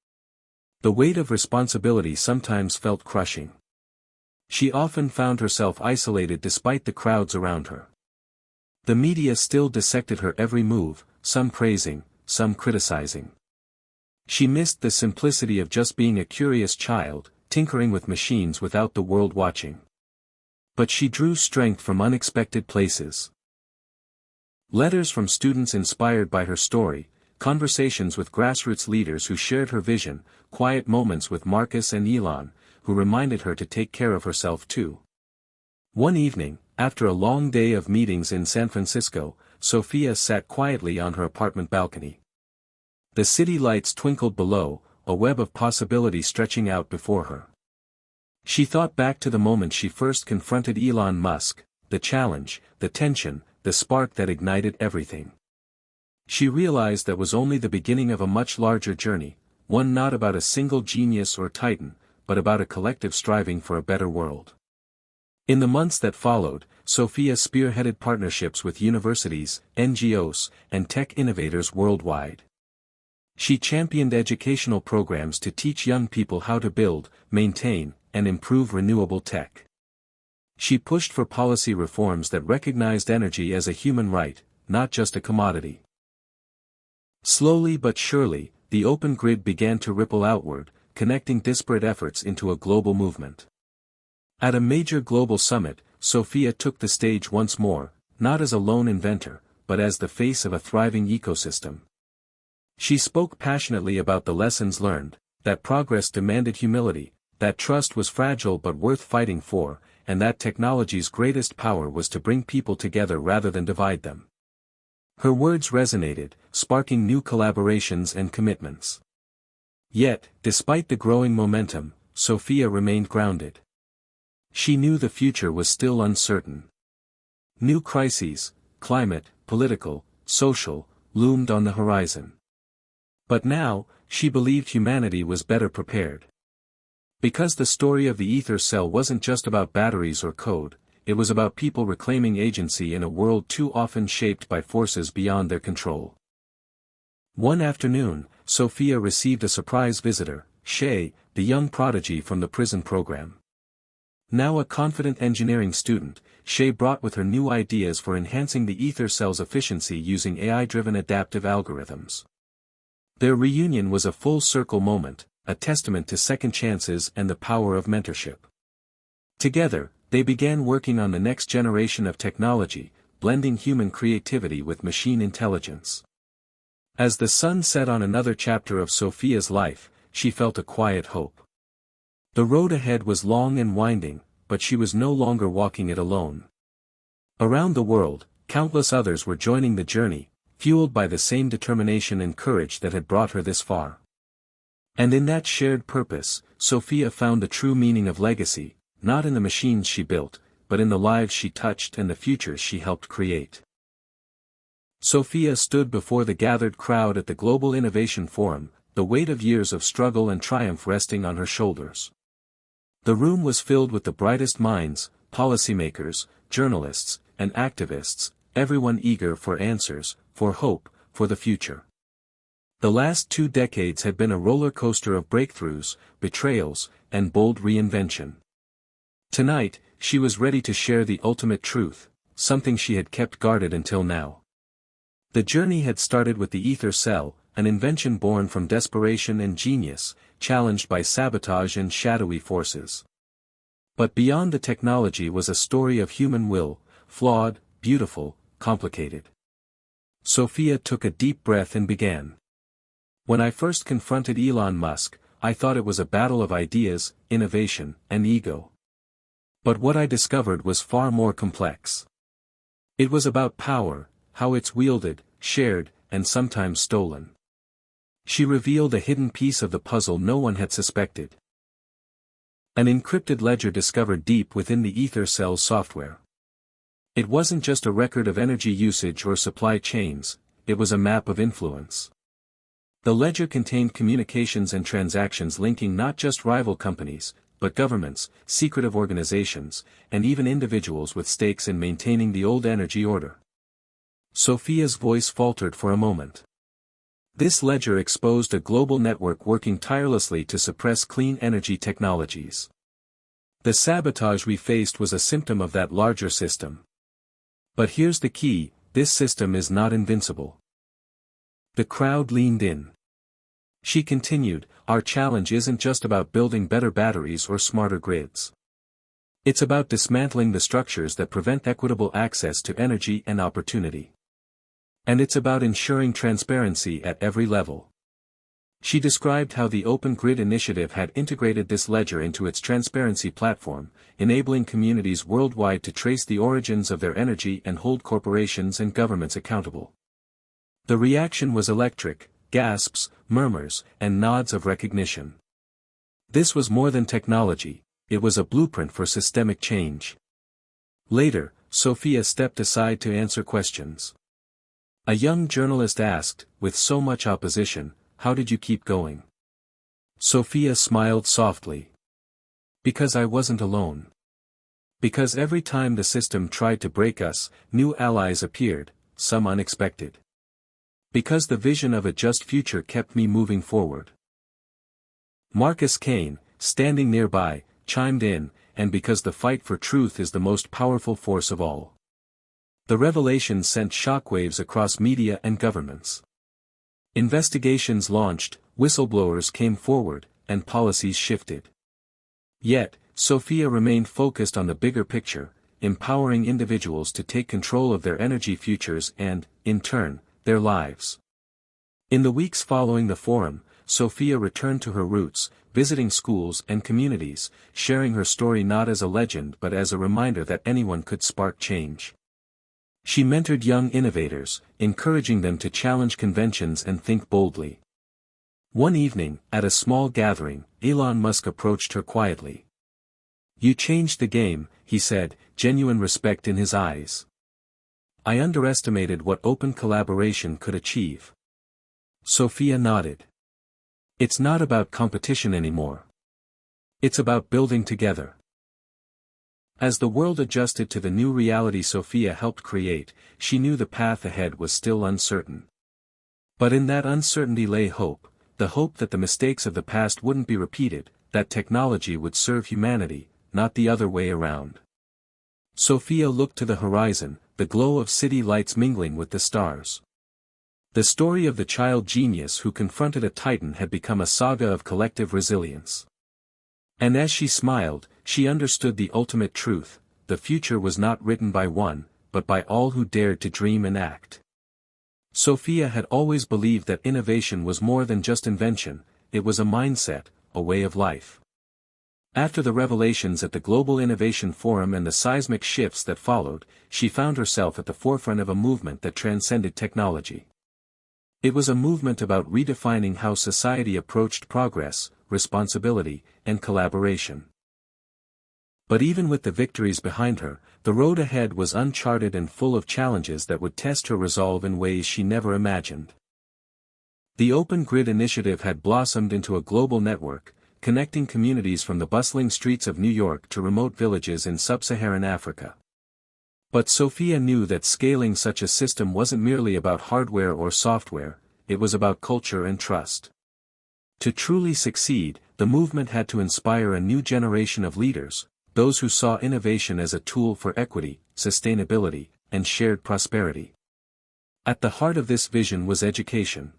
The weight of responsibility sometimes felt crushing. She often found herself isolated despite the crowds around her. The media still dissected her every move, some praising, some criticizing. She missed the simplicity of just being a curious child, tinkering with machines without the world watching. But she drew strength from unexpected places. Letters from students inspired by her story, conversations with grassroots leaders who shared her vision, quiet moments with Marcus and Elon, who reminded her to take care of herself too. One evening, after a long day of meetings in San Francisco, Sophia sat quietly on her apartment balcony. The city lights twinkled below, a web of possibility stretching out before her. She thought back to the moment she first confronted Elon Musk, the challenge, the tension, the spark that ignited everything. She realized that was only the beginning of a much larger journey, one not about a single genius or titan, but about a collective striving for a better world. In the months that followed, Sophia spearheaded partnerships with universities, NGOs, and tech innovators worldwide. She championed educational programs to teach young people how to build, maintain, and improve renewable tech. She pushed for policy reforms that recognized energy as a human right, not just a commodity. Slowly but surely, the open grid began to ripple outward, connecting disparate efforts into a global movement. At a major global summit, Sophia took the stage once more, not as a lone inventor, but as the face of a thriving ecosystem. She spoke passionately about the lessons learned, that progress demanded humility, that trust was fragile but worth fighting for, and that technology's greatest power was to bring people together rather than divide them. Her words resonated, sparking new collaborations and commitments. Yet, despite the growing momentum, Sophia remained grounded. She knew the future was still uncertain. New crises, climate, political, social, loomed on the horizon. But now, she believed humanity was better prepared. Because the story of the ether cell wasn't just about batteries or code, it was about people reclaiming agency in a world too often shaped by forces beyond their control. One afternoon, Sophia received a surprise visitor, Shay, the young prodigy from the prison program. Now a confident engineering student, Shay brought with her new ideas for enhancing the ether cell's efficiency using AI-driven adaptive algorithms. Their reunion was a full-circle moment, a testament to second chances and the power of mentorship. Together, they began working on the next generation of technology, blending human creativity with machine intelligence. As the sun set on another chapter of Sophia's life, she felt a quiet hope. The road ahead was long and winding, but she was no longer walking it alone. Around the world, countless others were joining the journey, fueled by the same determination and courage that had brought her this far. And in that shared purpose, Sophia found the true meaning of legacy, not in the machines she built, but in the lives she touched and the futures she helped create. Sophia stood before the gathered crowd at the Global Innovation Forum, the weight of years of struggle and triumph resting on her shoulders. The room was filled with the brightest minds, policymakers, journalists, and activists, everyone eager for answers, for hope, for the future. The last 2 decades had been a roller coaster of breakthroughs, betrayals, and bold reinvention. Tonight, she was ready to share the ultimate truth, something she had kept guarded until now. The journey had started with the ether cell, an invention born from desperation and genius, challenged by sabotage and shadowy forces. But beyond the technology was a story of human will, flawed, beautiful, complicated. Sophia took a deep breath and began. When I first confronted Elon Musk, I thought it was a battle of ideas, innovation, and ego. But what I discovered was far more complex. It was about power, how it's wielded, shared, and sometimes stolen. She revealed a hidden piece of the puzzle no one had suspected. An encrypted ledger discovered deep within the ether cell software. It wasn't just a record of energy usage or supply chains, it was a map of influence. The ledger contained communications and transactions linking not just rival companies, but governments, secretive organizations, and even individuals with stakes in maintaining the old energy order. Sophia's voice faltered for a moment. This ledger exposed a global network working tirelessly to suppress clean energy technologies. The sabotage we faced was a symptom of that larger system. But here's the key, this system is not invincible. The crowd leaned in. She continued, our challenge isn't just about building better batteries or smarter grids. It's about dismantling the structures that prevent equitable access to energy and opportunity. And it's about ensuring transparency at every level. She described how the Open Grid initiative had integrated this ledger into its transparency platform, enabling communities worldwide to trace the origins of their energy and hold corporations and governments accountable. The reaction was electric, gasps, murmurs, and nods of recognition. This was more than technology, it was a blueprint for systemic change. Later, Sophia stepped aside to answer questions. A young journalist asked, with so much opposition, how did you keep going? Sophia smiled softly. Because I wasn't alone. Because every time the system tried to break us, new allies appeared, some unexpected. Because the vision of a just future kept me moving forward. Marcus Kane, standing nearby, chimed in, and because the fight for truth is the most powerful force of all. The revelation sent shockwaves across media and governments. Investigations launched, whistleblowers came forward, and policies shifted. Yet, Sophia remained focused on the bigger picture, empowering individuals to take control of their energy futures and, in turn, their lives. In the weeks following the forum, Sophia returned to her roots, visiting schools and communities, sharing her story not as a legend but as a reminder that anyone could spark change. She mentored young innovators, encouraging them to challenge conventions and think boldly. One evening, at a small gathering, Elon Musk approached her quietly. You changed the game, he said, genuine respect in his eyes. I underestimated what open collaboration could achieve. Sophia nodded. It's not about competition anymore. It's about building together. As the world adjusted to the new reality Sophia helped create, she knew the path ahead was still uncertain. But in that uncertainty lay hope, the hope that the mistakes of the past wouldn't be repeated, that technology would serve humanity, not the other way around. Sophia looked to the horizon, the glow of city lights mingling with the stars. The story of the child genius who confronted a titan had become a saga of collective resilience. And as she smiled, she understood the ultimate truth, the future was not written by one, but by all who dared to dream and act. Sophia had always believed that innovation was more than just invention, it was a mindset, a way of life. After the revelations at the Global Innovation Forum and the seismic shifts that followed, she found herself at the forefront of a movement that transcended technology. It was a movement about redefining how society approached progress, responsibility, and collaboration. But even with the victories behind her, the road ahead was uncharted and full of challenges that would test her resolve in ways she never imagined. The Open Grid initiative had blossomed into a global network, connecting communities from the bustling streets of New York to remote villages in sub-Saharan Africa. But Sophia knew that scaling such a system wasn't merely about hardware or software, it was about culture and trust. To truly succeed, the movement had to inspire a new generation of leaders, those who saw innovation as a tool for equity, sustainability, and shared prosperity. At the heart of this vision was education.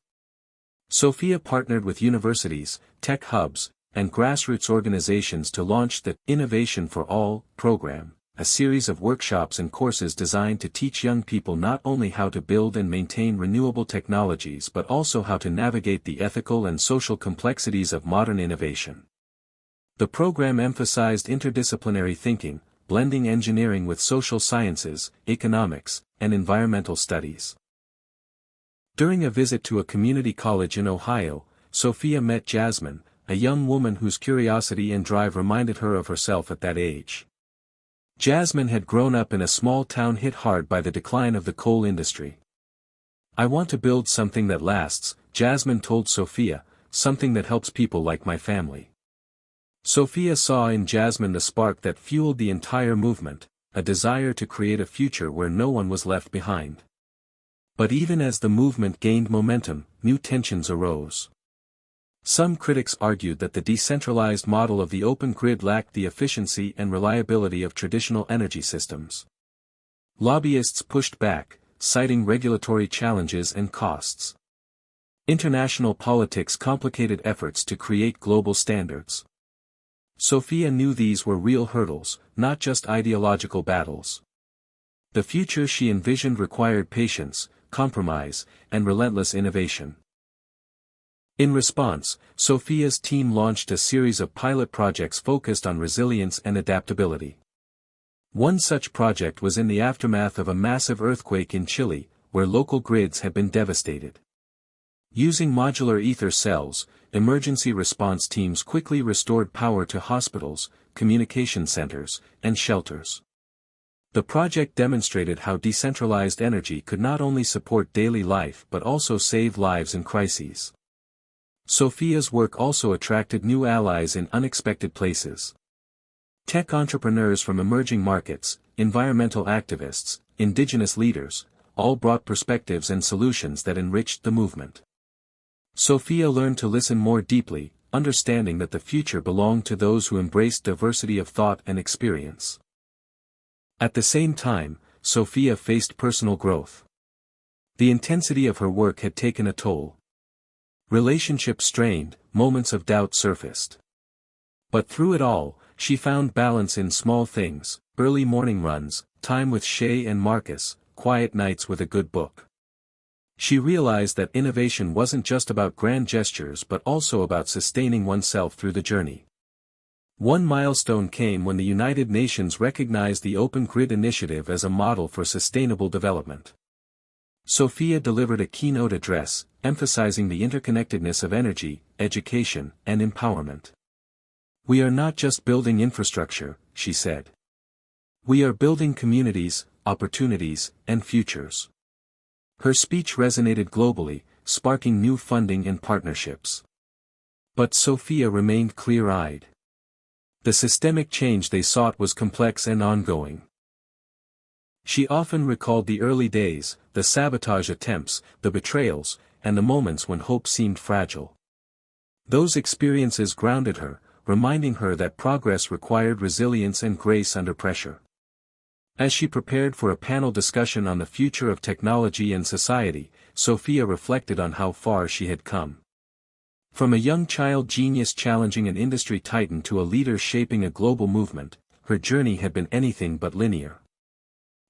Sophia partnered with universities, tech hubs, and grassroots organizations to launch the Innovation for All program, a series of workshops and courses designed to teach young people not only how to build and maintain renewable technologies but also how to navigate the ethical and social complexities of modern innovation. The program emphasized interdisciplinary thinking, blending engineering with social sciences, economics, and environmental studies. During a visit to a community college in Ohio, Sophia met Jasmine, a young woman whose curiosity and drive reminded her of herself at that age. Jasmine had grown up in a small town hit hard by the decline of the coal industry. "I want to build something that lasts," Jasmine told Sophia, "something that helps people like my family." Sophia saw in Jasmine the spark that fueled the entire movement, a desire to create a future where no one was left behind. But even as the movement gained momentum, new tensions arose. Some critics argued that the decentralized model of the open grid lacked the efficiency and reliability of traditional energy systems. Lobbyists pushed back, citing regulatory challenges and costs. International politics complicated efforts to create global standards. Sophia knew these were real hurdles, not just ideological battles. The future she envisioned required patience, compromise, and relentless innovation. In response, Sophia's team launched a series of pilot projects focused on resilience and adaptability. One such project was in the aftermath of a massive earthquake in Chile, where local grids had been devastated. Using modular ether cells, emergency response teams quickly restored power to hospitals, communication centers, and shelters. The project demonstrated how decentralized energy could not only support daily life but also save lives in crises. Sophia's work also attracted new allies in unexpected places. Tech entrepreneurs from emerging markets, environmental activists, indigenous leaders, all brought perspectives and solutions that enriched the movement. Sophia learned to listen more deeply, understanding that the future belonged to those who embraced diversity of thought and experience. At the same time, Sophia faced personal growth. The intensity of her work had taken a toll. Relationships strained, moments of doubt surfaced. But through it all, she found balance in small things, early morning runs, time with Shay and Marcus, quiet nights with a good book. She realized that innovation wasn't just about grand gestures but also about sustaining oneself through the journey. One milestone came when the United Nations recognized the Open Grid initiative as a model for sustainable development. Sophia delivered a keynote address, emphasizing the interconnectedness of energy, education, and empowerment. "We are not just building infrastructure," she said. "We are building communities, opportunities, and futures." Her speech resonated globally, sparking new funding and partnerships. But Sophia remained clear-eyed. The systemic change they sought was complex and ongoing. She often recalled the early days, the sabotage attempts, the betrayals, and the moments when hope seemed fragile. Those experiences grounded her, reminding her that progress required resilience and grace under pressure. As she prepared for a panel discussion on the future of technology and society, Sophia reflected on how far she had come. From a young child genius challenging an industry titan to a leader shaping a global movement, her journey had been anything but linear.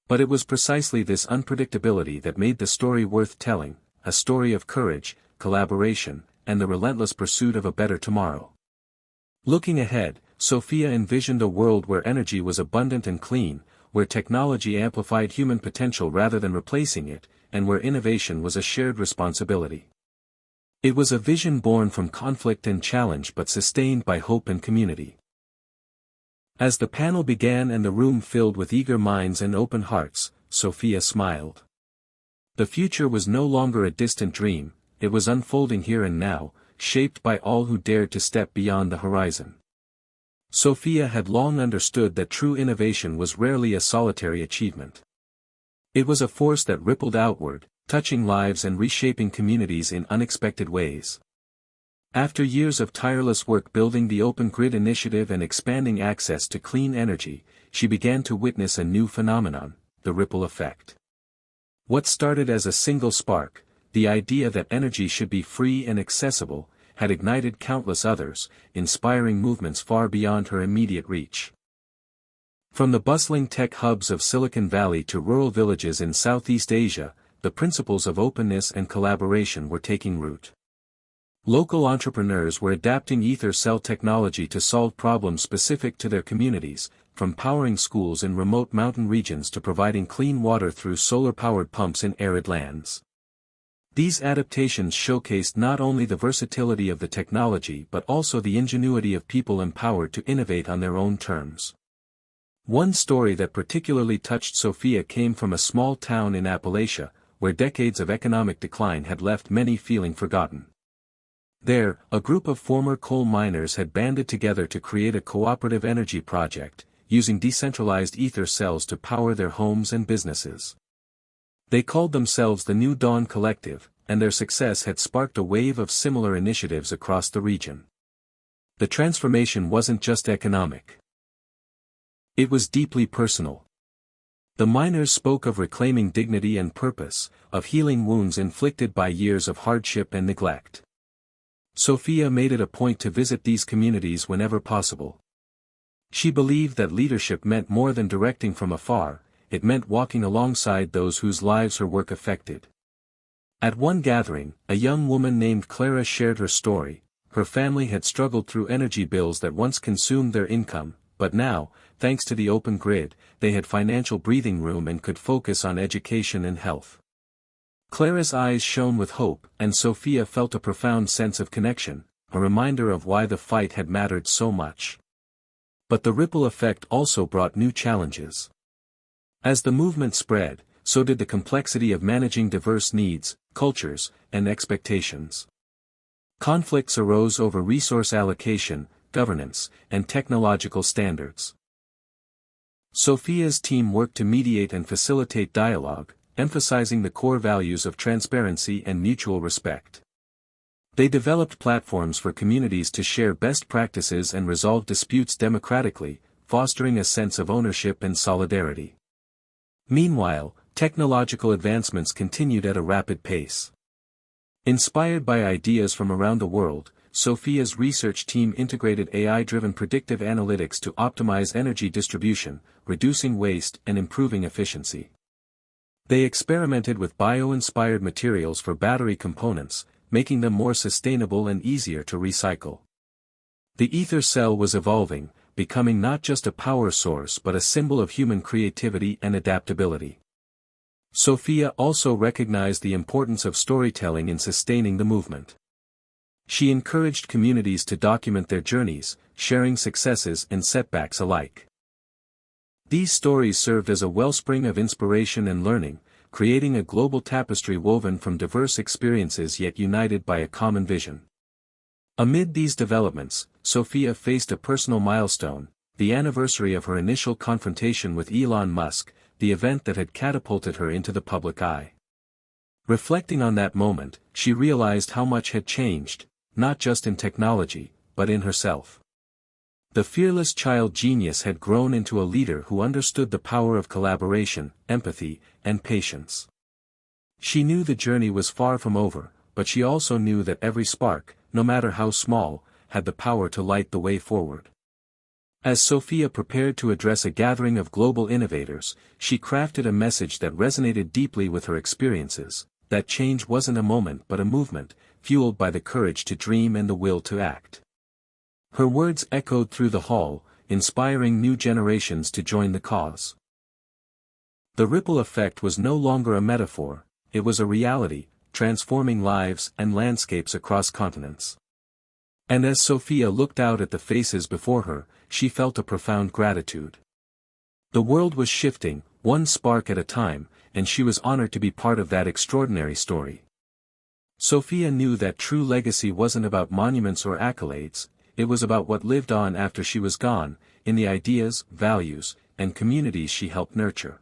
But it was precisely this unpredictability that made the story worth telling, a story of courage, collaboration, and the relentless pursuit of a better tomorrow. Looking ahead, Sophia envisioned a world where energy was abundant and clean, where technology amplified human potential rather than replacing it, and where innovation was a shared responsibility. It was a vision born from conflict and challenge but sustained by hope and community. As the panel began and the room filled with eager minds and open hearts, Sophia smiled. The future was no longer a distant dream, it was unfolding here and now, shaped by all who dared to step beyond the horizon. Sophia had long understood that true innovation was rarely a solitary achievement. It was a force that rippled outward, touching lives and reshaping communities in unexpected ways. After years of tireless work building the Open Grid initiative and expanding access to clean energy, she began to witness a new phenomenon, the ripple effect. What started as a single spark, the idea that energy should be free and accessible, had ignited countless others, inspiring movements far beyond her immediate reach. From the bustling tech hubs of Silicon Valley to rural villages in Southeast Asia, the principles of openness and collaboration were taking root. Local entrepreneurs were adapting ether cell technology to solve problems specific to their communities, from powering schools in remote mountain regions to providing clean water through solar-powered pumps in arid lands. These adaptations showcased not only the versatility of the technology but also the ingenuity of people empowered to innovate on their own terms. One story that particularly touched Sophia came from a small town in Appalachia, where decades of economic decline had left many feeling forgotten. There, a group of former coal miners had banded together to create a cooperative energy project, using decentralized ether cells to power their homes and businesses. They called themselves the New Dawn Collective, and their success had sparked a wave of similar initiatives across the region. The transformation wasn't just economic. It was deeply personal. The miners spoke of reclaiming dignity and purpose, of healing wounds inflicted by years of hardship and neglect. Sophia made it a point to visit these communities whenever possible. She believed that leadership meant more than directing from afar, it meant walking alongside those whose lives her work affected. At one gathering, a young woman named Clara shared her story. Her family had struggled through energy bills that once consumed their income, but now, thanks to the Open Grid, they had financial breathing room and could focus on education and health. Clara's eyes shone with hope, and Sophia felt a profound sense of connection, a reminder of why the fight had mattered so much. But the ripple effect also brought new challenges. As the movement spread, so did the complexity of managing diverse needs, cultures, and expectations. Conflicts arose over resource allocation, governance, and technological standards. Sophia's team worked to mediate and facilitate dialogue, emphasizing the core values of transparency and mutual respect. They developed platforms for communities to share best practices and resolve disputes democratically, fostering a sense of ownership and solidarity. Meanwhile, technological advancements continued at a rapid pace. Inspired by ideas from around the world, Sophia's research team integrated AI-driven predictive analytics to optimize energy distribution, reducing waste and improving efficiency. They experimented with bio-inspired materials for battery components, making them more sustainable and easier to recycle. The ether cell was evolving, becoming not just a power source but a symbol of human creativity and adaptability. Sophia also recognized the importance of storytelling in sustaining the movement. She encouraged communities to document their journeys, sharing successes and setbacks alike. These stories served as a wellspring of inspiration and learning, creating a global tapestry woven from diverse experiences yet united by a common vision. Amid these developments, Sophia faced a personal milestone, the anniversary of her initial confrontation with Elon Musk, the event that had catapulted her into the public eye. Reflecting on that moment, she realized how much had changed, not just in technology, but in herself. The fearless child genius had grown into a leader who understood the power of collaboration, empathy, and patience. She knew the journey was far from over, but she also knew that every spark, no matter how small, had the power to light the way forward. As Sophia prepared to address a gathering of global innovators, she crafted a message that resonated deeply with her experiences, that change wasn't a moment but a movement, fueled by the courage to dream and the will to act. Her words echoed through the hall, inspiring new generations to join the cause. The ripple effect was no longer a metaphor, it was a reality, transforming lives and landscapes across continents. And as Sophia looked out at the faces before her, she felt a profound gratitude. The world was shifting, one spark at a time, and she was honored to be part of that extraordinary story. Sophia knew that true legacy wasn't about monuments or accolades, it was about what lived on after she was gone, in the ideas, values, and communities she helped nurture.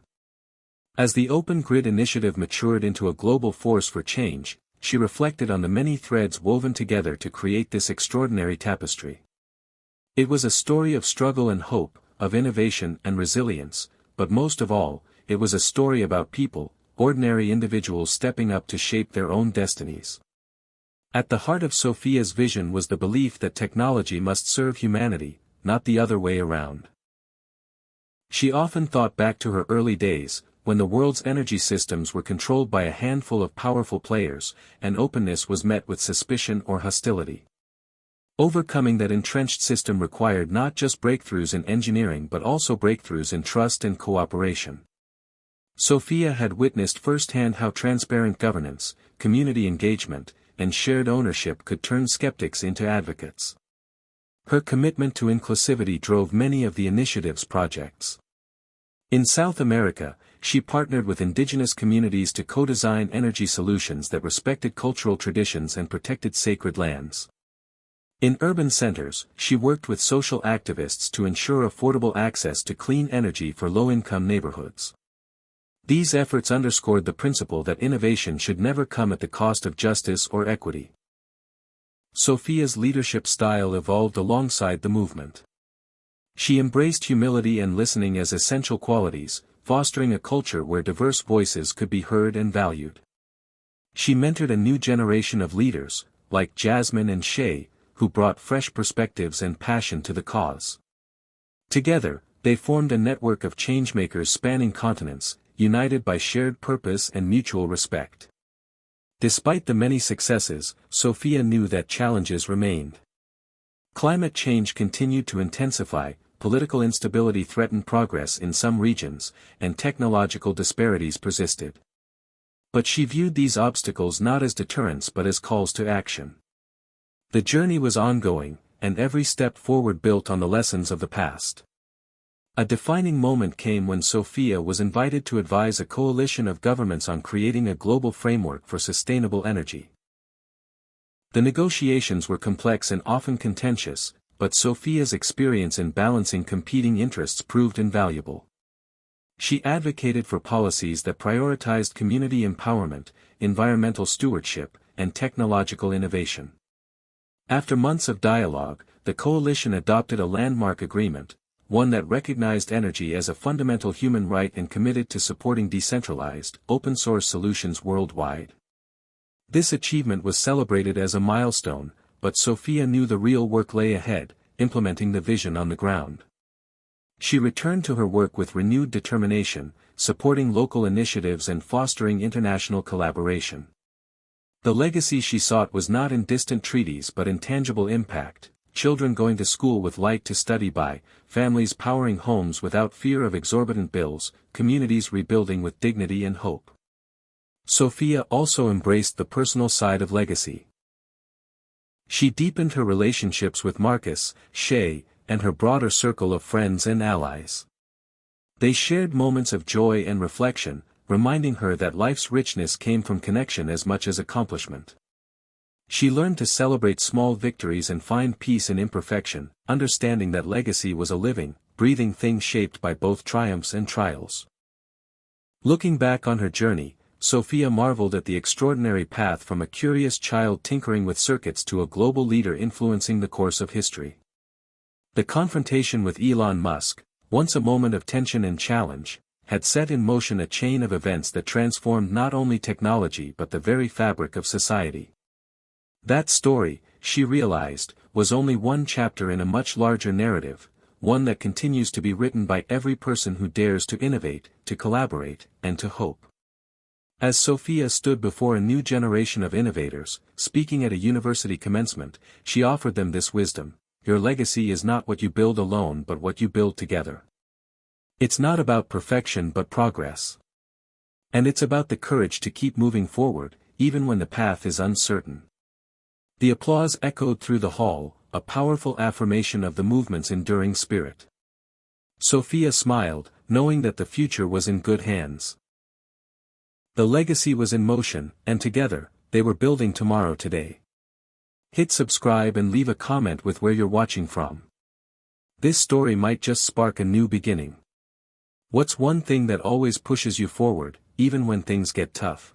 As the Open Grid initiative matured into a global force for change, she reflected on the many threads woven together to create this extraordinary tapestry. It was a story of struggle and hope, of innovation and resilience, but most of all, it was a story about people, ordinary individuals stepping up to shape their own destinies. At the heart of Sophia's vision was the belief that technology must serve humanity, not the other way around. She often thought back to her early days, when the world's energy systems were controlled by a handful of powerful players, and openness was met with suspicion or hostility. Overcoming that entrenched system required not just breakthroughs in engineering but also breakthroughs in trust and cooperation. Sophia had witnessed firsthand how transparent governance, community engagement, and shared ownership could turn skeptics into advocates. Her commitment to inclusivity drove many of the initiative's projects. In South America, she partnered with indigenous communities to co-design energy solutions that respected cultural traditions and protected sacred lands. In urban centers, she worked with social activists to ensure affordable access to clean energy for low-income neighborhoods. These efforts underscored the principle that innovation should never come at the cost of justice or equity. Sophia's leadership style evolved alongside the movement. She embraced humility and listening as essential qualities, fostering a culture where diverse voices could be heard and valued. She mentored a new generation of leaders, like Jasmine and Shay, who brought fresh perspectives and passion to the cause. Together, they formed a network of changemakers spanning continents, united by shared purpose and mutual respect. Despite the many successes, Sophia knew that challenges remained. Climate change continued to intensify, political instability threatened progress in some regions, and technological disparities persisted. But she viewed these obstacles not as deterrents but as calls to action. The journey was ongoing, and every step forward built on the lessons of the past. A defining moment came when Sophia was invited to advise a coalition of governments on creating a global framework for sustainable energy. The negotiations were complex and often contentious, but Sophia's experience in balancing competing interests proved invaluable. She advocated for policies that prioritized community empowerment, environmental stewardship, and technological innovation. After months of dialogue, the coalition adopted a landmark agreement, one that recognized energy as a fundamental human right and committed to supporting decentralized, open-source solutions worldwide. This achievement was celebrated as a milestone, but Sophia knew the real work lay ahead, implementing the vision on the ground. She returned to her work with renewed determination, supporting local initiatives and fostering international collaboration. The legacy she sought was not in distant treaties but in tangible impact, children going to school with light to study by, families powering homes without fear of exorbitant bills, communities rebuilding with dignity and hope. Sophia also embraced the personal side of legacy. She deepened her relationships with Marcus, Shay, and her broader circle of friends and allies. They shared moments of joy and reflection, reminding her that life's richness came from connection as much as accomplishment. She learned to celebrate small victories and find peace in imperfection, understanding that legacy was a living, breathing thing shaped by both triumphs and trials. Looking back on her journey, Sophia marveled at the extraordinary path from a curious child tinkering with circuits to a global leader influencing the course of history. The confrontation with Elon Musk, once a moment of tension and challenge, had set in motion a chain of events that transformed not only technology but the very fabric of society. That story, she realized, was only one chapter in a much larger narrative, one that continues to be written by every person who dares to innovate, to collaborate, and to hope. As Sophia stood before a new generation of innovators, speaking at a university commencement, she offered them this wisdom: your legacy is not what you build alone but what you build together. It's not about perfection but progress. And it's about the courage to keep moving forward, even when the path is uncertain. The applause echoed through the hall, a powerful affirmation of the movement's enduring spirit. Sophia smiled, knowing that the future was in good hands. The legacy was in motion, and together, they were building tomorrow today. Hit subscribe and leave a comment with where you're watching from. This story might just spark a new beginning. What's one thing that always pushes you forward, even when things get tough?